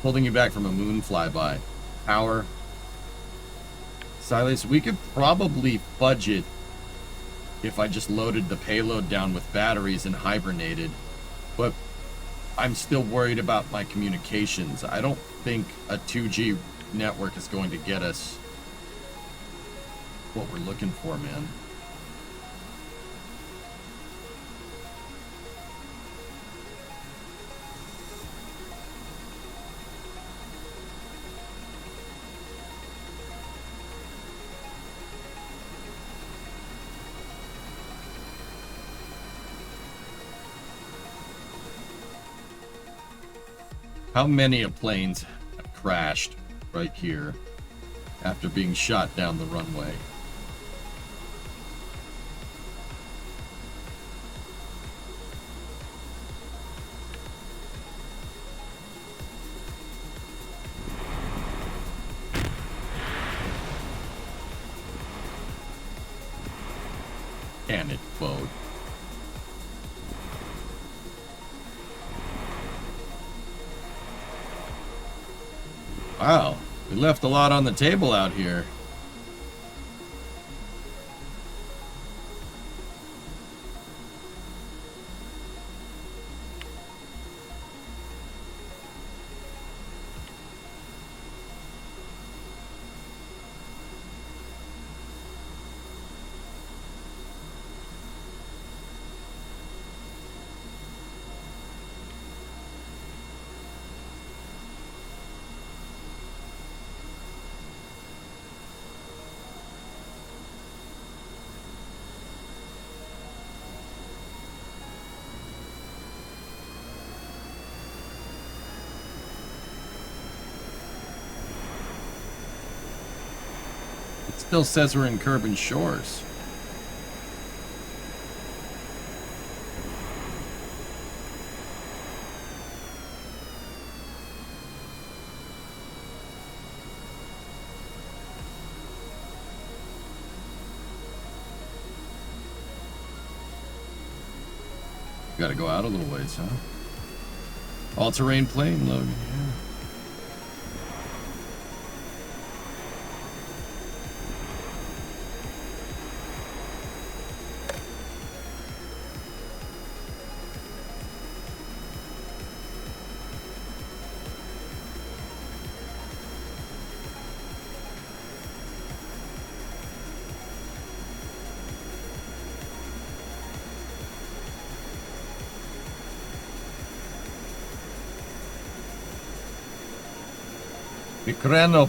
Holding you back from a moon flyby. Power. Silas, we could probably fudge it if I just loaded the payload down with batteries and hibernated. But I'm still worried about my communications. I don't think a 2G network is going to get us what we're looking for, man. How many of planes have crashed right here after being shot down the runway? Can it boat? Wow, we left a lot on the table out here. Still says we're in Kerbin Shores. Gotta go out a little ways, huh? All-terrain plane, Logan, yeah.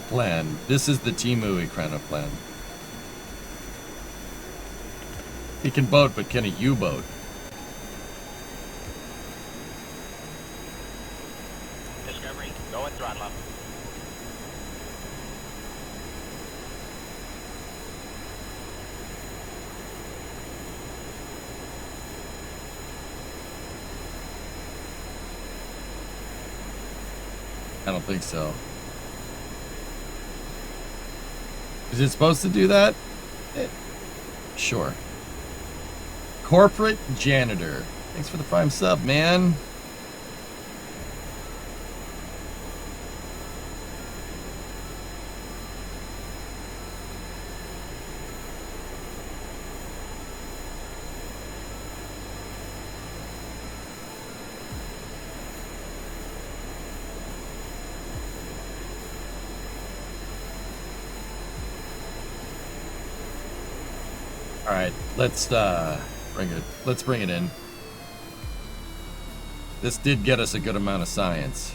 Plan. This is the Timu Plan. He can boat, but can a U-boat? Discovery, go and throttle up. I don't think so. Is it supposed to do that? Sure. Corporate Janitor. Thanks for the Prime sub, man. All right, let's Bring it. Let's bring it in. This did get us a good amount of science.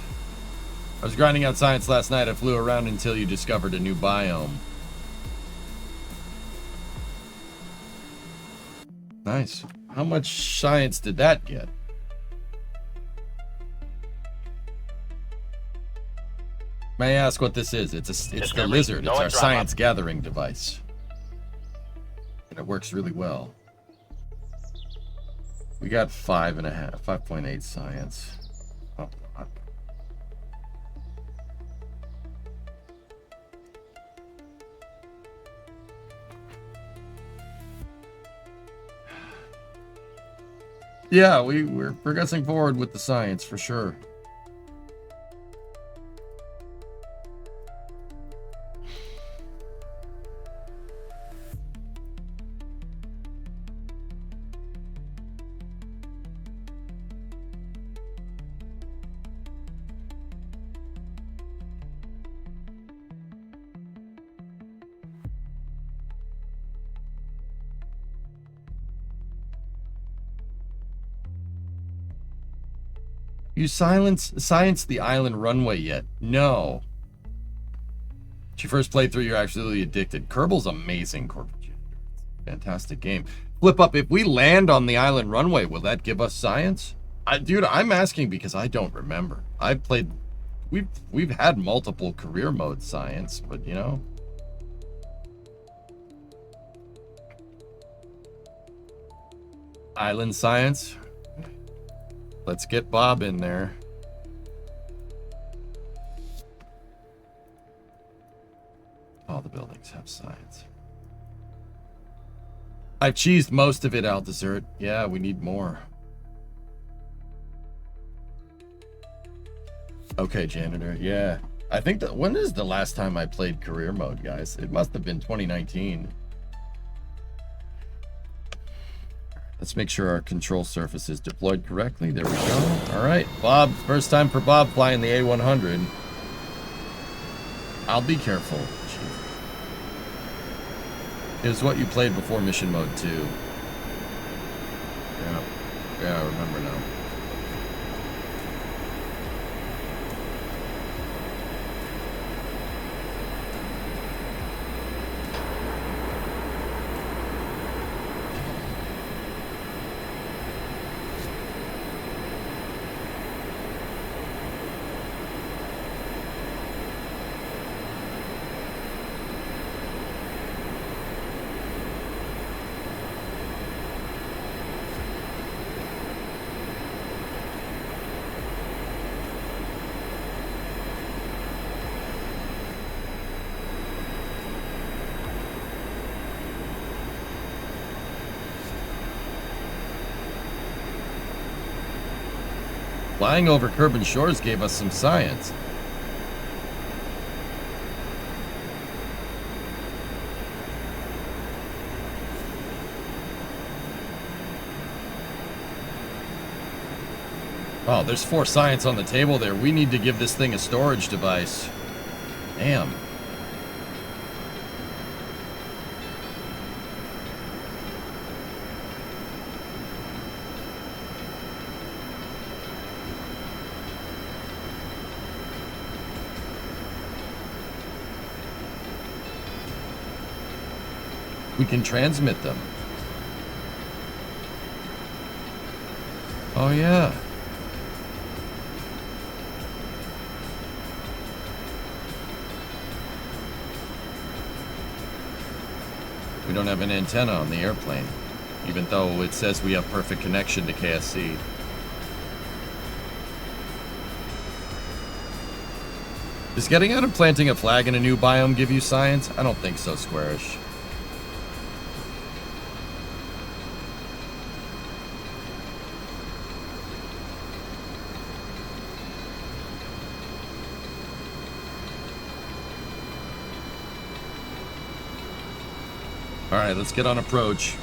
I was grinding out science last night. I flew around until you discovered a new biome. Nice. How much science did that get? May I ask what this is? It's the lizard. It's our science gathering device. And it works really well. We got 5.8 science. Oh, God. Yeah, we're progressing forward with the science for sure. You science the island runway yet? No. It's your first playthrough, you're absolutely addicted. Kerbal's amazing, Corporate Janitor. Fantastic game. Flip up, if we land on the island runway, will that give us science? Dude, I'm asking because I don't remember. I've played... We've had multiple career mode science, but you know... Island science? Let's get Bob in there. All the buildings have science. I've cheesed most of it, Al Dessert. Yeah, we need more. Okay, Janitor. Yeah. I think that... When is the last time I played career mode, guys? It must have been 2019. Let's make sure our control surface is deployed correctly. There we go. All right, Bob. First time for Bob flying the A100. I'll be careful. It was what you played before mission mode 2. Yeah, I remember now. Flying over Kerbin Shores gave us some science. Oh, there's 4 science on the table there. We need to give this thing a storage device. Damn. We can transmit them. Oh, yeah. We don't have an antenna on the airplane, even though it says we have perfect connection to KSC. Does getting out and planting a flag in a new biome give you science? I don't think so, Squarish. All right, let's get on approach.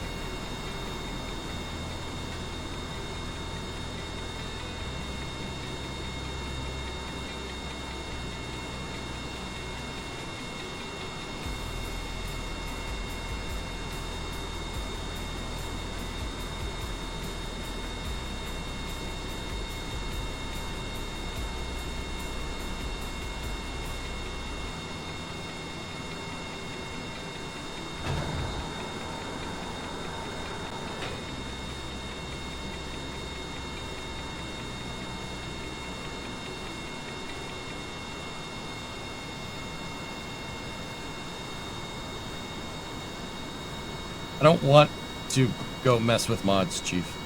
don't want to go mess with mods, Chief.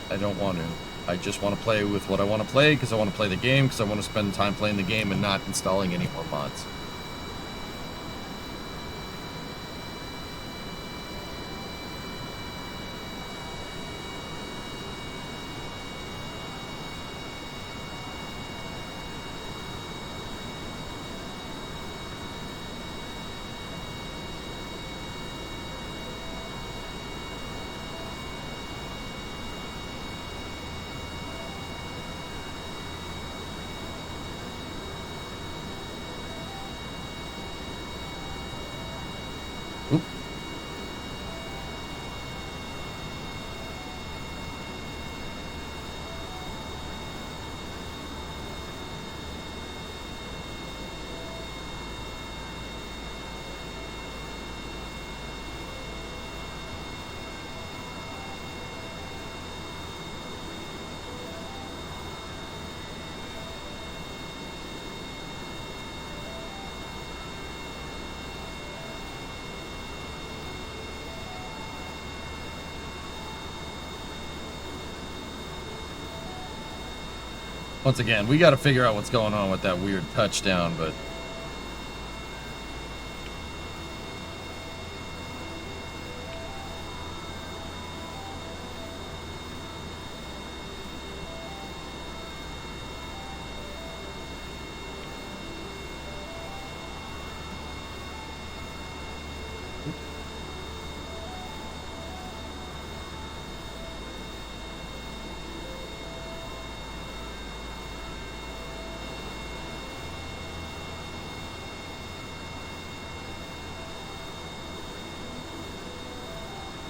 I don't want to. I just want to play with what I want to play because I want to play the game, because I want to spend time playing the game and not installing any more mods. Oop. Once again, we got to figure out what's going on with that weird touchdown, but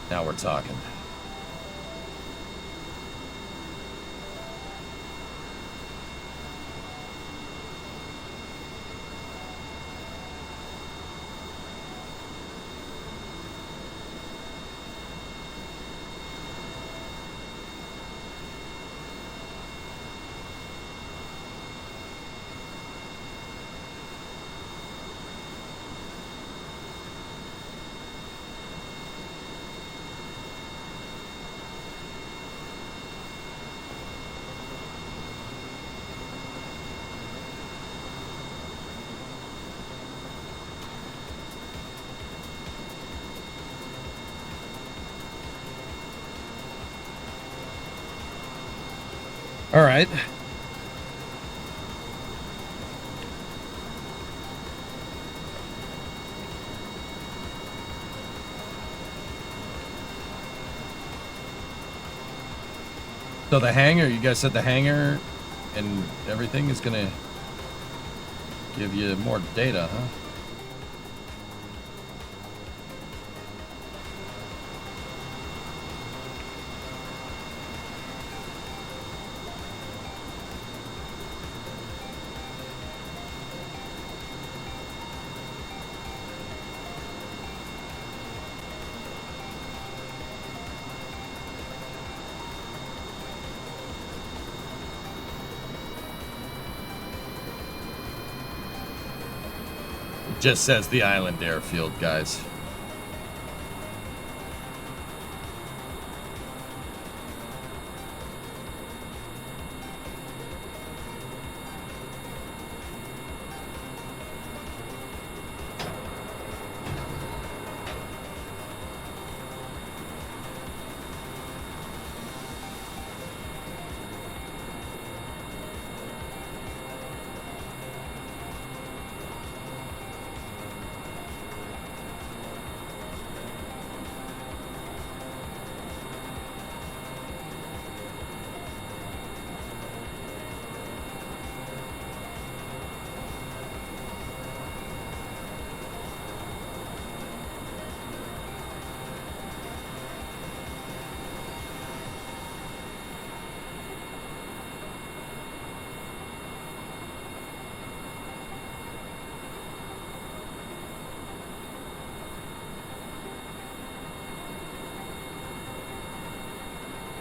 now we're talking. All right. So the hangar, you guys said the hangar and everything is gonna give you more data, huh? Just says the island airfield, guys.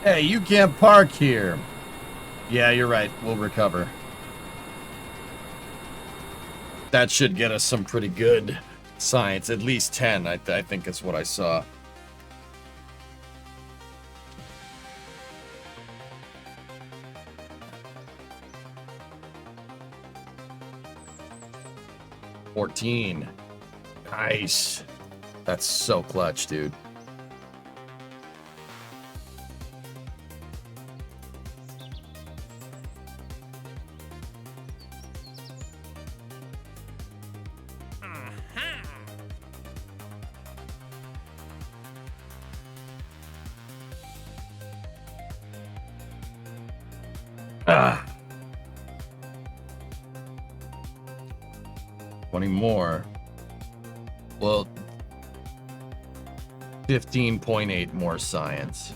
Hey, you can't park here. Yeah, you're right. We'll recover. That should get us some pretty good science. At least 10, I think is what I saw. 14. Nice. That's so clutch, dude. Ah. 20 more. Well, 15.8 more science.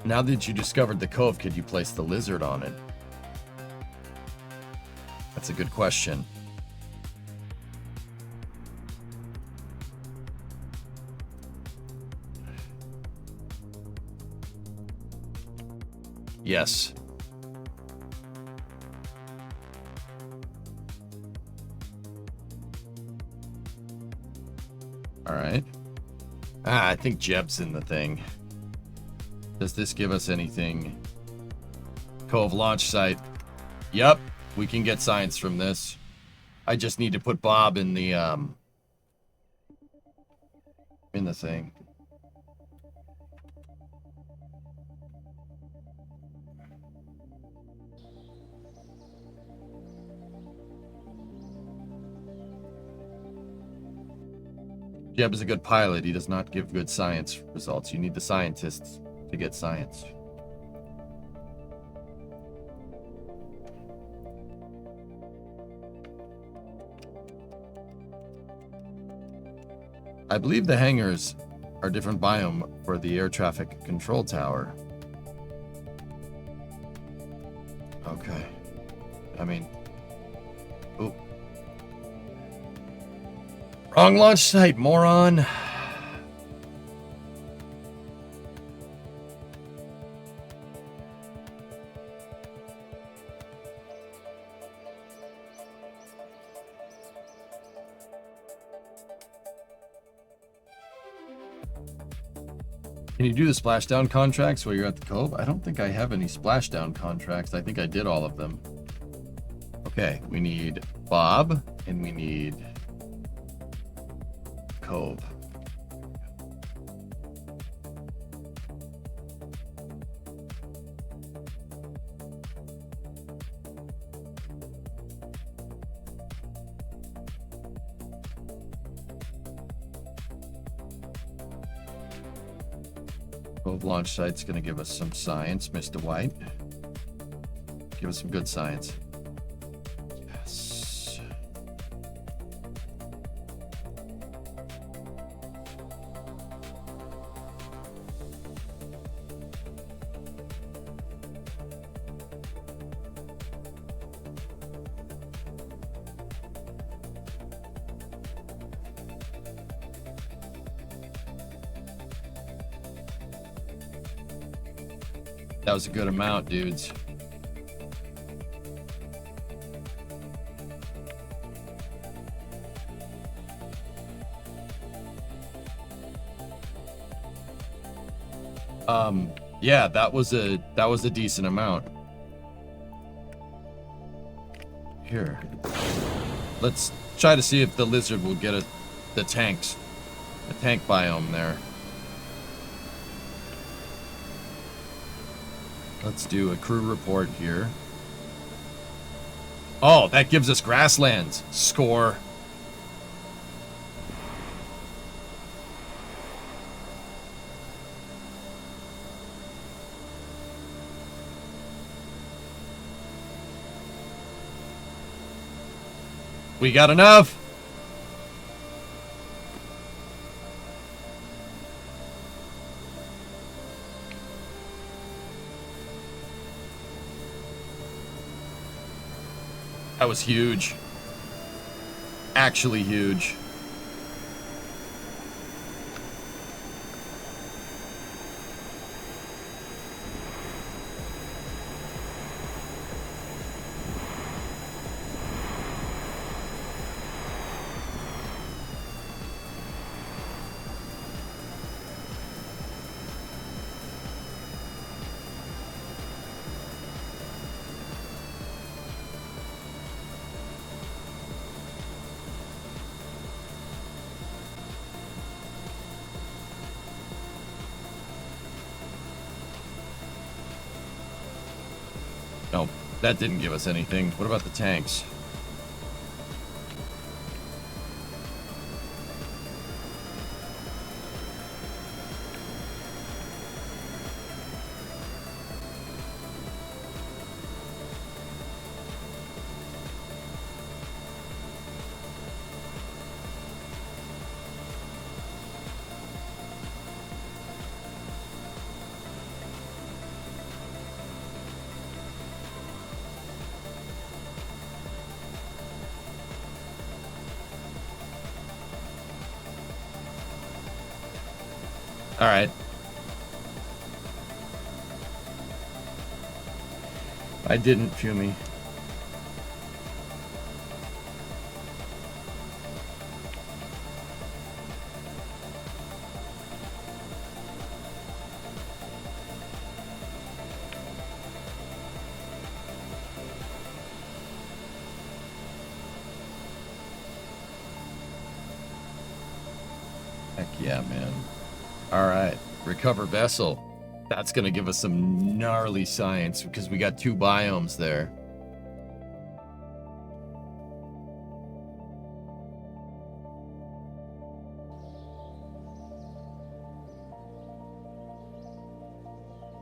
Now that you discovered the cove, could you place the lizard on it? That's a good question. Yes. All right. I think Jeb's in the thing. Does this give us anything? Cove launch site. Yep, we can get science from this. I just need to put Bob in the thing. Jeb is a good pilot. He does not give good science results. You need the scientists to get science. I believe the hangars are different biome for the air traffic control tower. Okay. I mean... Ooh. Wrong launch site, moron! Can you do the splashdown contracts while you're at the cove? I don't think I have any splashdown contracts. I think I did all of them. Okay, we need Bob, and we need Cove. Cove launch site's going to give us some science, Mr. White. Give us some good science. Yes. That was a good amount, dudes. Yeah, that was a decent amount. Here. Let's try to see if the lizard will get the tank biome there. Let's do a crew report here. Oh, that gives us grasslands. Score. We got enough. That was huge. Actually huge. That didn't give us anything. What about the tanks? All right. I didn't, Fumi. Heck yeah, man. All right, recover vessel. That's gonna give us some gnarly science because we got 2 biomes there.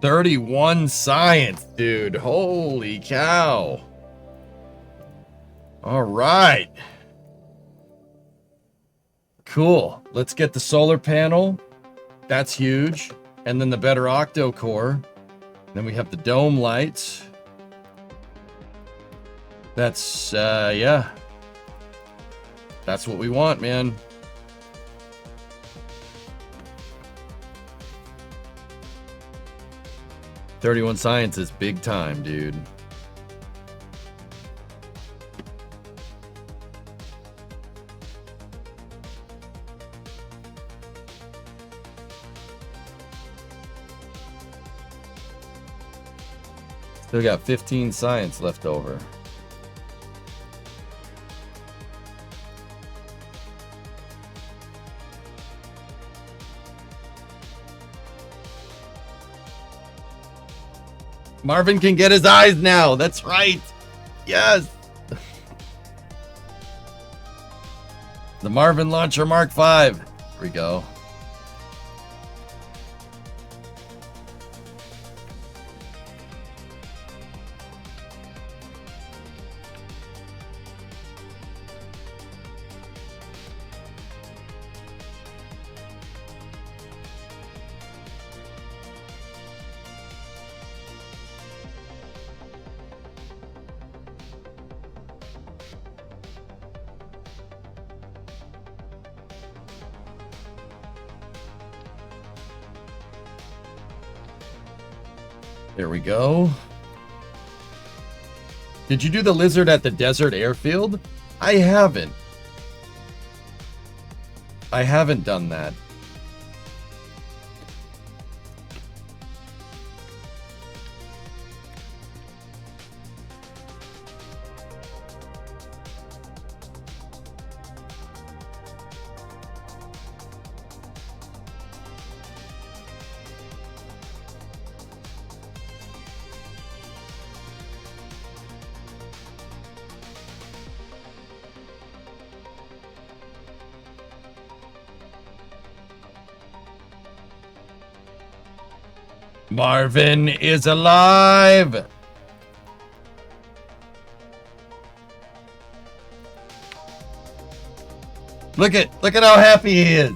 $31 science, dude. Holy cow. All right. Cool. Let's get the solar panel. That's huge. And then the better octo core. Then we have the dome lights. That's, yeah. That's what we want, man. $31 science is big time, dude. Still got 15 science left over. Marvin can get his eyes now. That's right. Yes. The Marvin Launcher Mark V. Here we go. There we go. Did you do the lizard at the desert airfield? I haven't. I haven't done that. Marvin is alive. Look at how happy he is.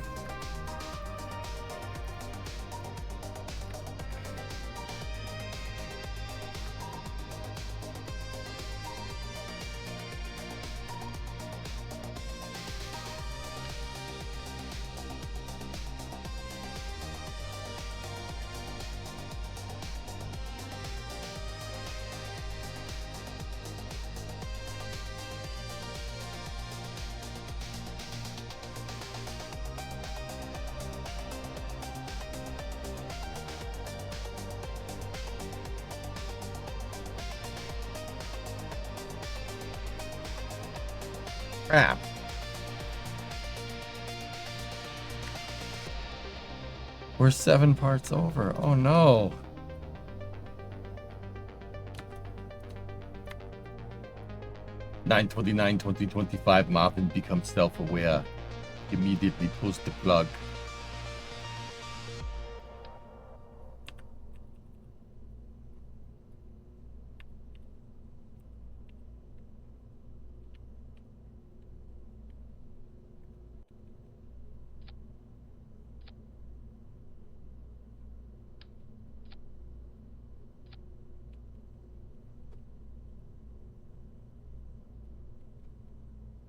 Crap. We're 7 parts over. Oh no. 9/29/2025 Marvin becomes self-aware. Immediately pulls the plug.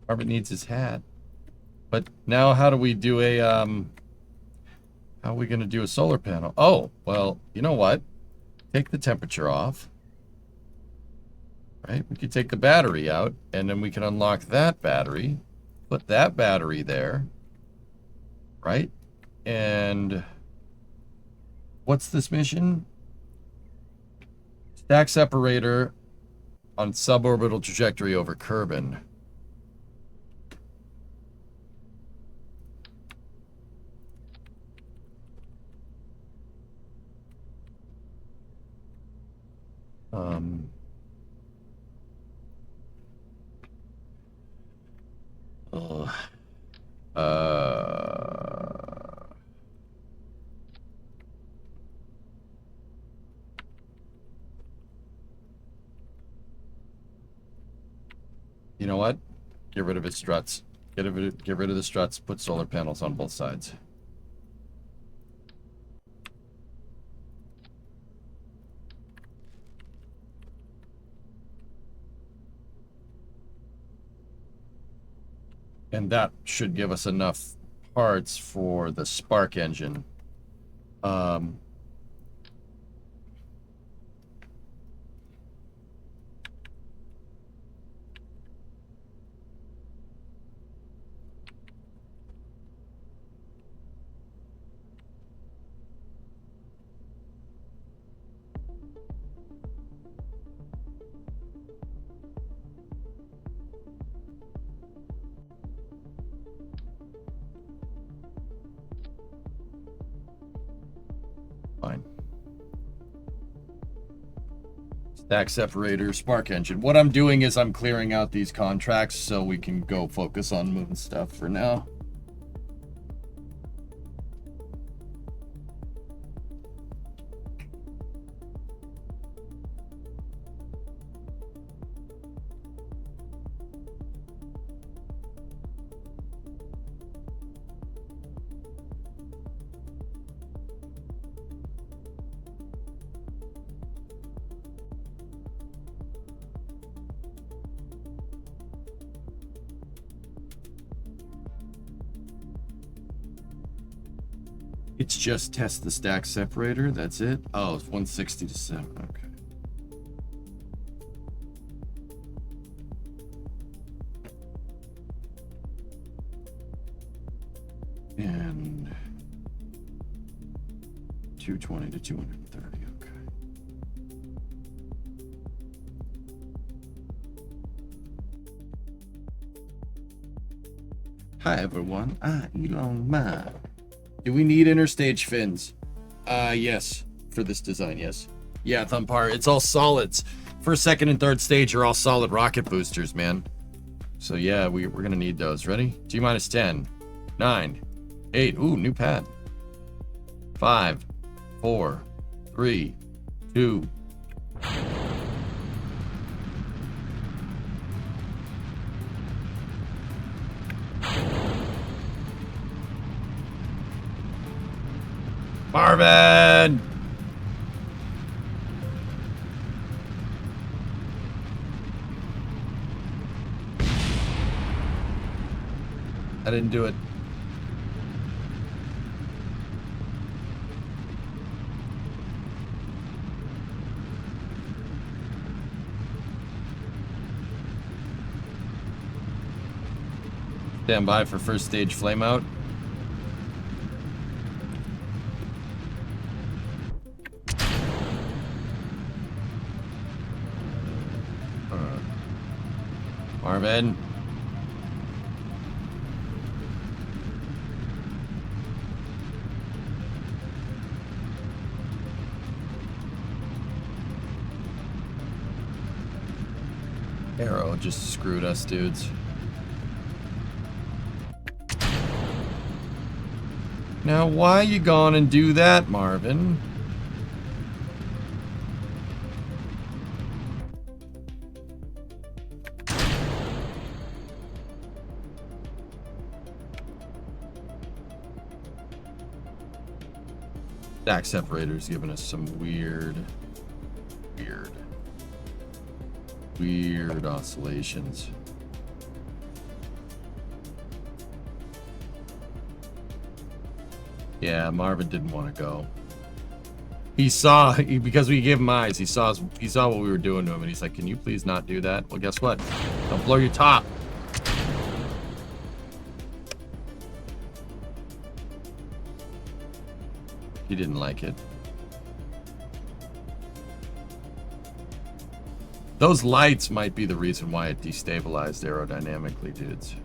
Marvin needs his hat. But now how do we do a, how are we going to do a solar panel? Oh, well, you know what? Take the temperature off. Right? We could take the battery out, and then we can unlock that battery. Put that battery there. Right? And what's this mission? Stack separator on suborbital trajectory over Kerbin. You know what? Get rid of its struts. Get rid of the struts. Put solar panels on both sides. And that should give us enough parts for the spark engine. Fine. Stack separator, spark engine. What I'm doing is I'm clearing out these contracts so we can go focus on moving stuff for now. It's just test the stack separator, that's it? Oh, it's 160 to 7, okay. And 220 to 230, okay. Hi everyone, Elon Ma. Do we need interstage fins? Yes. For this design, yes. Yeah, Thumpar, it's all solids. First, second, and third stage are all solid rocket boosters, man. So yeah, we're gonna need those. Ready? T minus 10, 9, 8. Ooh, new pad. 5, 4, 3, 2. Marvin! I didn't do it. Stand by for first stage flame out. Marvin. Arrow just screwed us, dudes. Now, why you gone and do that, Marvin? Stack separator's giving us some weird oscillations. Yeah, Marvin didn't want to go. He saw, because we gave him eyes, he saw what we were doing to him, and he's like, can you please not do that? Well, guess what? Don't blow your top. He didn't like it. Those lights might be the reason why it destabilized aerodynamically, dudes.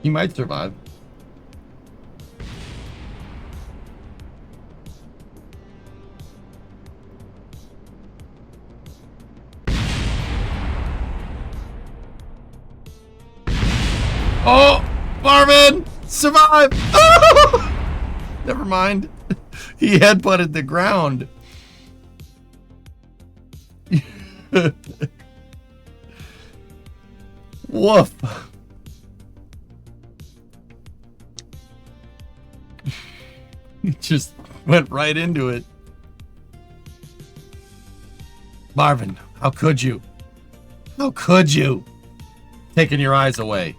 He might survive. Oh, Marvin, survive! Oh! Never mind. He headbutted the ground. Woof. He just went right into it. Marvin, how could you? How could you? Taking your eyes away.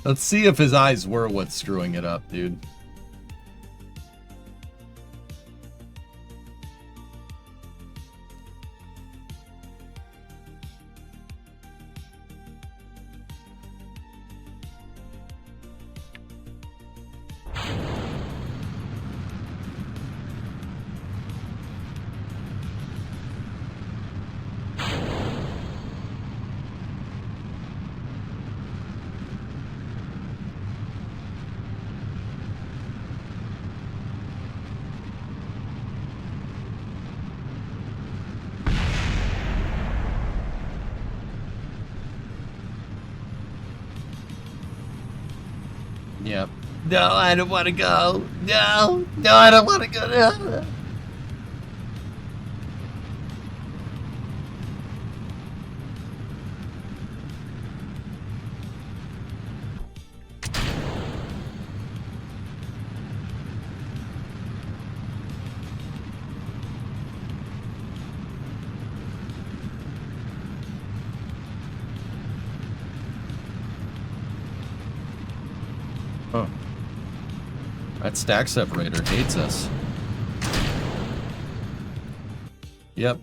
Let's see if his eyes were what's screwing it up, dude. Yep. No, I don't want to go. No, I don't want to go. No. Huh. That stack separator hates us. Yep.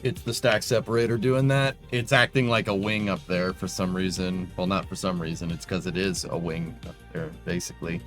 It's the stack separator doing that. It's acting like a wing up there for some reason. Well, not for some reason. It's because it is a wing up there, basically.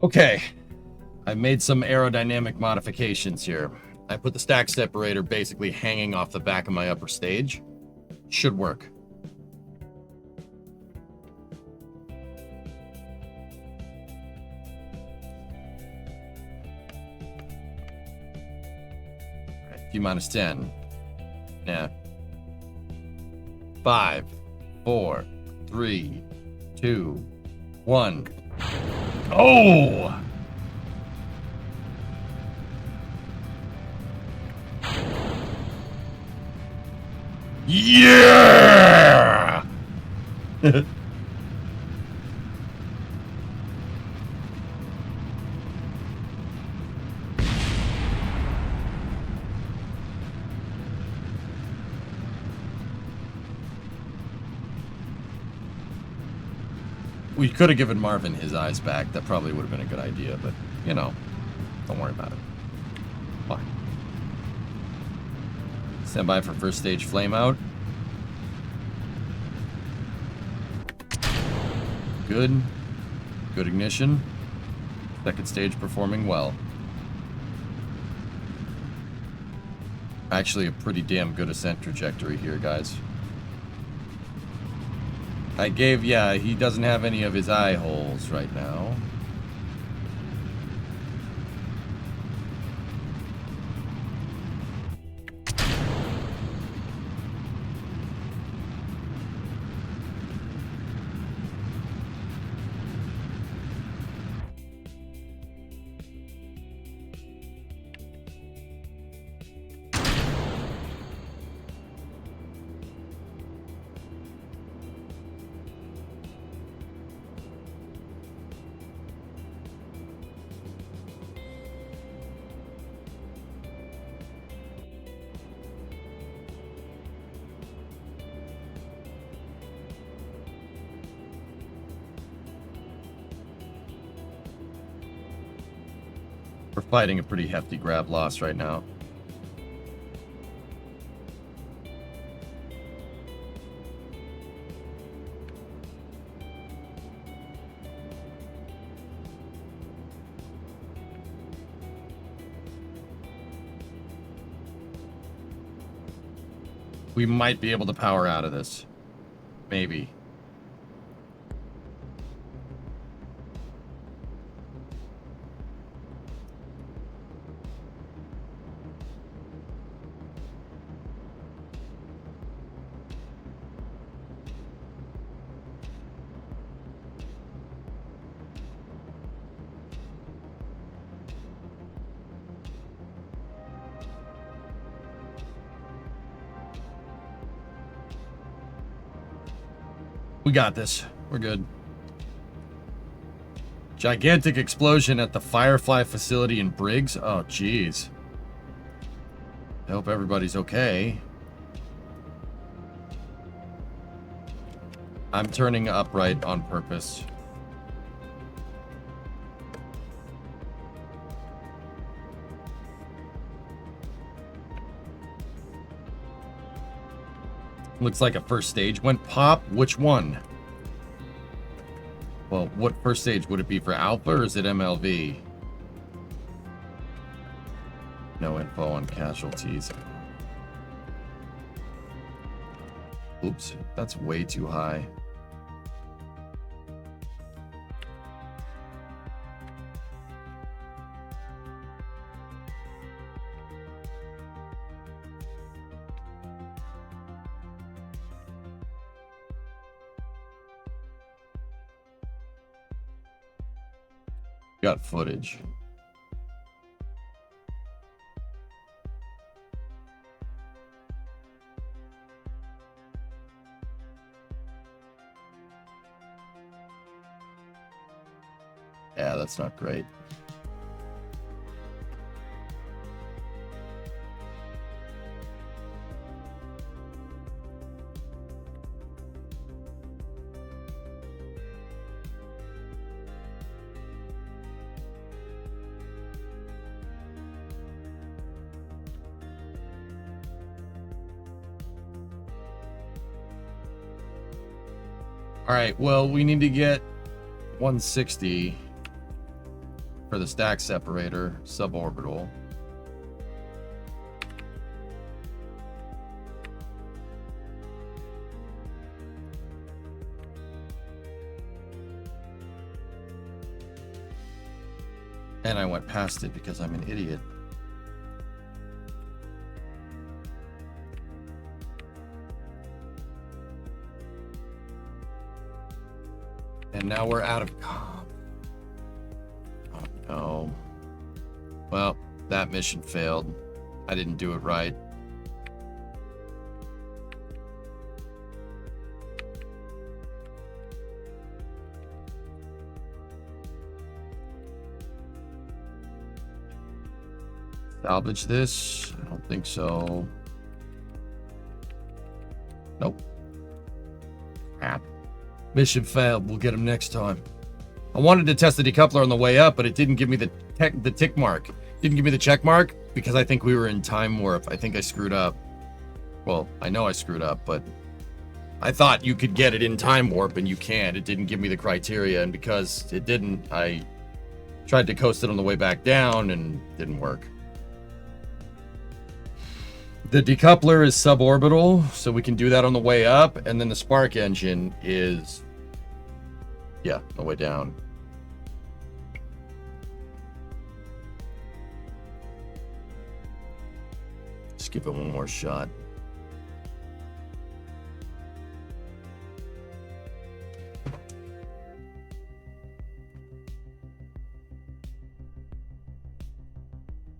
Okay, I made some aerodynamic modifications here. I put the stack separator basically hanging off the back of my upper stage. Should work. Minus 10. Yeah. 5, 4, 3, 2, 1. Oh! Yeah! We could have given Marvin his eyes back. That probably would have been a good idea, but, you know, don't worry about it. Fine. Stand by for first stage flame out. Good. Good ignition. Second stage performing well. Actually, a pretty damn good ascent trajectory here, guys. Yeah, he doesn't have any of his eye holes right now. We're fighting a pretty hefty grab loss right now. We might be able to power out of this. Maybe. We got this. We're good. Gigantic explosion at the Firefly facility in Briggs. Oh, jeez. I hope everybody's okay. I'm turning upright on purpose. Looks like a first stage went pop. Which one? Well, what first stage would it be for Alpha or is it MLV? No info on casualties. Oops, that's way too high. Got footage. Yeah, that's not great. All right, well, we need to get 160. for the stack separator, suborbital. And I went past it because I'm an idiot. And now we're out of comp. Oh no. Well, that mission failed. I didn't do it right. Salvage this? I don't think so. Nope. Crap. Mission failed. We'll get him next time. I wanted to test the decoupler on the way up, but it didn't give me the tick mark. Didn't give me the check mark because I think we were in time warp. I think I screwed up. Well, I know I screwed up, but I thought you could get it in time warp, and you can't. It didn't give me the criteria, and because it didn't, I tried to coast it on the way back down, and it didn't work. The decoupler is suborbital, so we can do that on the way up, and then the spark engine is, yeah, on the way down. Just give it one more shot.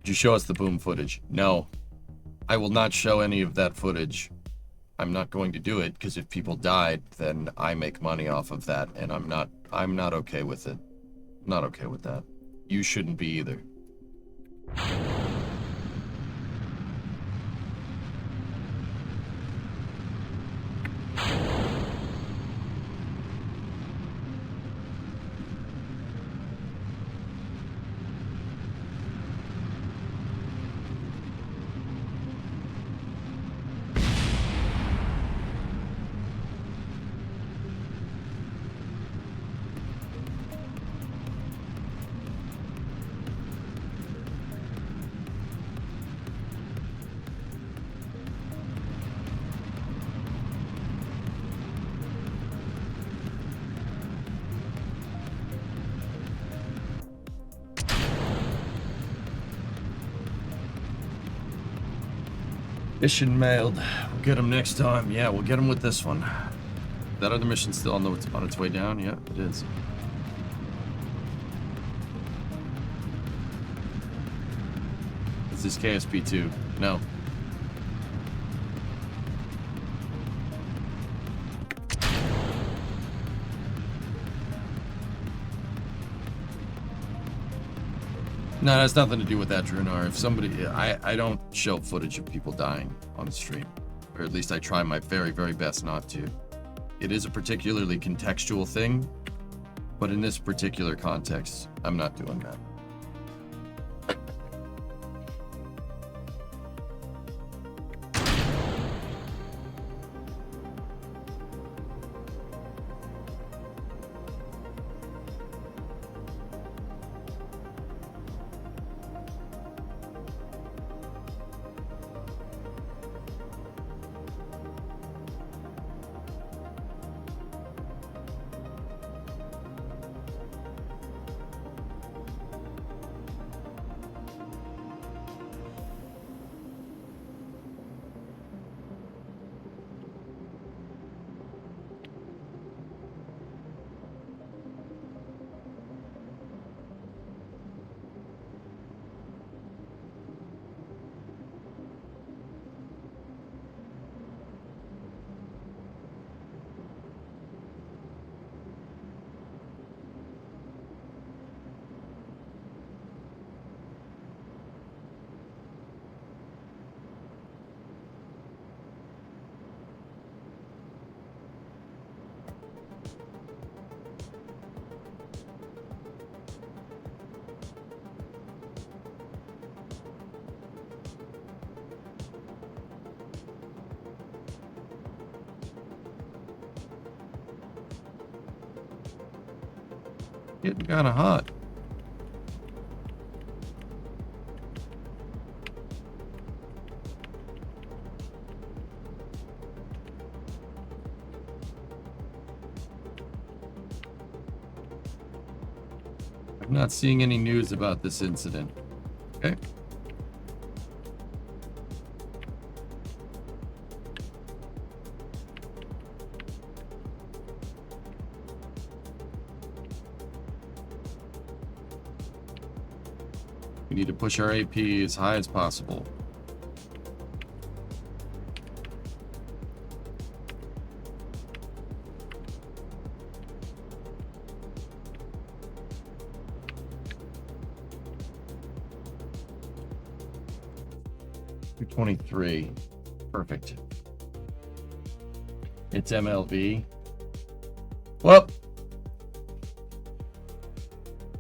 Did you show us the boom footage? No. I will not show any of that footage. I'm not going to do it because if people died, then I make money off of that, and I'm not okay with it. Not okay with that. You shouldn't be either. Mission mailed. We'll get him next time. Yeah, we'll get him with this one. That other mission's still on its way down? Yeah, it is. Is this KSP2? No. No, it has nothing to do with that, Drunar. If somebody, I don't show footage of people dying on the stream, or at least I try my very, very best not to. It is a particularly contextual thing, but in this particular context, I'm not doing that. Getting kind of hot. I'm not seeing any news about this incident. Okay. We need to push our AP as high as possible. $223. Perfect. It's MLB.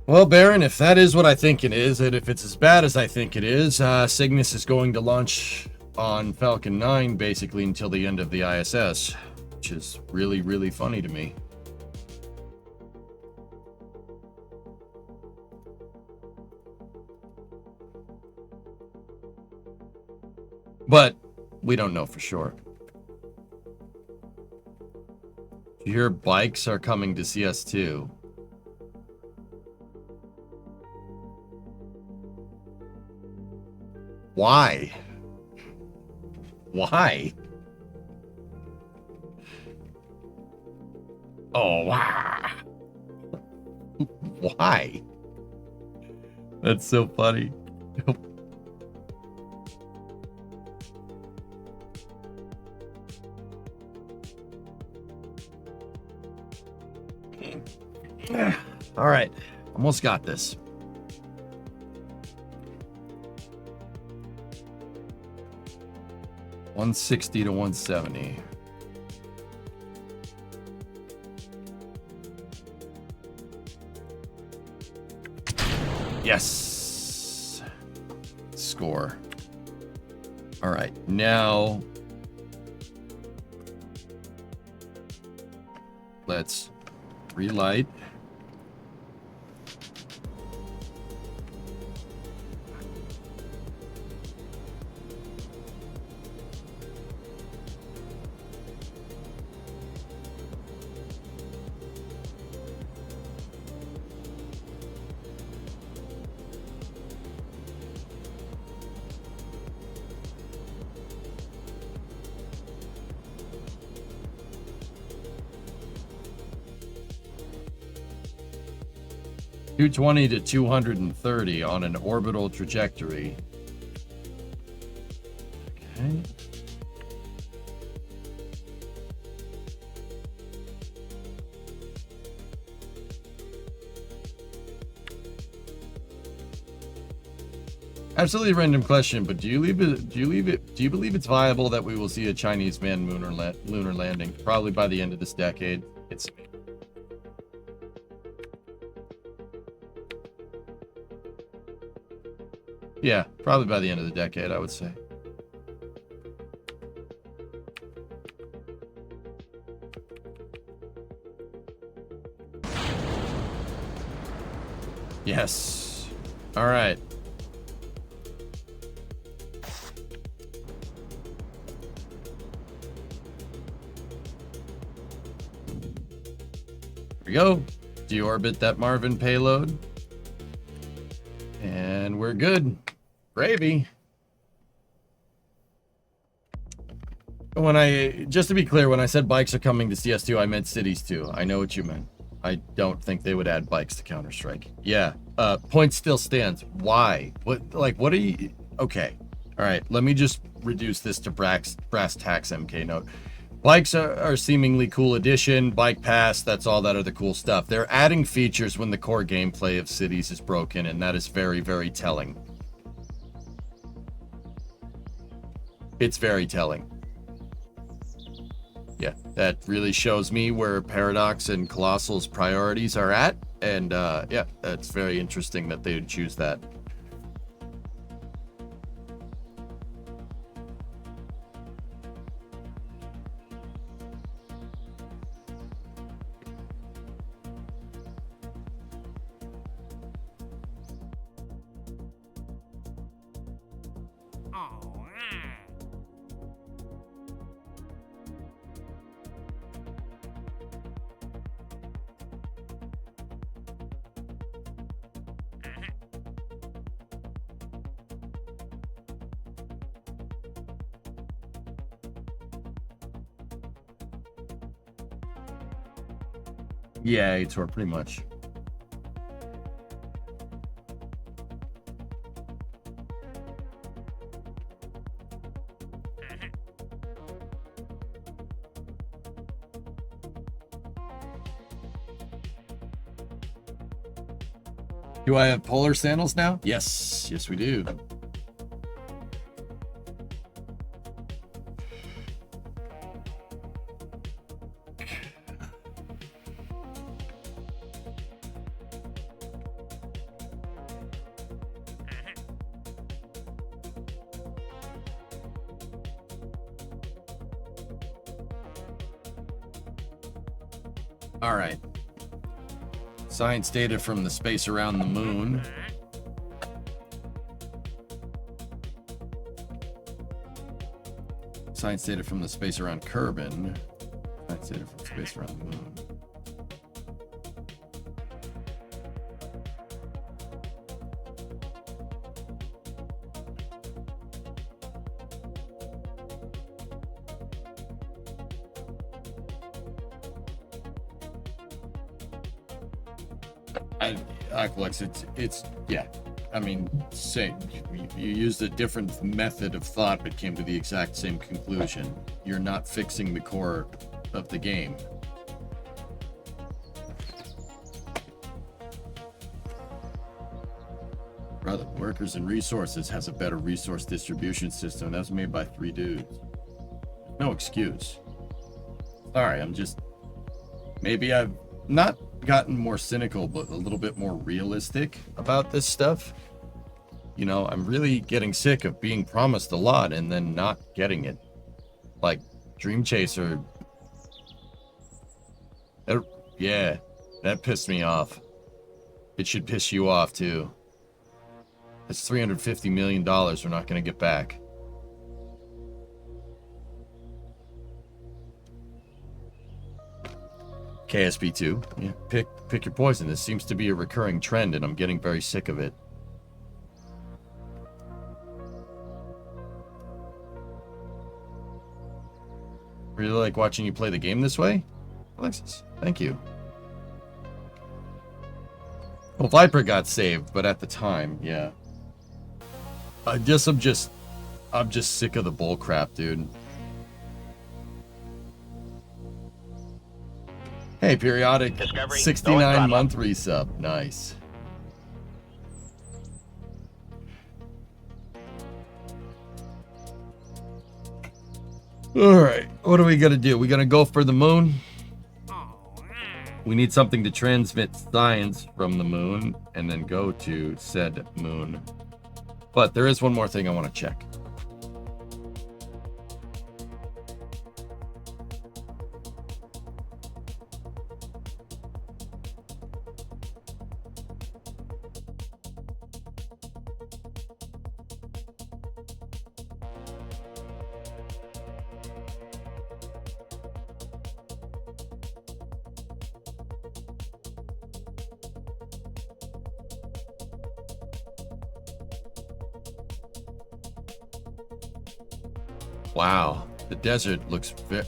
Well, Baron, if that is what I think it is, and if it's as bad as I think it is, Cygnus is going to launch on Falcon 9 basically until the end of the ISS, which is really, really funny to me. But we don't know for sure. You hear bikes are coming to CS2. Why? Why? Oh, wow. Why? That's so funny. All right, almost got this. $160 to $170. Yes. Score. All right, now let's relight. $220 to $230 on an orbital trajectory. Okay. Absolutely random question, but do you believe it's viable that we will see a Chinese manned lunar landing probably by the end of this decade? It's yeah, probably by the end of the decade, I would say. Yes. All right. Here we go. Deorbit that Marvin payload. And we're good. Gravy. Just to be clear, when I said bikes are coming to CS2, I meant cities too. I know what you meant. I don't think they would add bikes to Counter-Strike. Yeah. Point still stands. Why? What are you... Okay. All right. Let me just reduce this to brass tacks MK note. Bikes are seemingly cool addition. Bike pass, that's all that are the cool stuff. They're adding features when the core gameplay of cities is broken, and that is very, very telling. It's very telling. Yeah, that really shows me where Paradox and Colossal's priorities are at. And yeah, that's very interesting that they would choose that. Yeah, Aitor, pretty much. Do I have polar sandals now? Yes, yes we do. All right. Science data from the space around the moon. Science data from the space around Kerbin. Science data from space around the moon. Aqualex, it's yeah. I mean, same. You used a different method of thought, but came to the exact same conclusion. You're not fixing the core of the game. Brother, Workers and Resources has a better resource distribution system. That was made by 3 dudes. No excuse. Sorry, I'm just... Maybe I've not gotten more cynical, but a little bit more realistic about this stuff. You know, I'm really getting sick of being promised a lot and then not getting it. Like, Dream Chaser. Yeah, that pissed me off. It should piss you off, too. That's $350 million we're not going to get back. KSP2. Yeah, pick your poison. This seems to be a recurring trend, and I'm getting very sick of it. Really like watching you play the game this way? Alexis, thank you. Well, Viper got saved, but at the time, yeah. I guess I'm just sick of the bull crap, dude. Hey, periodic Discovery, 69-month resub. Nice. All right, what are we gonna do? We gonna go for the moon? We need something to transmit science from the moon and then go to said moon. But there is one more thing I want to check. Wow, the desert looks very...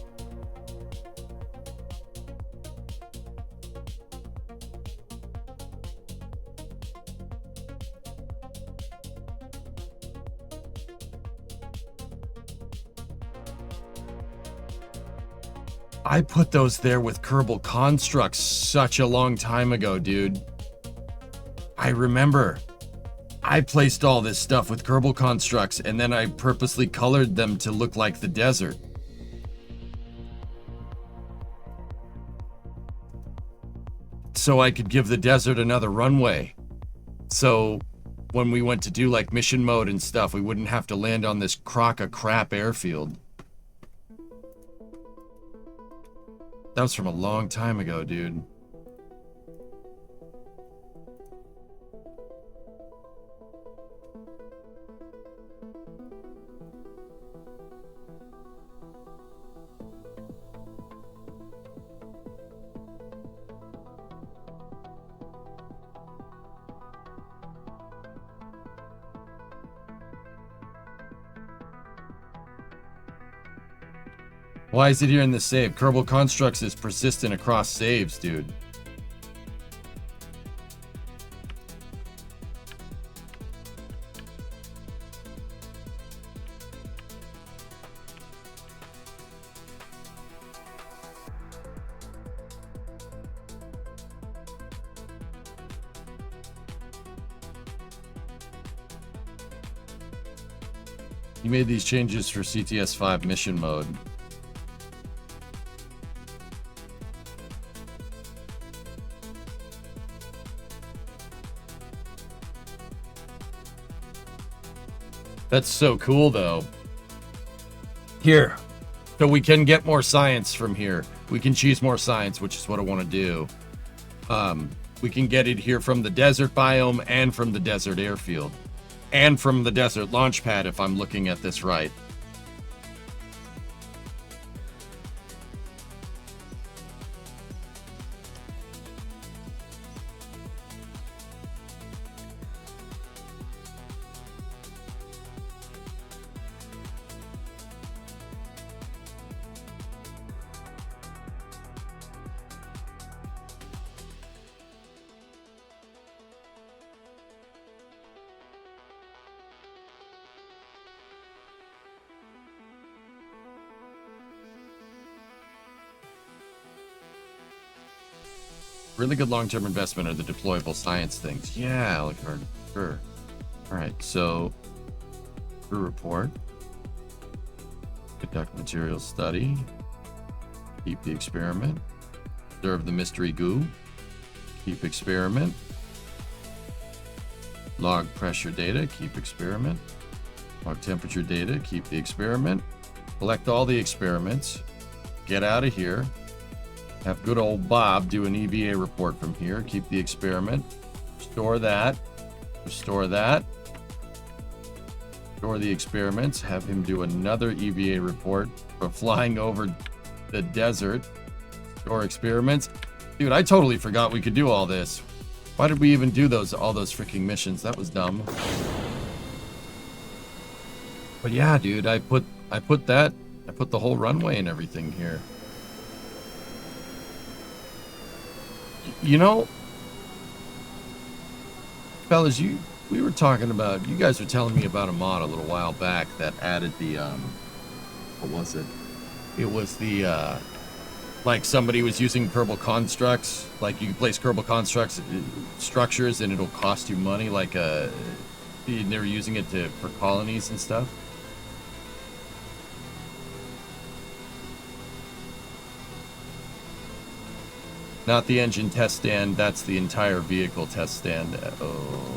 I put those there with Kerbal Constructs such a long time ago, dude. I remember. I placed all this stuff with Kerbal Constructs, and then I purposely colored them to look like the desert. So I could give the desert another runway. So when we went to do like mission mode and stuff, we wouldn't have to land on this crock of crap airfield. That was from a long time ago, dude. Why is it here in the save? Kerbal Constructs is persistent across saves, dude. You made these changes for CTS-5 mission mode. That's so cool, though. Here. So we can get more science from here. We can choose more science, which is what I want to do. We can get it here from the desert biome and from the desert airfield. And from the desert launch pad, if I'm looking at this right. Really good long-term investment are the deployable science things. Yeah, like sure. All right, so crew report, conduct material study, keep the experiment, observe the mystery goo, keep experiment, log pressure data, keep experiment, log temperature data, keep the experiment, collect all the experiments, get out of here. Have good old Bob do an EVA report from here. Keep the experiment. Restore that. Restore that. Restore the experiments. Have him do another EVA report for flying over the desert. Restore experiments. Dude, I totally forgot we could do all this. Why did we even do all those freaking missions? That was dumb. But yeah, dude, I put the whole runway and everything here. You know, fellas, we were talking about, you guys were telling me about a mod a little while back that added the, what was it? It was the, like somebody was using Kerbal constructs, like you can place Kerbal constructs, structures, and it'll cost you money, like, they were using it for colonies and stuff. Not the engine test stand, that's the entire vehicle test stand. Oh.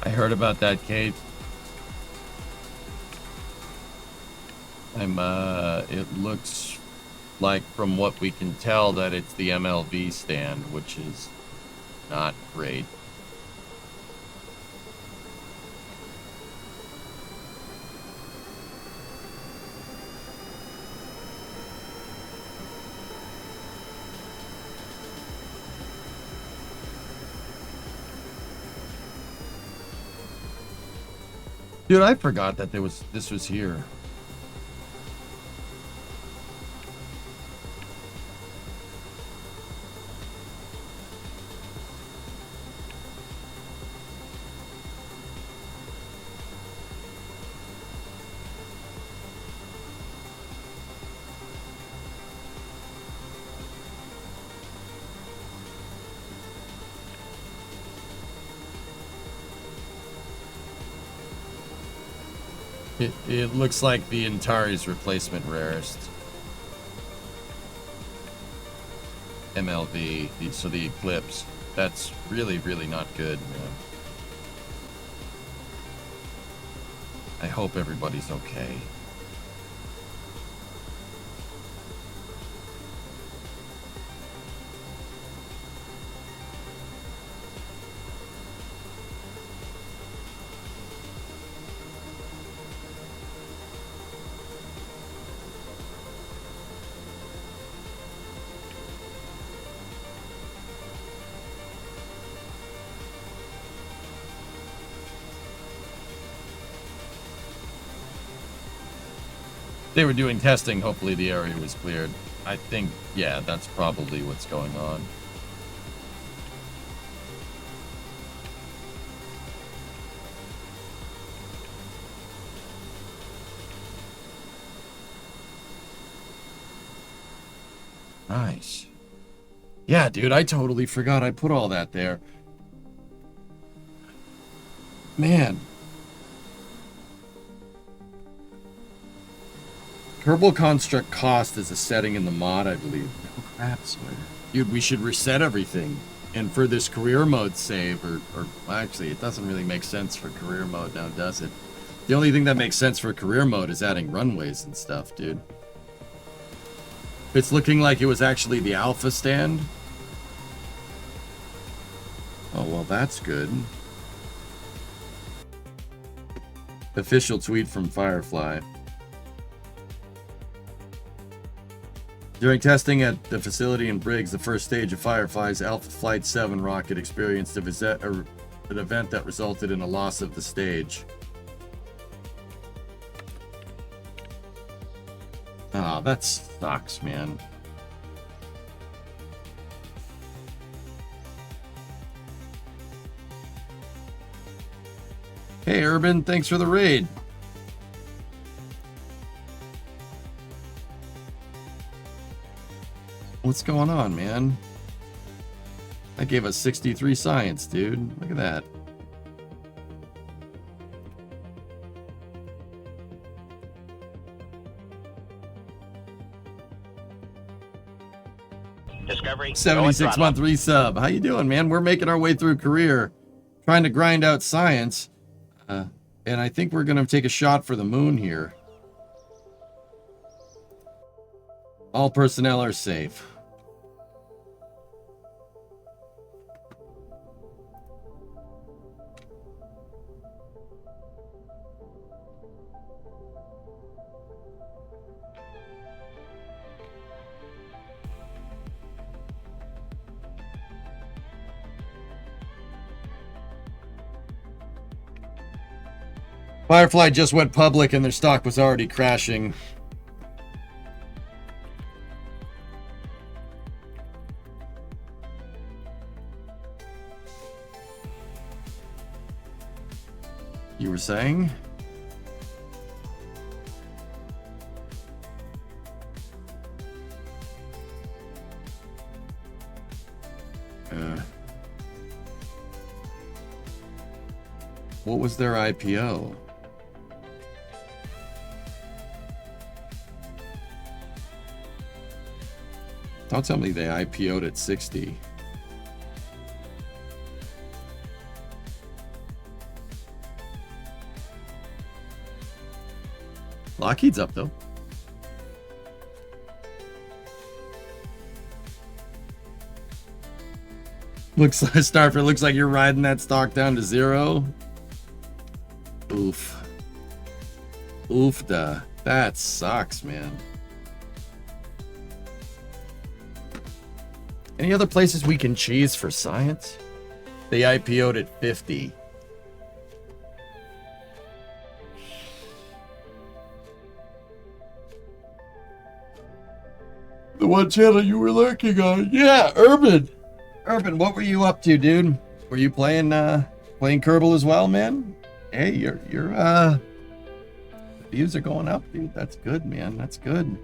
I heard about that, Kate. It looks like, from what we can tell, that it's the MLV stand, which is not great. Dude, I forgot that this was here. It looks like the Antares replacement rarest. MLV, so the Eclipse. That's really, really not good, man. I hope everybody's okay. They were doing testing. Hopefully the area was cleared. I think, yeah, that's probably what's going on. Nice. Yeah, dude, I totally forgot I put all that there. Man. Kerbal Construct cost is a setting in the mod, I believe. Oh, crap, Sawyer. Dude, we should reset everything. And for this career mode save, or actually, it doesn't really make sense for career mode now, does it? The only thing that makes sense for career mode is adding runways and stuff, dude. It's looking like it was actually the alpha stand. Oh, well, that's good. Official tweet from Firefly. During testing at the facility in Briggs, the first stage of Firefly's Alpha Flight 7 rocket experienced an event that resulted in a loss of the stage. Ah, that sucks, man. Hey, Urban, thanks for the raid. What's going on, man? That gave us 63 science, dude. Look at that. Discovery. 76-month resub. How you doing, man? We're making our way through career, trying to grind out science. And I think we're going to take a shot for the moon here. All personnel are safe. Firefly just went public and their stock was already crashing. You were saying? What was their IPO? Don't tell me they IPO'd at 60. Lockheed's up, though. Looks like Starford, looks like you're riding that stock down to zero. Oof. Oofda. That sucks, man. Any other places we can cheese for science? They IPO'd at 50. The one channel you were lurking on. Yeah, Urban. Urban, what were you up to, dude? Were you playing Kerbal as well, man? Hey, your views are going up, dude. That's good, man. That's good.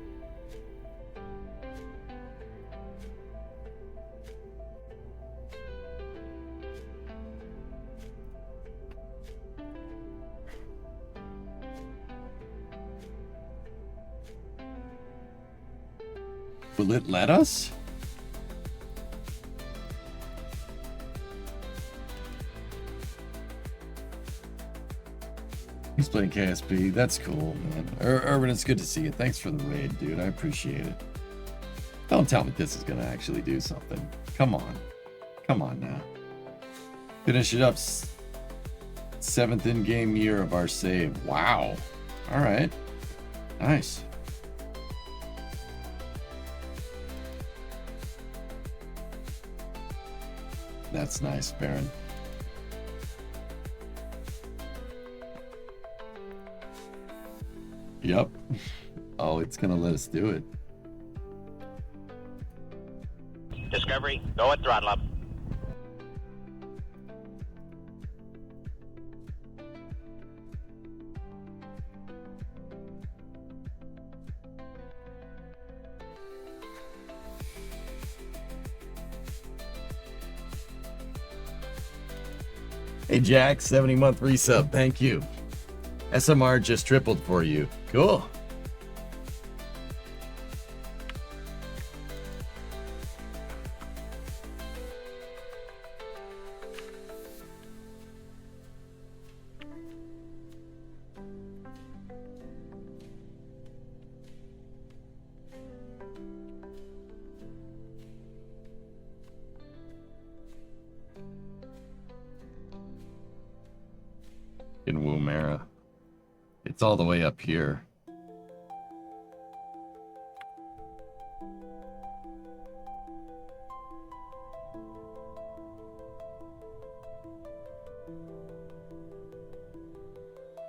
Will it let us? He's playing KSP. That's cool, man. Urban, it's good to see you. Thanks for the raid, dude. I appreciate it. Don't tell me this is going to actually do something. Come on. Come on now. Finish it up. 7th in-game year of our save. Wow. All right. Nice. That's nice, Baron. Yep. Oh, it's gonna let us do it. Discovery, go at throttle up. Hey Jack, 70-month resub. Thank you. SMR just tripled for you. Cool. In Woomera. It's all the way up here.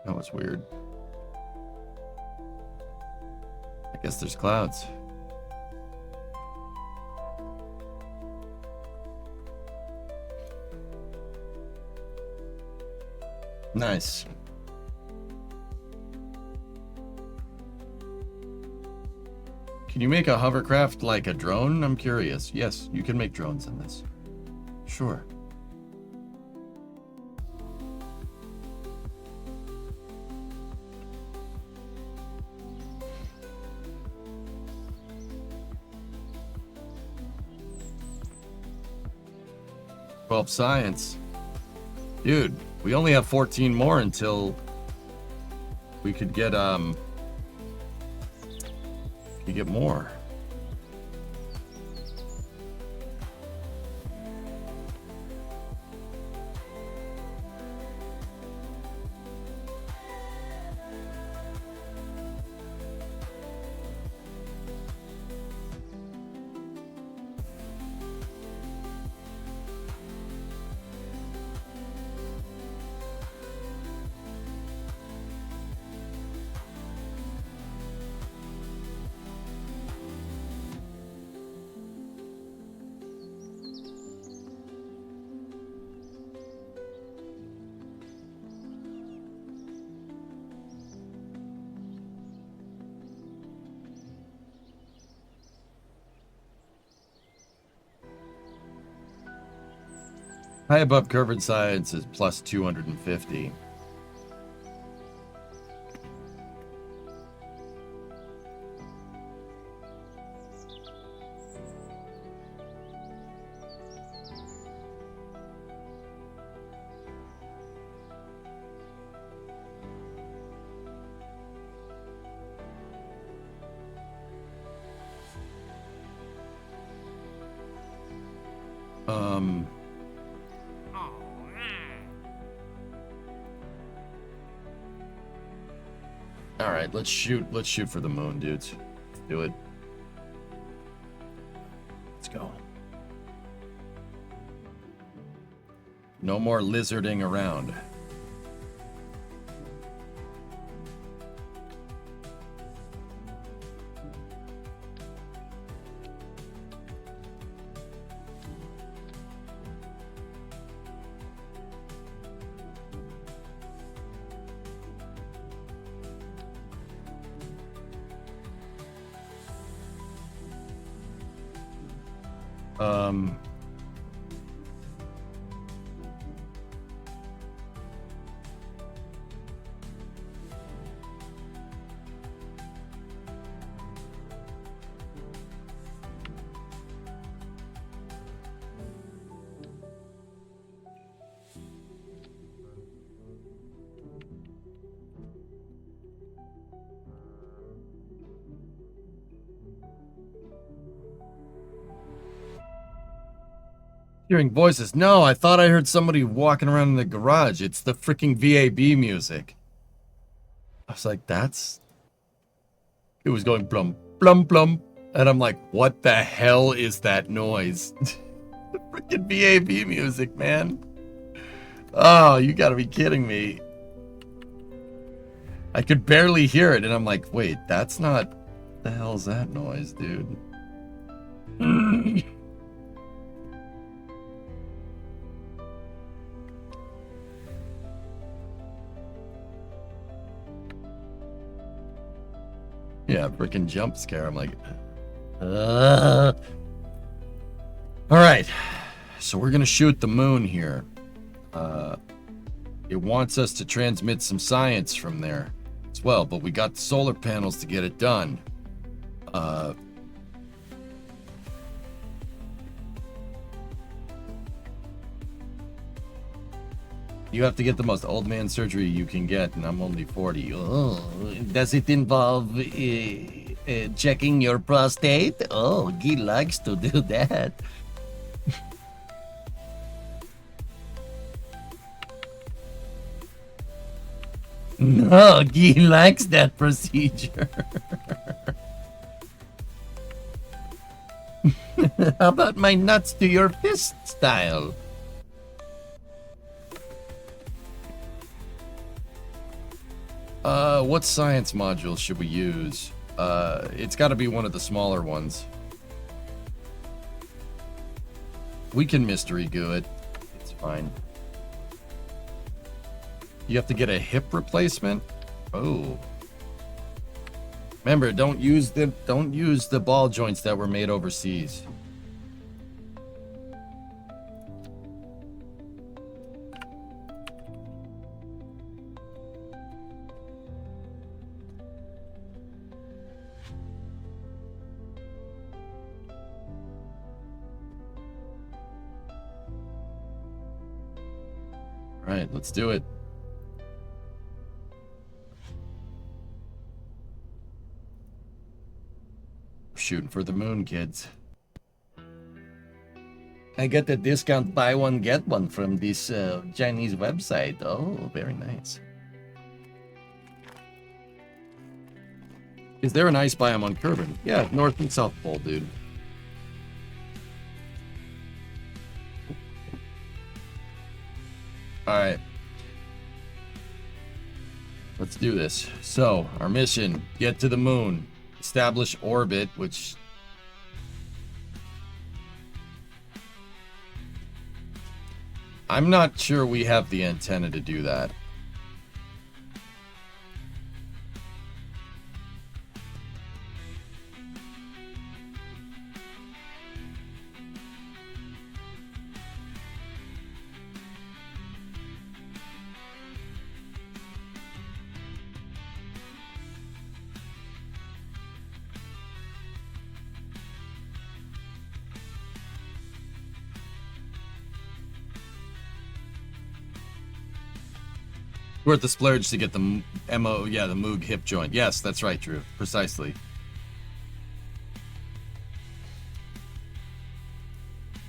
That was weird. I guess there's clouds. Nice. Can you make a hovercraft like a drone? I'm curious. Yes, you can make drones in this. Sure. Science. Dude, we only have 14 more until we could get more. High above curved science is plus 250. All right, let's shoot for the moon, dudes. Let's do it. Let's go. No more lizarding around. Hearing voices. No, I thought I heard somebody walking around in the garage. It's the freaking VAB music. I was like, that's... It was going blum, blum, blum. And I'm like, what the hell is that noise? The freaking VAB music, man. Oh, you gotta be kidding me. I could barely hear it, and I'm like, wait, that's not... What the hell's that noise, dude? Yeah, freaking jump scare. I'm like, all right. So we're gonna shoot the moon here. It wants us to transmit some science from there as well, but we got the solar panels to get it done. You have to get the most old man surgery you can get, and I'm only 40. Oh, does it involve checking your prostate? Oh, he likes to do that. No, he likes that procedure. How about my nuts to your fist style? What science module should we use? It's got to be one of the smaller ones. We can mystery goo it. It's fine. You have to get a hip replacement? Oh. Remember, don't use the ball joints that were made overseas. All right, let's do it. We're shooting for the moon, kids. I get the discount buy one get one from this Chinese website. Oh, very nice. Is there an ice biome on Kerbin? Yeah, North and South Pole, dude. Alright. Let's do this. So, our mission, get to the moon. Establish orbit, which... I'm not sure we have the antenna to do that. Worth the splurge to get the the Moog hip joint. Yes, that's right, Drew. Precisely.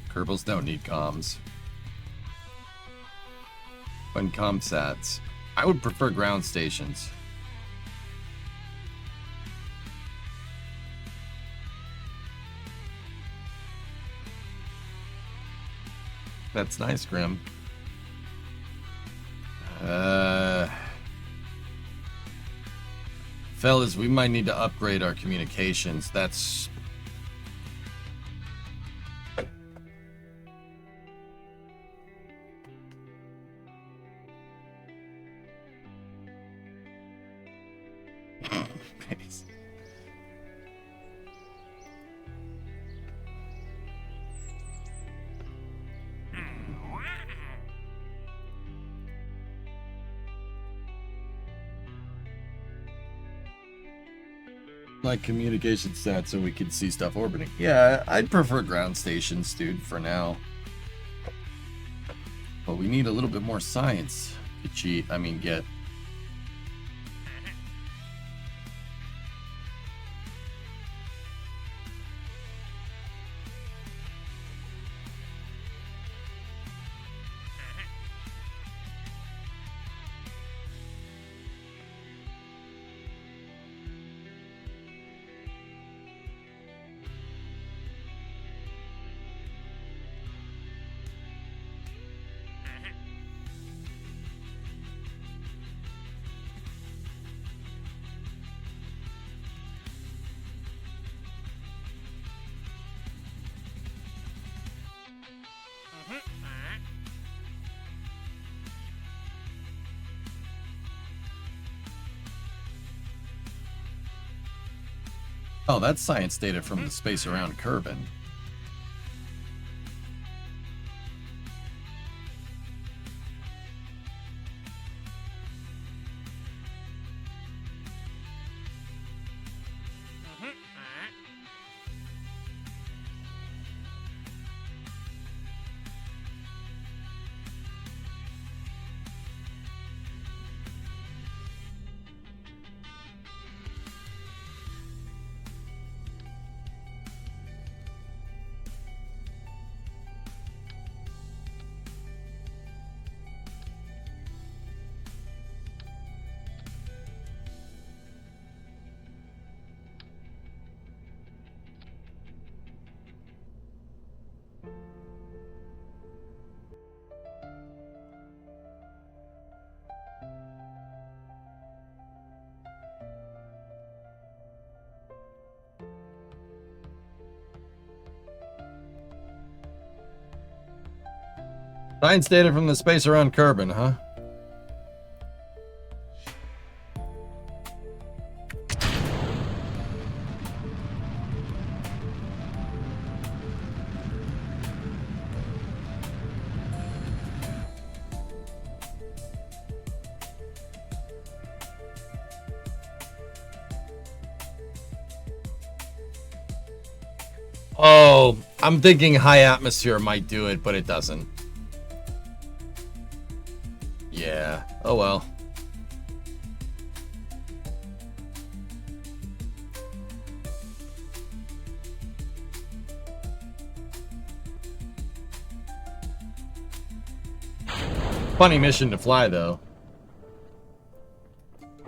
Kerbals don't need comms. When comsats. I would prefer ground stations. That's nice, Grim. Fellas, we might need to upgrade our communications. That's... like communication stats so we can see stuff orbiting. Yeah, I'd prefer ground stations, dude, for now. But we need a little bit more science to get. Oh, that's science data from the space around Kerbin. Science data from the space around Kerbin, huh? Oh, I'm thinking high atmosphere might do it, but it doesn't. Yeah. Oh well. Funny mission to fly, though.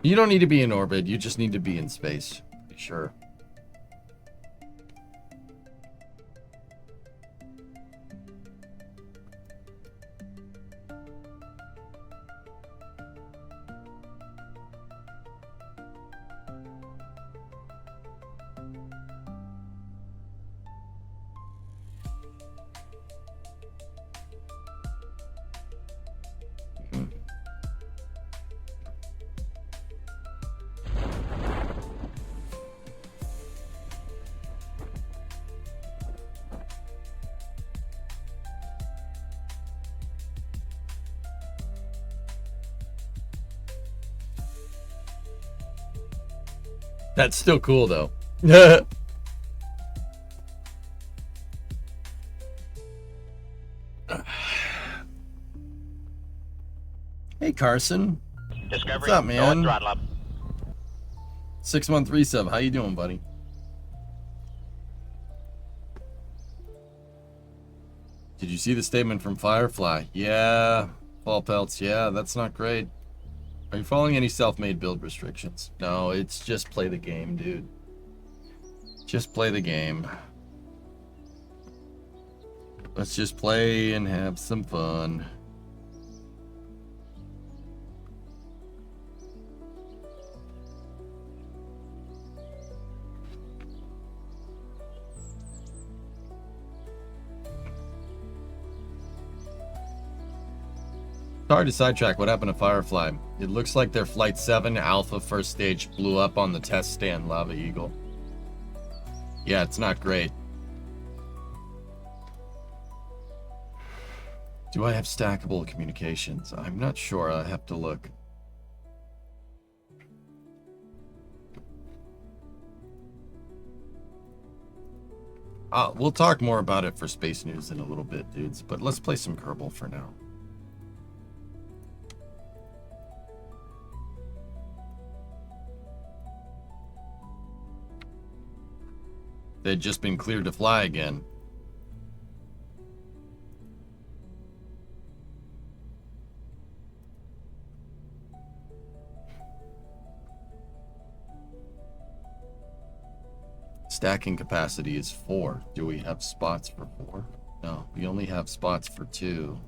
You don't need to be in orbit. You just need to be in space. Sure. That's still cool, though. Hey, Carson. Discovery, What's up, go man? and throttle up. 6-1 3-7. How you doing, buddy? Did you see the statement from Firefly? Yeah, Fall Pelts. Yeah, that's not great. Are you following any self-made build restrictions? No, it's just play the game, dude. Just play the game. Let's just play and have some fun. Sorry to sidetrack. What happened to Firefly? It looks like their Flight 7 Alpha first stage blew up on the test stand, Lava Eagle. Yeah, it's not great. Do I have stackable communications? I'm not sure. I have to look. We'll talk more about it for Space News in a little bit, dudes. But let's play some Kerbal for now. They'd just been cleared to fly again. Stacking capacity is 4. Do we have spots for 4? No, we only have spots for 2.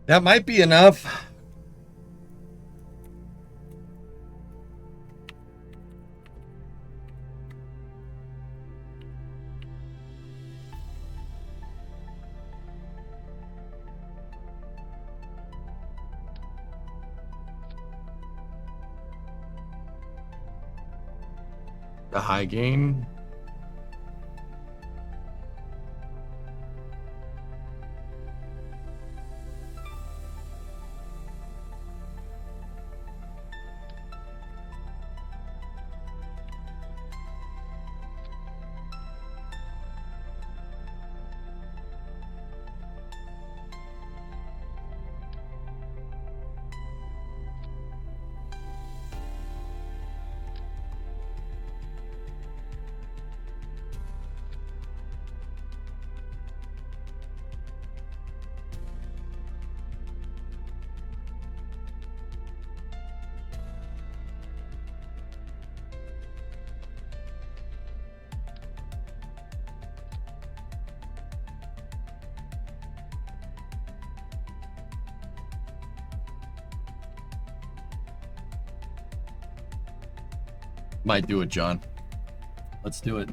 That might be enough. The high gain. Might do it, John. Let's do it.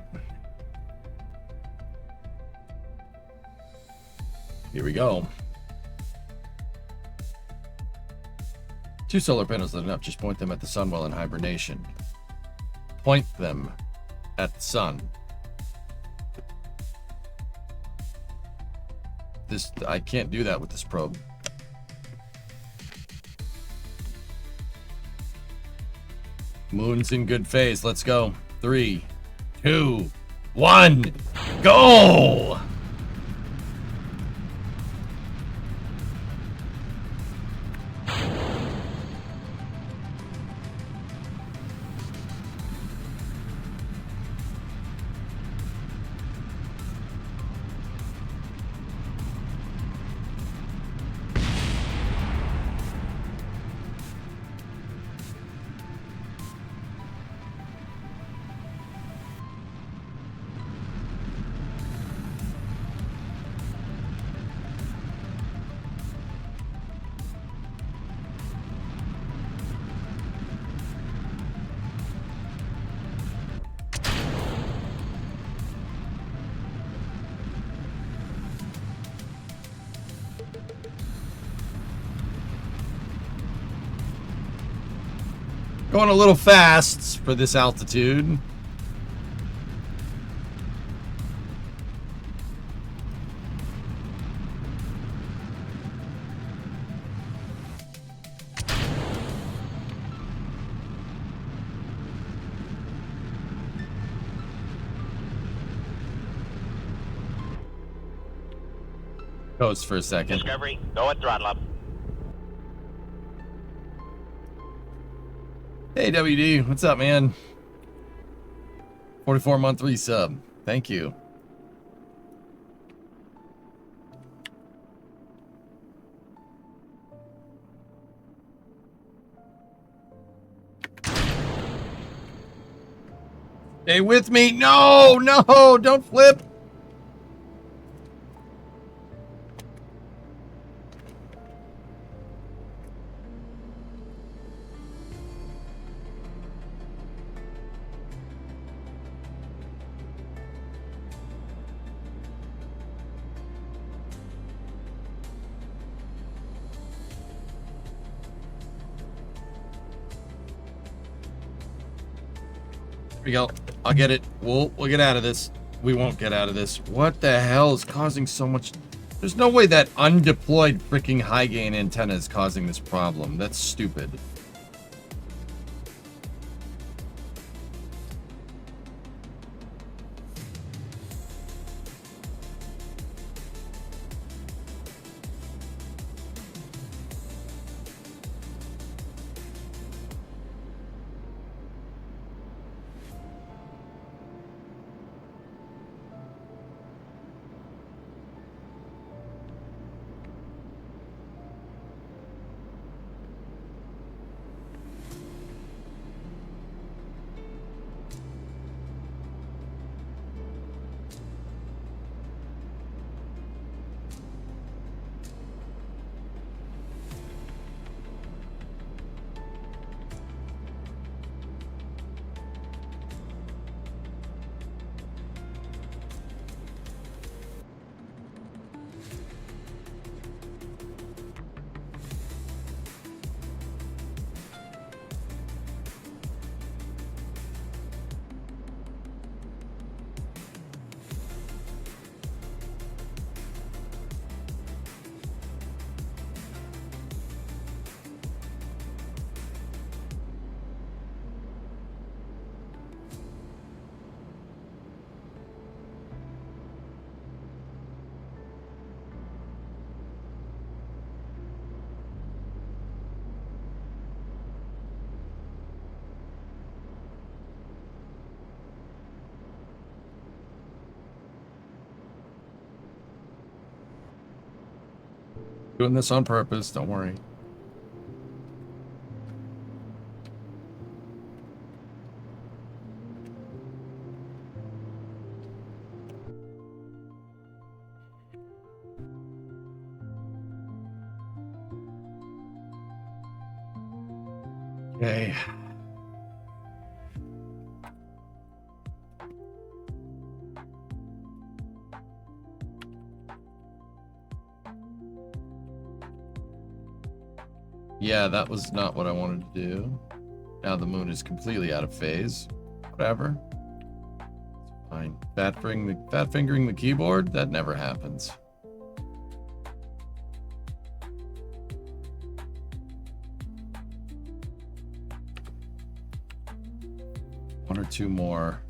Here we go. 2 solar panels lit enough. Just point them at the sun while in hibernation. Point them at the sun. I can't do that with this probe. Moon's in good phase. Let's go. 3, 2, 1, go! Going a little fast for this altitude. Goes for a second. Discovery, go at throttle up. Hey, WD, what's up, man? 44-month resub. Thank you. Stay with me. No, no, don't flip. Here we go. I'll get it. We'll get out of this. We won't get out of this. What the hell is causing so much? There's no way that undeployed freaking high gain antenna is causing this problem. That's stupid. Doing this on purpose, don't worry. Okay. Yeah, that was not what I wanted to do. Now the moon is completely out of phase. Whatever. It's fine. Fat fingering the keyboard? That never happens. One or two more.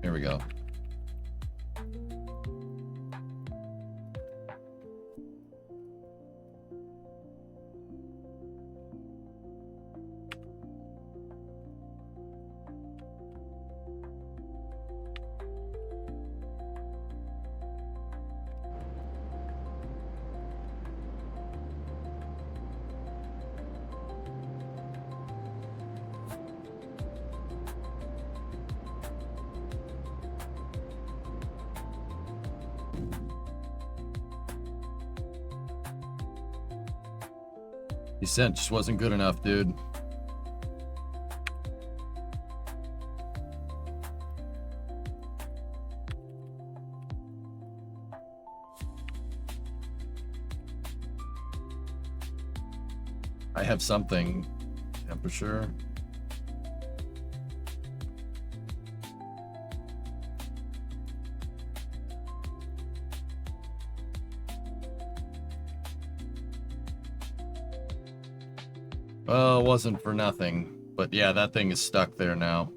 Here we go. Descent just wasn't good enough, dude. I have something, yeah, for sure. Well, it wasn't for nothing, but yeah, that thing is stuck there now.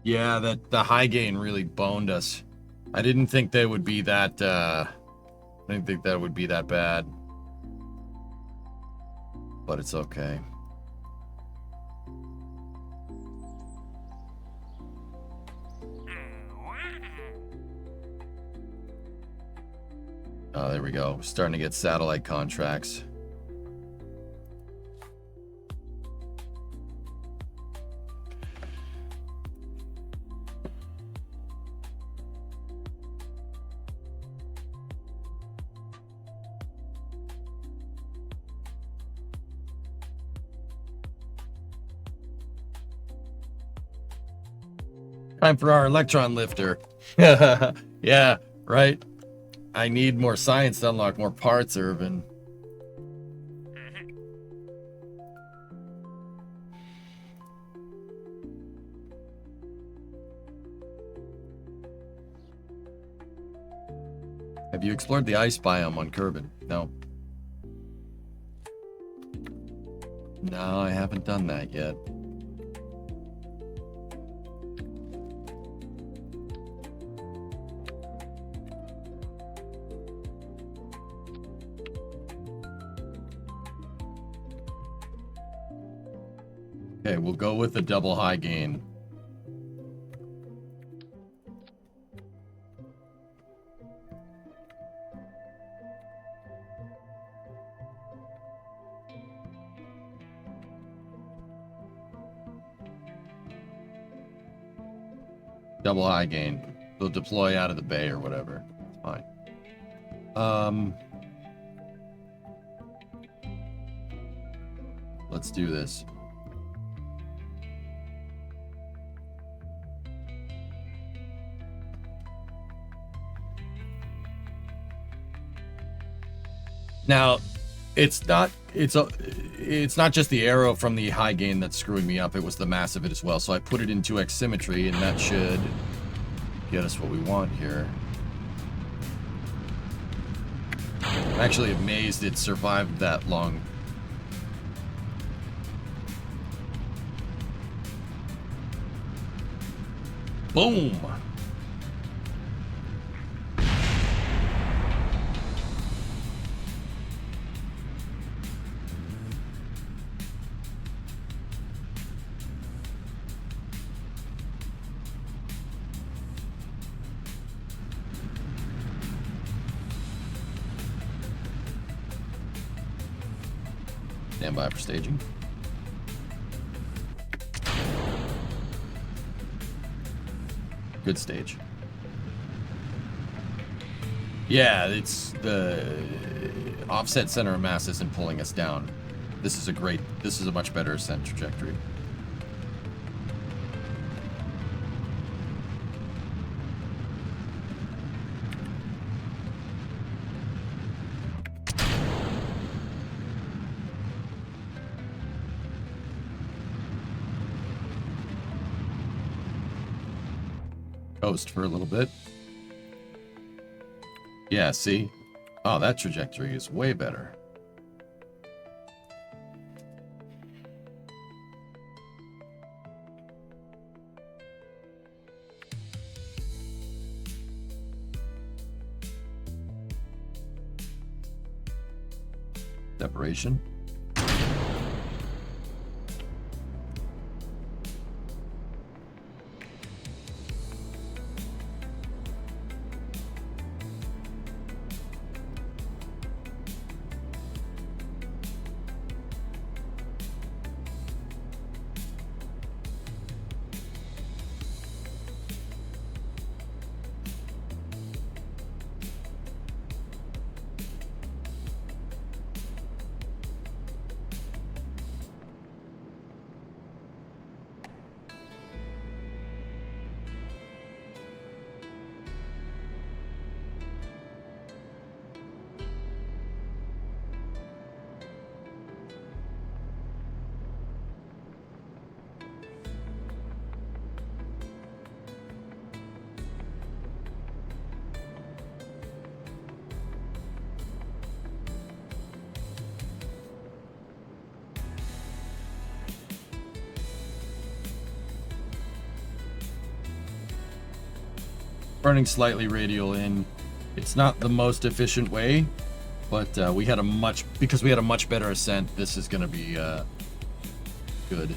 Yeah, the high gain really boned us. I didn't think they would be that, I didn't think that would be that bad. But it's okay. Oh, there we go. Starting to get satellite contracts. Time for our electron lifter. Yeah, right. I need more science to unlock more parts, Irvin. Have you explored the ice biome on Kerbin? No. No, I haven't done that yet. Okay, we'll go with the double high gain. Double high gain. They'll deploy out of the bay or whatever. It's fine. Let's do this. Now, it's not just the arrow from the high gain that's screwing me up. It was the mass of it as well. So I put it in 2x symmetry, and that should get us what we want here. I'm actually amazed it survived that long. Boom! Stand by for staging. Good stage. Yeah, it's the offset center of mass isn't pulling us down. This is a much better ascent trajectory. Coast for a little bit. Yeah, see? Oh, that trajectory is way better. Separation. Burning slightly radial in. It's not the most efficient way, but we had a much better ascent. This is going to be good.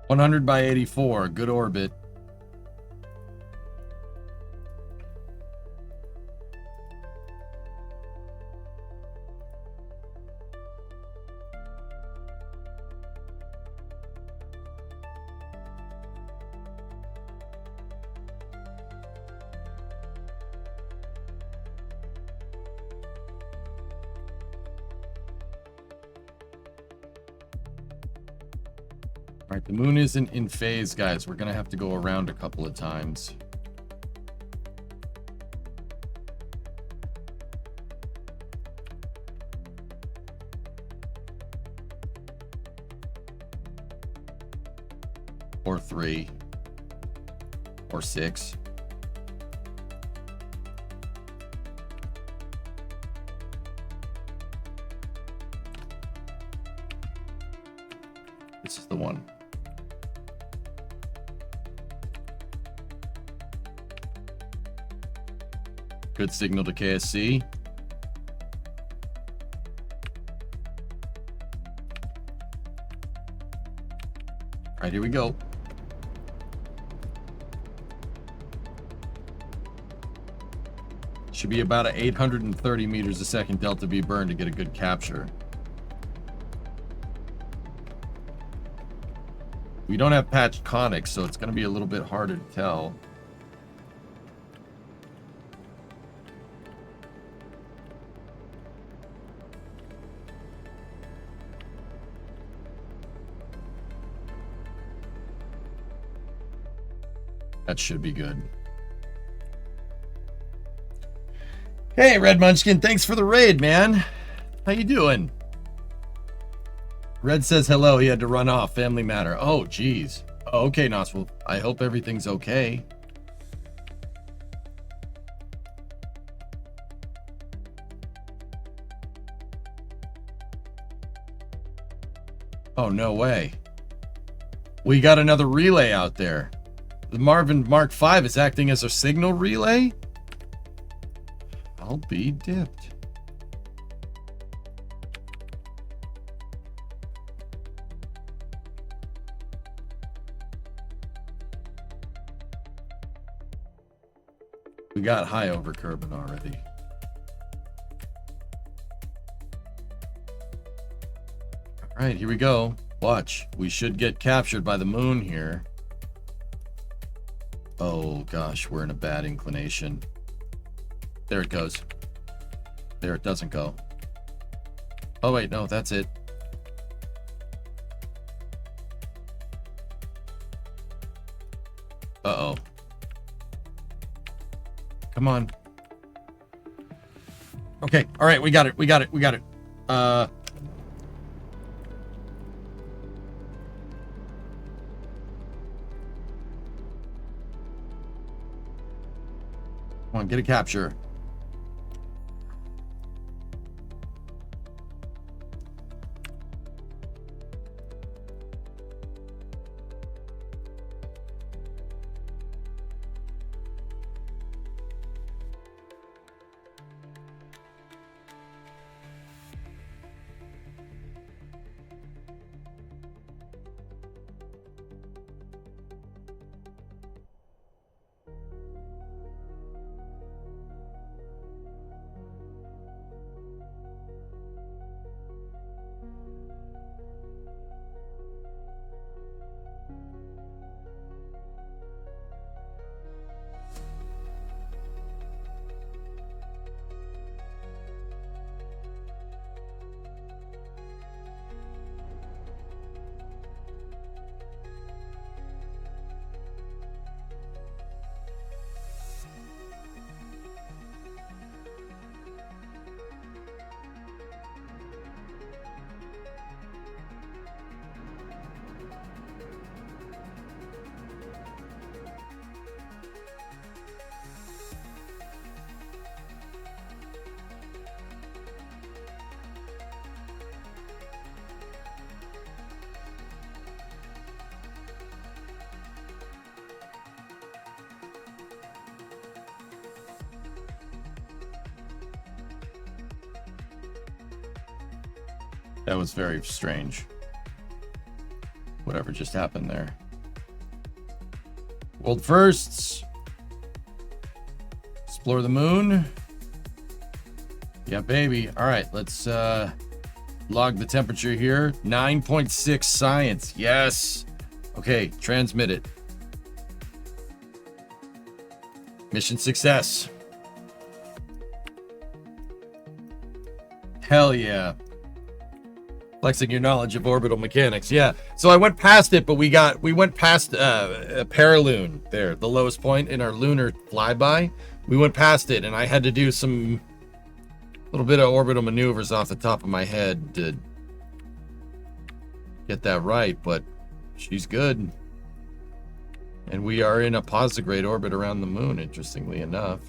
(100 by 84), good orbit. All right, the moon isn't in phase, guys. We're gonna have to go around a couple of times. Or 3. Or 6. This is the one. Good signal to KSC. All right, here we go. Should be about a 830 meters a second delta V burn to get a good capture. We don't have patched conics, so it's going to be a little bit harder to tell. That should be good. Hey, Red Munchkin, thanks for the raid, man. How you doing? Red says hello. He had to run off. Family matter. Oh, geez. Oh, okay, Noswell. I hope everything's okay. Oh, no way. We got another relay out there. The Marvin Mark V is acting as a signal relay? I'll be dipped. We got high over Kerbin already. All right, here we go. Watch. We should get captured by the moon here. Oh, gosh, we're in a bad inclination. There it goes. There it doesn't go. Oh, wait, no, that's it. Uh-oh. Come on. Okay, all right, we got it. Come on, get a capture. That was very strange. Whatever just happened there. World firsts. Explore the moon. Yeah, baby. All right, let's log the temperature here. 9.6 science. Yes. Okay, transmit it. Mission success. Hell yeah. Flexing your knowledge of orbital mechanics. Yeah. So I went past it, but we went past a paraloon there, the lowest point in our lunar flyby. We went past it, and I had to do some little bit of orbital maneuvers off the top of my head to get that right, but she's good. And we are in a posigrade orbit around the moon, interestingly enough.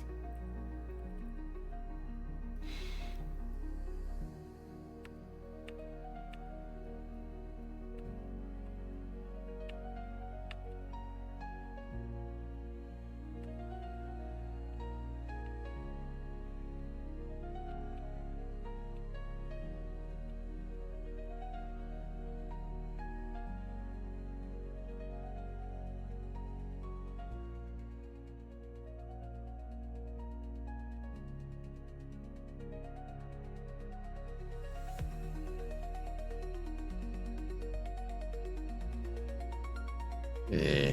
Eh.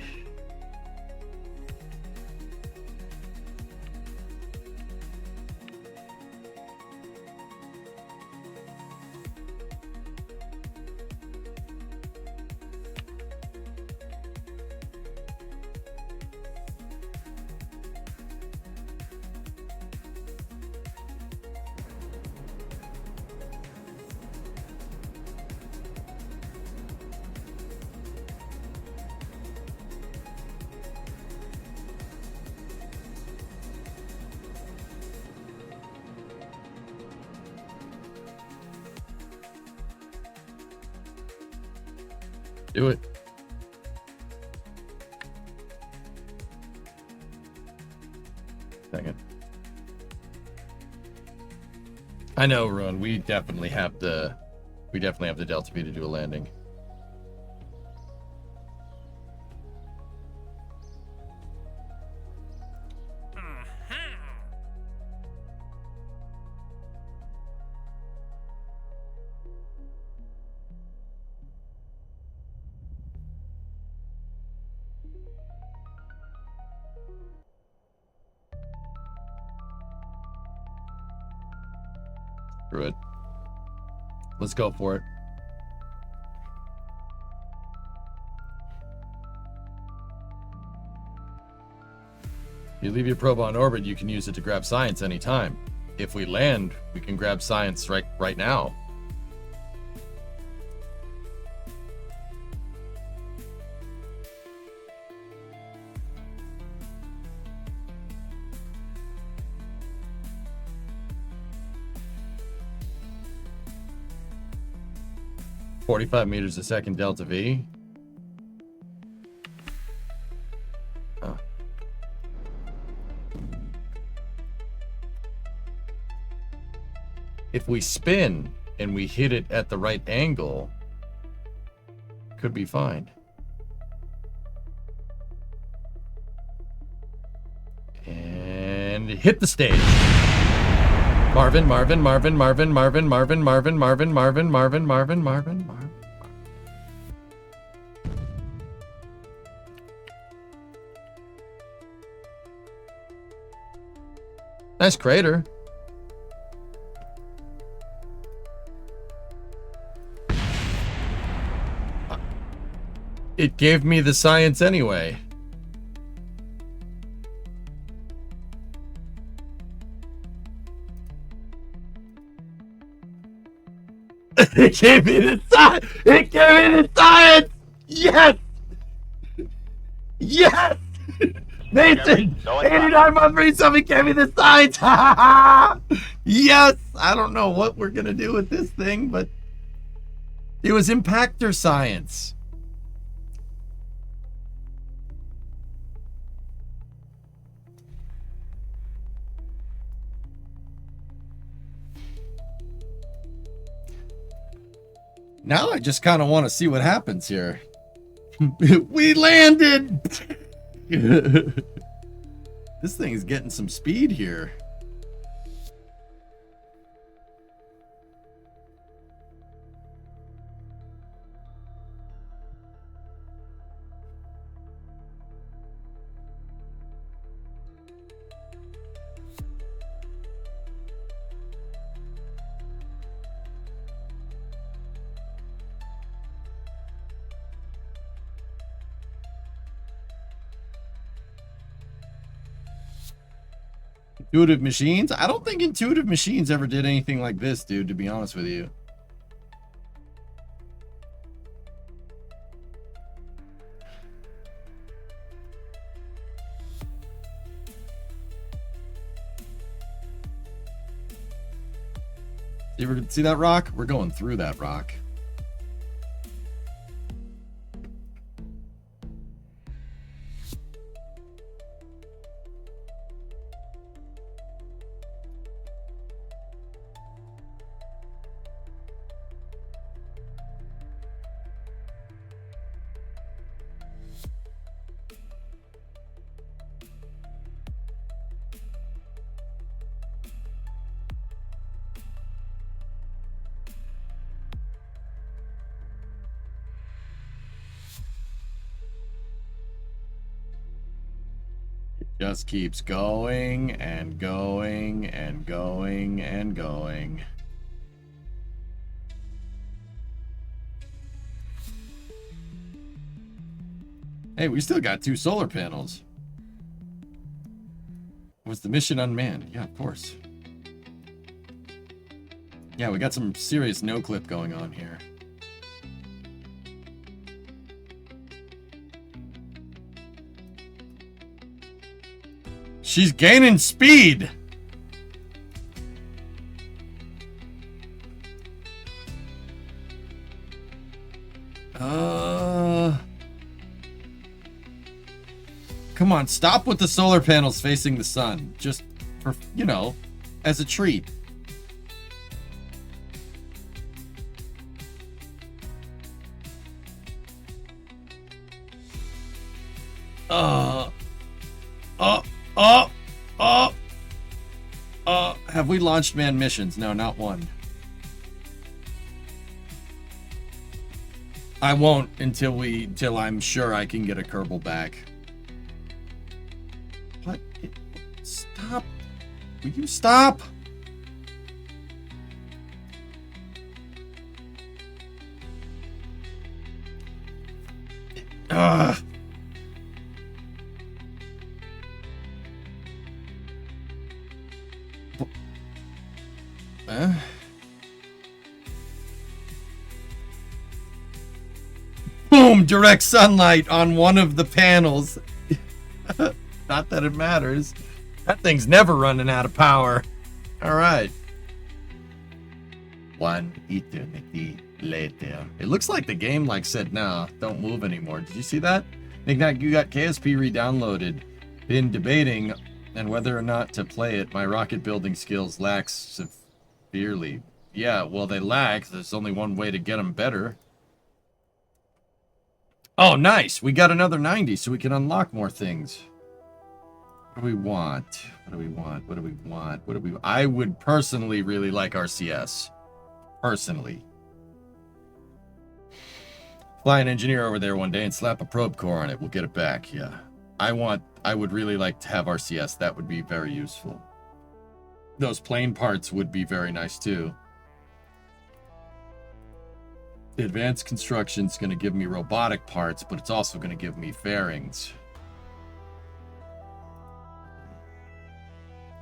Do it. Second. I know, Ruin. We definitely have the Delta V to do a landing. Screw it. Let's go for it. If you leave your probe on orbit, you can use it to grab science anytime. If we land, we can grab science right now. .45 meters a second Delta V. Oh. If we spin and we hit it at the right angle, could be fine. And hit the stage. Marvin. Nice crater. It gave me the science anyway. It gave me the science! It gave me the science! Yes! Yes! Nathan! 89-137 gave me the science! Yes! I don't know what we're gonna do with this thing, but it was impactor science. Now I just kind of want to see what happens here. We landed! This thing is getting some speed here. Intuitive machines? I don't think intuitive machines ever did anything like this, dude, to be honest with you. You ever see that rock? We're going through that rock. Just keeps going and going and going and going. Hey, we still got 2 solar panels. Was the mission unmanned? Yeah, of course. Yeah, we got some serious no-clip going on here. She's gaining speed. Come on, stop with the solar panels facing the sun. Just for, you know, as a treat. Have we launched manned missions? No, not one. I won't until I'm sure I can get a Kerbal back. What? Stop. Will you stop? Ugh. Boom! Direct sunlight on one of the panels. Not that it matters. That thing's never running out of power. All right. One eternity later. It looks like the game said, "No, don't move anymore." Did you see that? Nick, you got KSP re-downloaded. Been debating on whether or not to play it. My rocket building skills lack severely. Yeah, well, they lack. There's only one way to get them better. Oh, nice. We got another 90, so we can unlock more things. What do we want? What do we want? What do we want? What do we... I would personally really like RCS. Personally. Fly an engineer over there one day and slap a probe core on it. We'll get it back. Yeah. I would really like to have RCS. That would be very useful. Those plane parts would be very nice too. The advanced construction is going to give me robotic parts, but it's also going to give me fairings.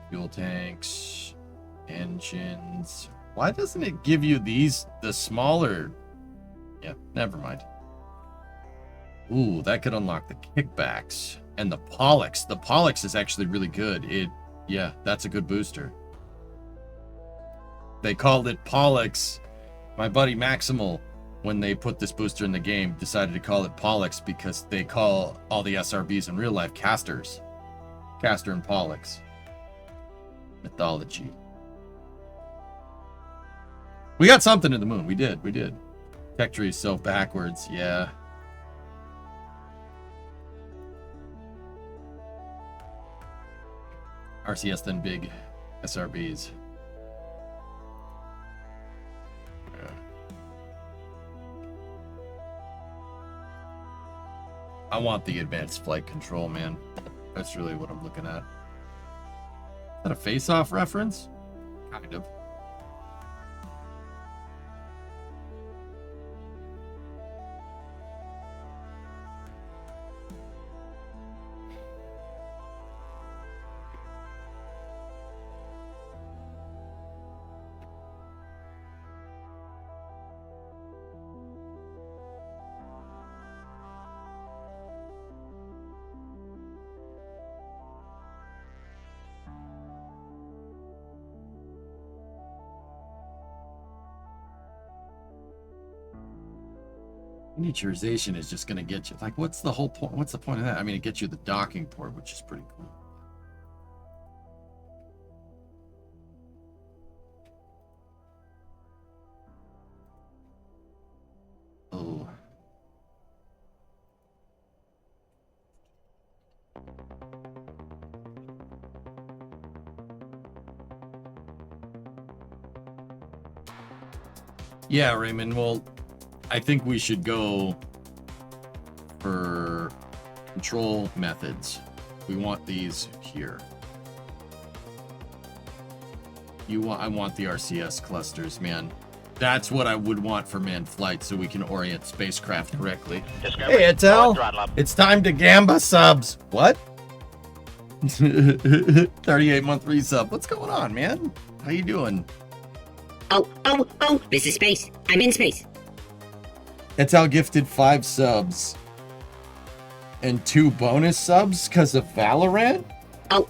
Fuel tanks, engines. Why doesn't it give you these, the smaller? Yeah, never mind. Ooh, that could unlock the kickbacks and the Pollux. The Pollux is actually really good. Yeah, that's a good booster. They called it Pollux. My buddy Maximal, when they put this booster in the game, decided to call it Pollux because they call all the SRBs in real life casters. Caster and Pollux. Mythology. We got something in the moon. We did. Tech tree is so backwards. Yeah. RCS then big SRBs. Yeah. I want the advanced flight control, man. That's really what I'm looking at. Is that a face-off reference? Kind of. Miniaturization is just going to get you, like, what's the whole point? What's the point of that? I mean, it gets you the docking port, which is pretty cool. Oh. Yeah, Raymond, well, I think we should go for control methods. We want these here. I want the RCS clusters, man. That's what I would want for manned flight so we can orient spacecraft correctly. Discovery, Hey, Etel, throttle up. it's time to Gamba subs. What? 38-month resub. What's going on, man? How you doing? Oh, this is space. I'm in space. Etel gifted 5 subs. And 2 bonus subs because of Valorant? Oh,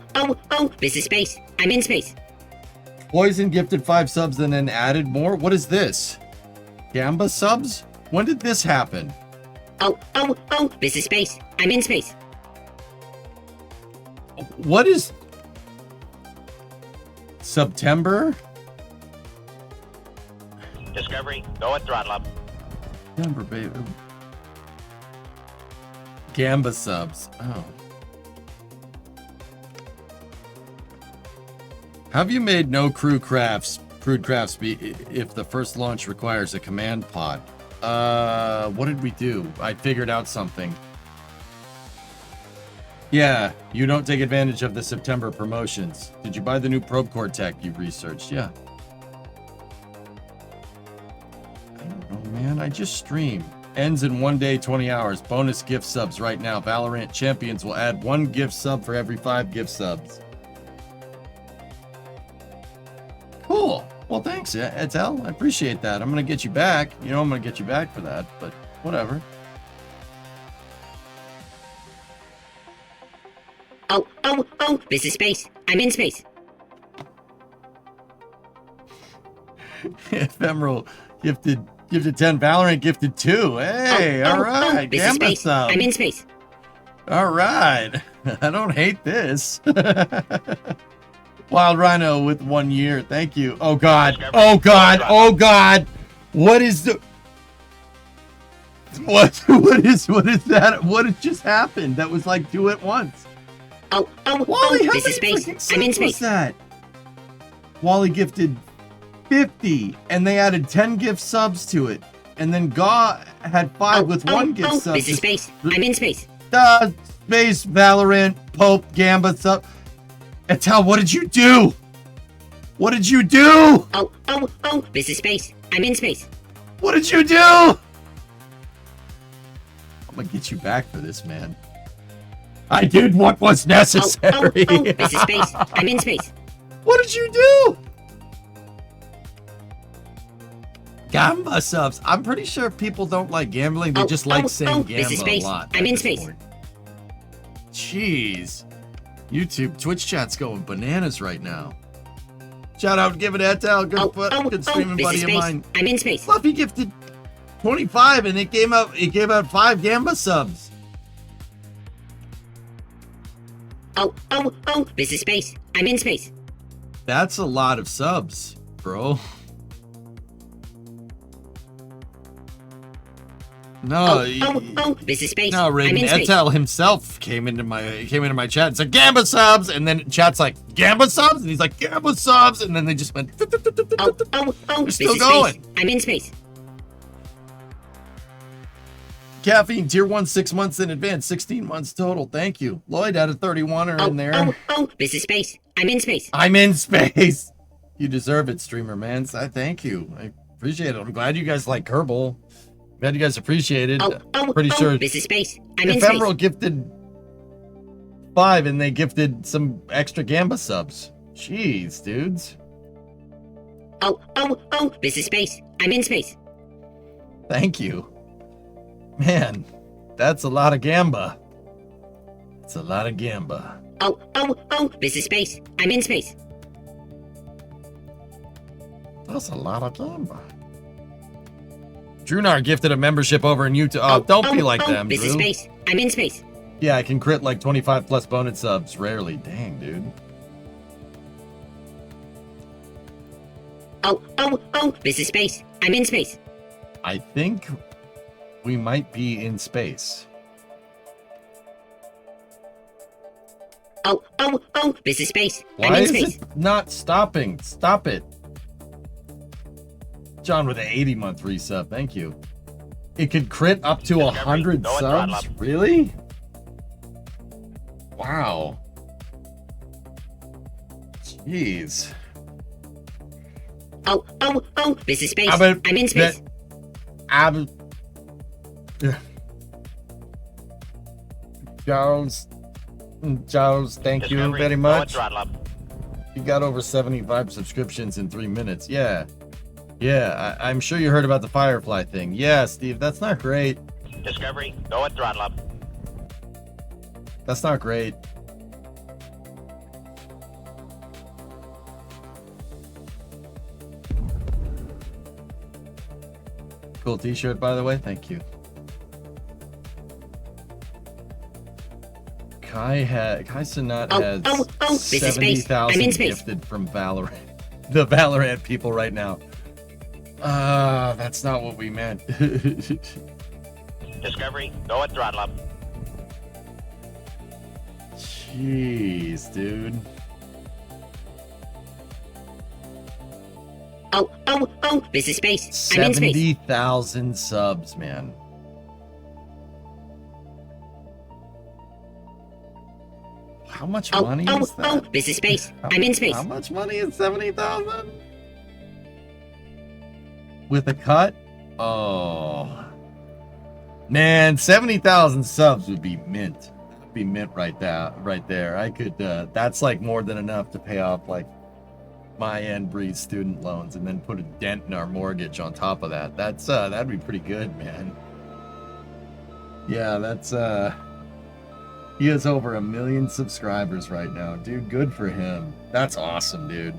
this is space. I'm in space. Poison gifted 5 subs and then added more? What is this? Gamba subs? When did this happen? Oh, this is space. I'm in space. What is September? Discovery, go at throttle up. September, baby. Gamba subs. Oh. Have you made no crewed crafts if the first launch requires a command pod? What did we do? I figured out something. Yeah, you don't take advantage of the September promotions. Did you buy the new probe core tech you researched? Yeah. I don't know, man. I just stream. Ends in 1 day, 20 hours. Bonus gift subs right now. Valorant Champions will add 1 gift sub for every 5 gift subs. Cool. Well, thanks, Etel. I appreciate that. I'm going to get you back. You know, I'm going to get you back for that, but whatever. Oh, this is space. I'm in space. Ephemeral gifted 10. Valorant gifted 2. Hey, all right. This is space. I'm in space. All right. I don't hate this. Wild Rhino with 1 year. Thank you. Oh, God. Oh, God. Oh, God. What is the... What is that? What had just happened? That was like 2 at once. Wally, this is space. I'm in space. That? Wally gifted 50, and they added 10 gift subs to it. And then Gaw had 5 with 1 gift sub. This is space. I'm in space. Space, Valorant, Pope, Gamba sub. Etel, what did you do? What did you do? Oh, this is space. I'm in space. What did you do? I'm gonna get you back for this, man. I did what was necessary. This is space. I'm in space. What did you do? Gamba subs. I'm pretty sure people don't like gambling. They just like saying Gamba this is space. a lot. I'm in space. Point. Jeez. YouTube, Twitch chat's going bananas right now. Shout out, give it Etel. Good streaming buddy of mine. I'm in space. Fluffy gifted 25 and it gave out 5 Gamba subs. Oh, this is space. I'm in space. That's a lot of subs, bro. No, this is space. No, Raiden Etel himself came into my chat and said Gamba subs, and then chat's like Gamba subs, and he's like Gamba subs, and then they just went. They're still going. Space. I'm in space. Caffeine tier 1 6 months in advance, 16 months total. Thank you, Lloyd. Out of 31 are in there. This is space. I'm in space. I'm in space. You deserve it, streamer man. I thank you. I appreciate it. I'm glad you guys like Kerbal. Glad you guys appreciate it. Pretty sure this is space. I'm in Ephemeral space. gifted 5 and they gifted some extra Gamba subs. Jeez, dudes. Oh, this is space. I'm in space. Thank you. Man, that's a lot of Gamba. It's a lot of Gamba. Oh, this is space. I'm in space. That's a lot of Gamba. Drunar gifted a membership over in YouTube. Oh, don't be like them, This Drew. is space. I'm in space. Yeah, I can crit like 25 plus bonus subs. Rarely. Dang, dude. Oh, this is space. I'm in space. I think we might be in space. Oh, this is space. I'm Why in is space. it not stopping? Stop it. John with an 80-month resub. Thank you. It could crit up to 100 subs? Really? Wow. Jeez. Oh, this is space. I'm in space. Charles, thank you very much. Go at throttle up. You got over 75 subscriptions in 3 minutes. Yeah. Yeah, I'm sure you heard about the Firefly thing. Yeah, Steve, that's not great. Discovery, go at throttle up. That's not great. Cool t-shirt, by the way. Thank you. Kai Sanat has this is space. I'm 70,000 in space. gifted from Valorant. The Valorant people right now. That's not what we meant. Discovery, go at throttle up. Jeez, dude. This is space. I'm in space. 70,000 subs, man. How much money is that? This is space. I'm in space. How much money is 70,000? With a cut? Oh. Man, 70,000 subs would be mint. That'd be mint right there. I could, that's like more than enough to pay off like my and Bree's student loans and then put a dent in our mortgage on top of that. That's, that'd be pretty good, man. Yeah, that's, he has over 1 million subscribers right now. Dude, good for him. That's awesome, dude.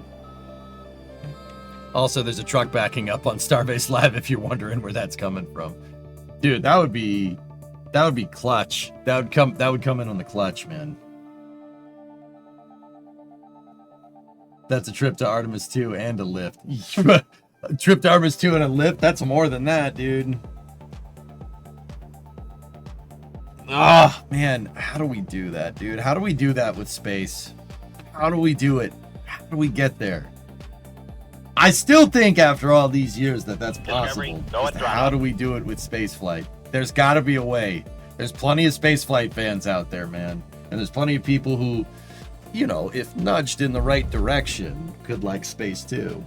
Also, there's a truck backing up on Starbase Live if you're wondering where that's coming from. Dude, that would be clutch. That would come in on the clutch, man. That's a trip to Artemis 2 and a lift. A trip to Artemis 2 and a lift? That's more than that, dude. Oh, man. How do we do that, dude? How do we do that with space? How do we do it? How do we get there? I still think after all these years that that's possible. How do we do it with spaceflight? There's got to be a way. There's plenty of spaceflight fans out there, man. And there's plenty of people who, you know, if nudged in the right direction, could like space too.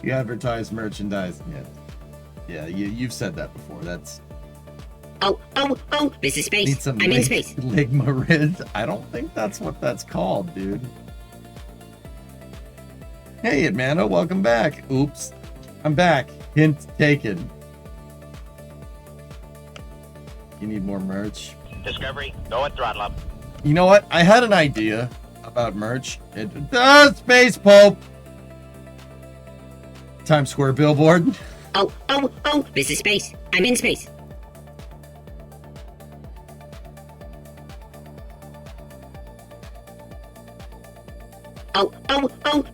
You advertise merchandise. Yeah, you've said that before. That's... This is space. Need some I'm in space. Ligma Riz. I don't think that's what that's called, dude. Hey, Edmano, welcome back. Oops. I'm back. Hint taken. You need more merch? Discovery, go at throttle up. You know what? I had an idea about merch. Space Pope! Times Square billboard. This is space. I'm in space.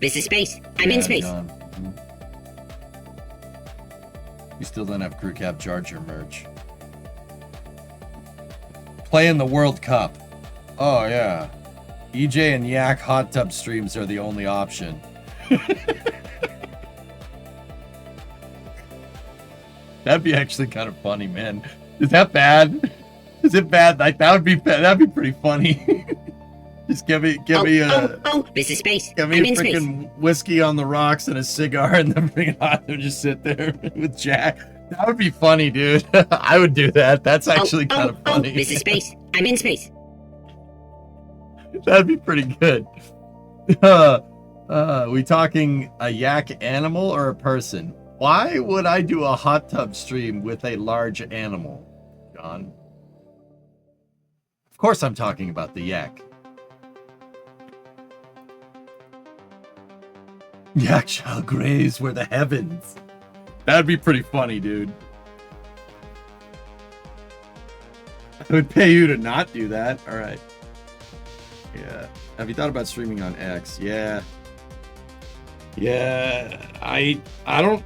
This is space. I'm in space. You still don't have crew cab charger merch. Play in the World Cup. Oh, yeah. EJ and Yak hot tub streams are the only option. That'd be actually kind of funny, man. Is that bad? Is it bad? Like that'd be pretty funny. Just give me this is space. Give me a freaking whiskey on the rocks and a cigar, and then bring it on and just sit there with Jack. That would be funny, dude. I would do that. That's actually kind of funny. This is space. I'm in space. That'd be pretty good. We talking a yak animal or a person? Why would I do a hot tub stream with a large animal, John? Of course I'm talking about the yak. Yak shall graze where the heavens. That'd be pretty funny, dude. I would pay you to not do that. All right. Yeah. Have you thought about streaming on X? Yeah. Yeah. I don't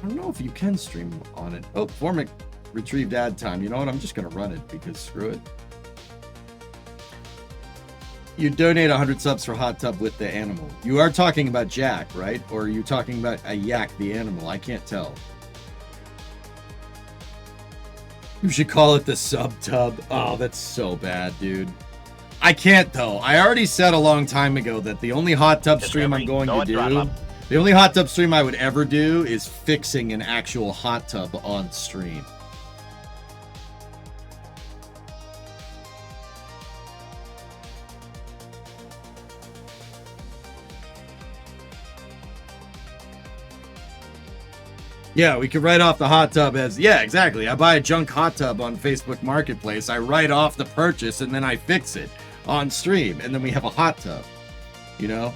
know if you can stream on it. Oh, Formic retrieved ad time. You know what? I'm just gonna run it because screw it. You donate 100 subs for hot tub with the animal. You are talking about Jack, right? Or are you talking about a yak, the animal? I can't tell. You should call it the sub tub. Oh, that's so bad, dude. I can't though. I already said a long time ago that the only hot tub stream I'm going to do, the only hot tub stream I would ever do is fixing an actual hot tub on stream. Yeah, we could write off the hot tub as, yeah, exactly. I buy a junk hot tub on Facebook Marketplace. I write off the purchase and then I fix it on stream. And then we have a hot tub, you know?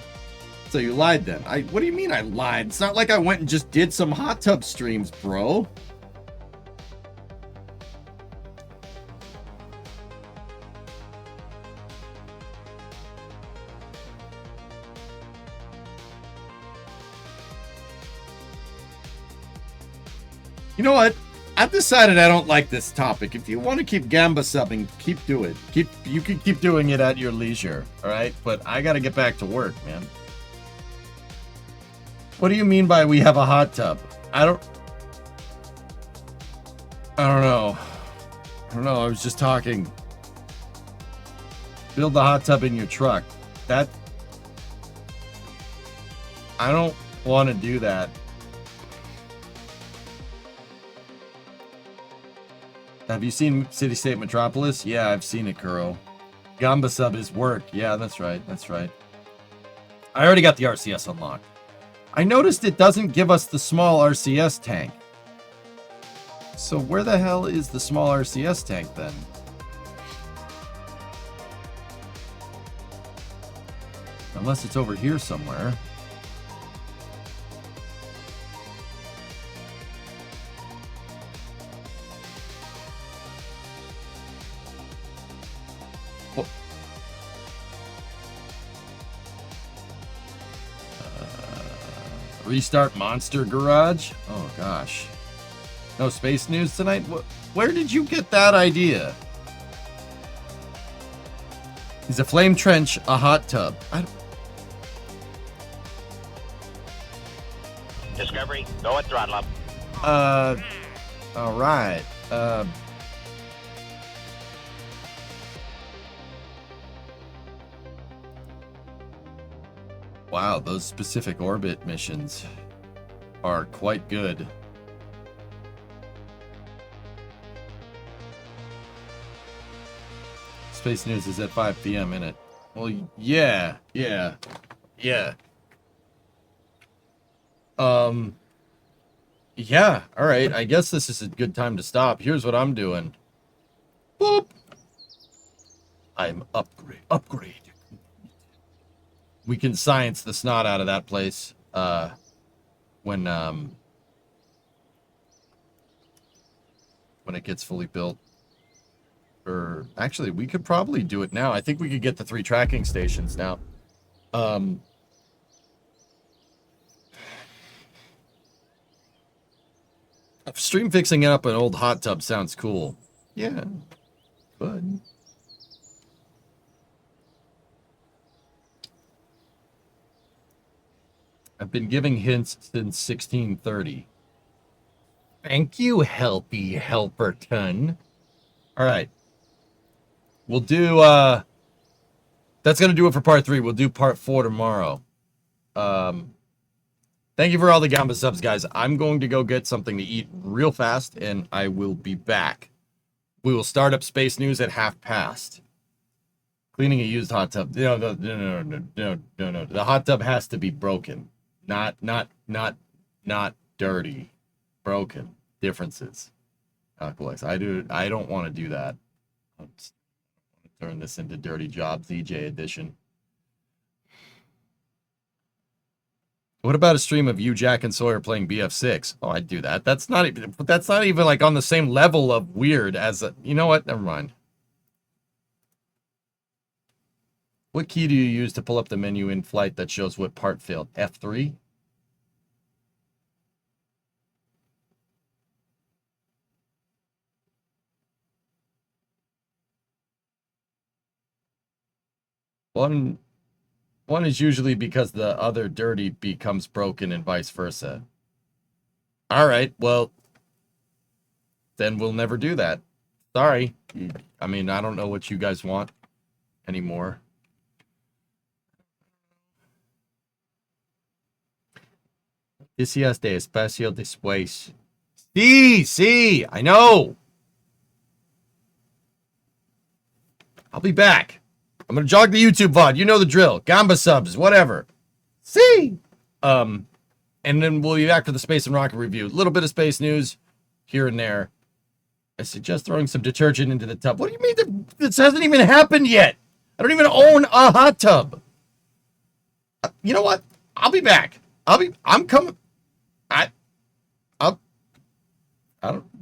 So you lied then. What do you mean I lied? It's not like I went and just did some hot tub streams, bro. You know what? I've decided I don't like this topic. If you want to keep gamba subbing, keep doing it. You can keep doing it at your leisure, all right? But I got to get back to work, man. What do you mean by we have a hot tub? I don't know. I was just talking. Build the hot tub in your truck. That I don't want to do that. Have you seen City State Metropolis? Yeah, I've seen it, Kuro. Gamba sub is work. Yeah, that's right. I already got the RCS unlocked. I noticed it doesn't give us the small RCS tank. So where the hell is the small RCS tank then? Unless it's over here somewhere. Restart Monster Garage? Oh gosh. No space news tonight? Where did you get that idea? Is a flame trench a hot tub? Discovery, go and throttle up. Alright. Wow, those specific orbit missions are quite good. Space News is at 5 p.m. in it. Well, yeah. Yeah, alright. I guess this is a good time to stop. Here's what I'm doing. Boop. I'm upgrade. We can science the snot out of that place when it gets fully built. Or actually, we could probably do it now. I think we could get the 3 tracking stations now. Stream fixing up an old hot tub sounds cool. Yeah, but I've been giving hints since 1630. Thank you, Helpy Helperton. All right. We'll do, that's going to do it for part 3. We'll do part 4 tomorrow. Thank you for all the Gamba subs, guys. I'm going to go get something to eat real fast, and I will be back. We will start up Space News at 12:30. Cleaning a used hot tub. No. The hot tub has to be broken. Not dirty. Broken. Differences. Alkaloids. I don't want to do that. I'll just turn this into Dirty Jobs EJ edition. What about a stream of you, Jack, and Sawyer playing BF6? Oh, I'd do that. That's not even like on the same level of weird as a, you know what? Never mind. What key do you use to pull up the menu in flight that shows what part failed? F3? One is usually because the other dirty becomes broken and vice versa. All right, well, then we'll never do that. Sorry. I mean, I don't know what you guys want anymore. Odisseas de Espacio Después. Sí, I know. I'll be back. I'm going to jog the YouTube VOD. You know the drill. Gamba subs, whatever. See? And then we'll be back for the Space and Rocket review. A little bit of space news here and there. I suggest throwing some detergent into the tub. What do you mean? This hasn't even happened yet. I don't even own a hot tub. You know what? I'll be back. I'm coming.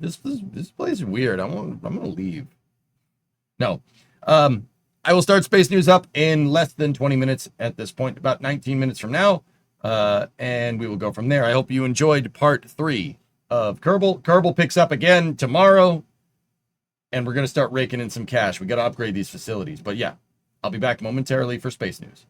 This place is weird. I'm going to leave. No. I will start Space News up in less than 20 minutes at this point, about 19 minutes from now, and we will go from there. I hope you enjoyed part 3 of Kerbal. Kerbal picks up again tomorrow, and we're going to start raking in some cash. We got to upgrade these facilities. But yeah, I'll be back momentarily for space news.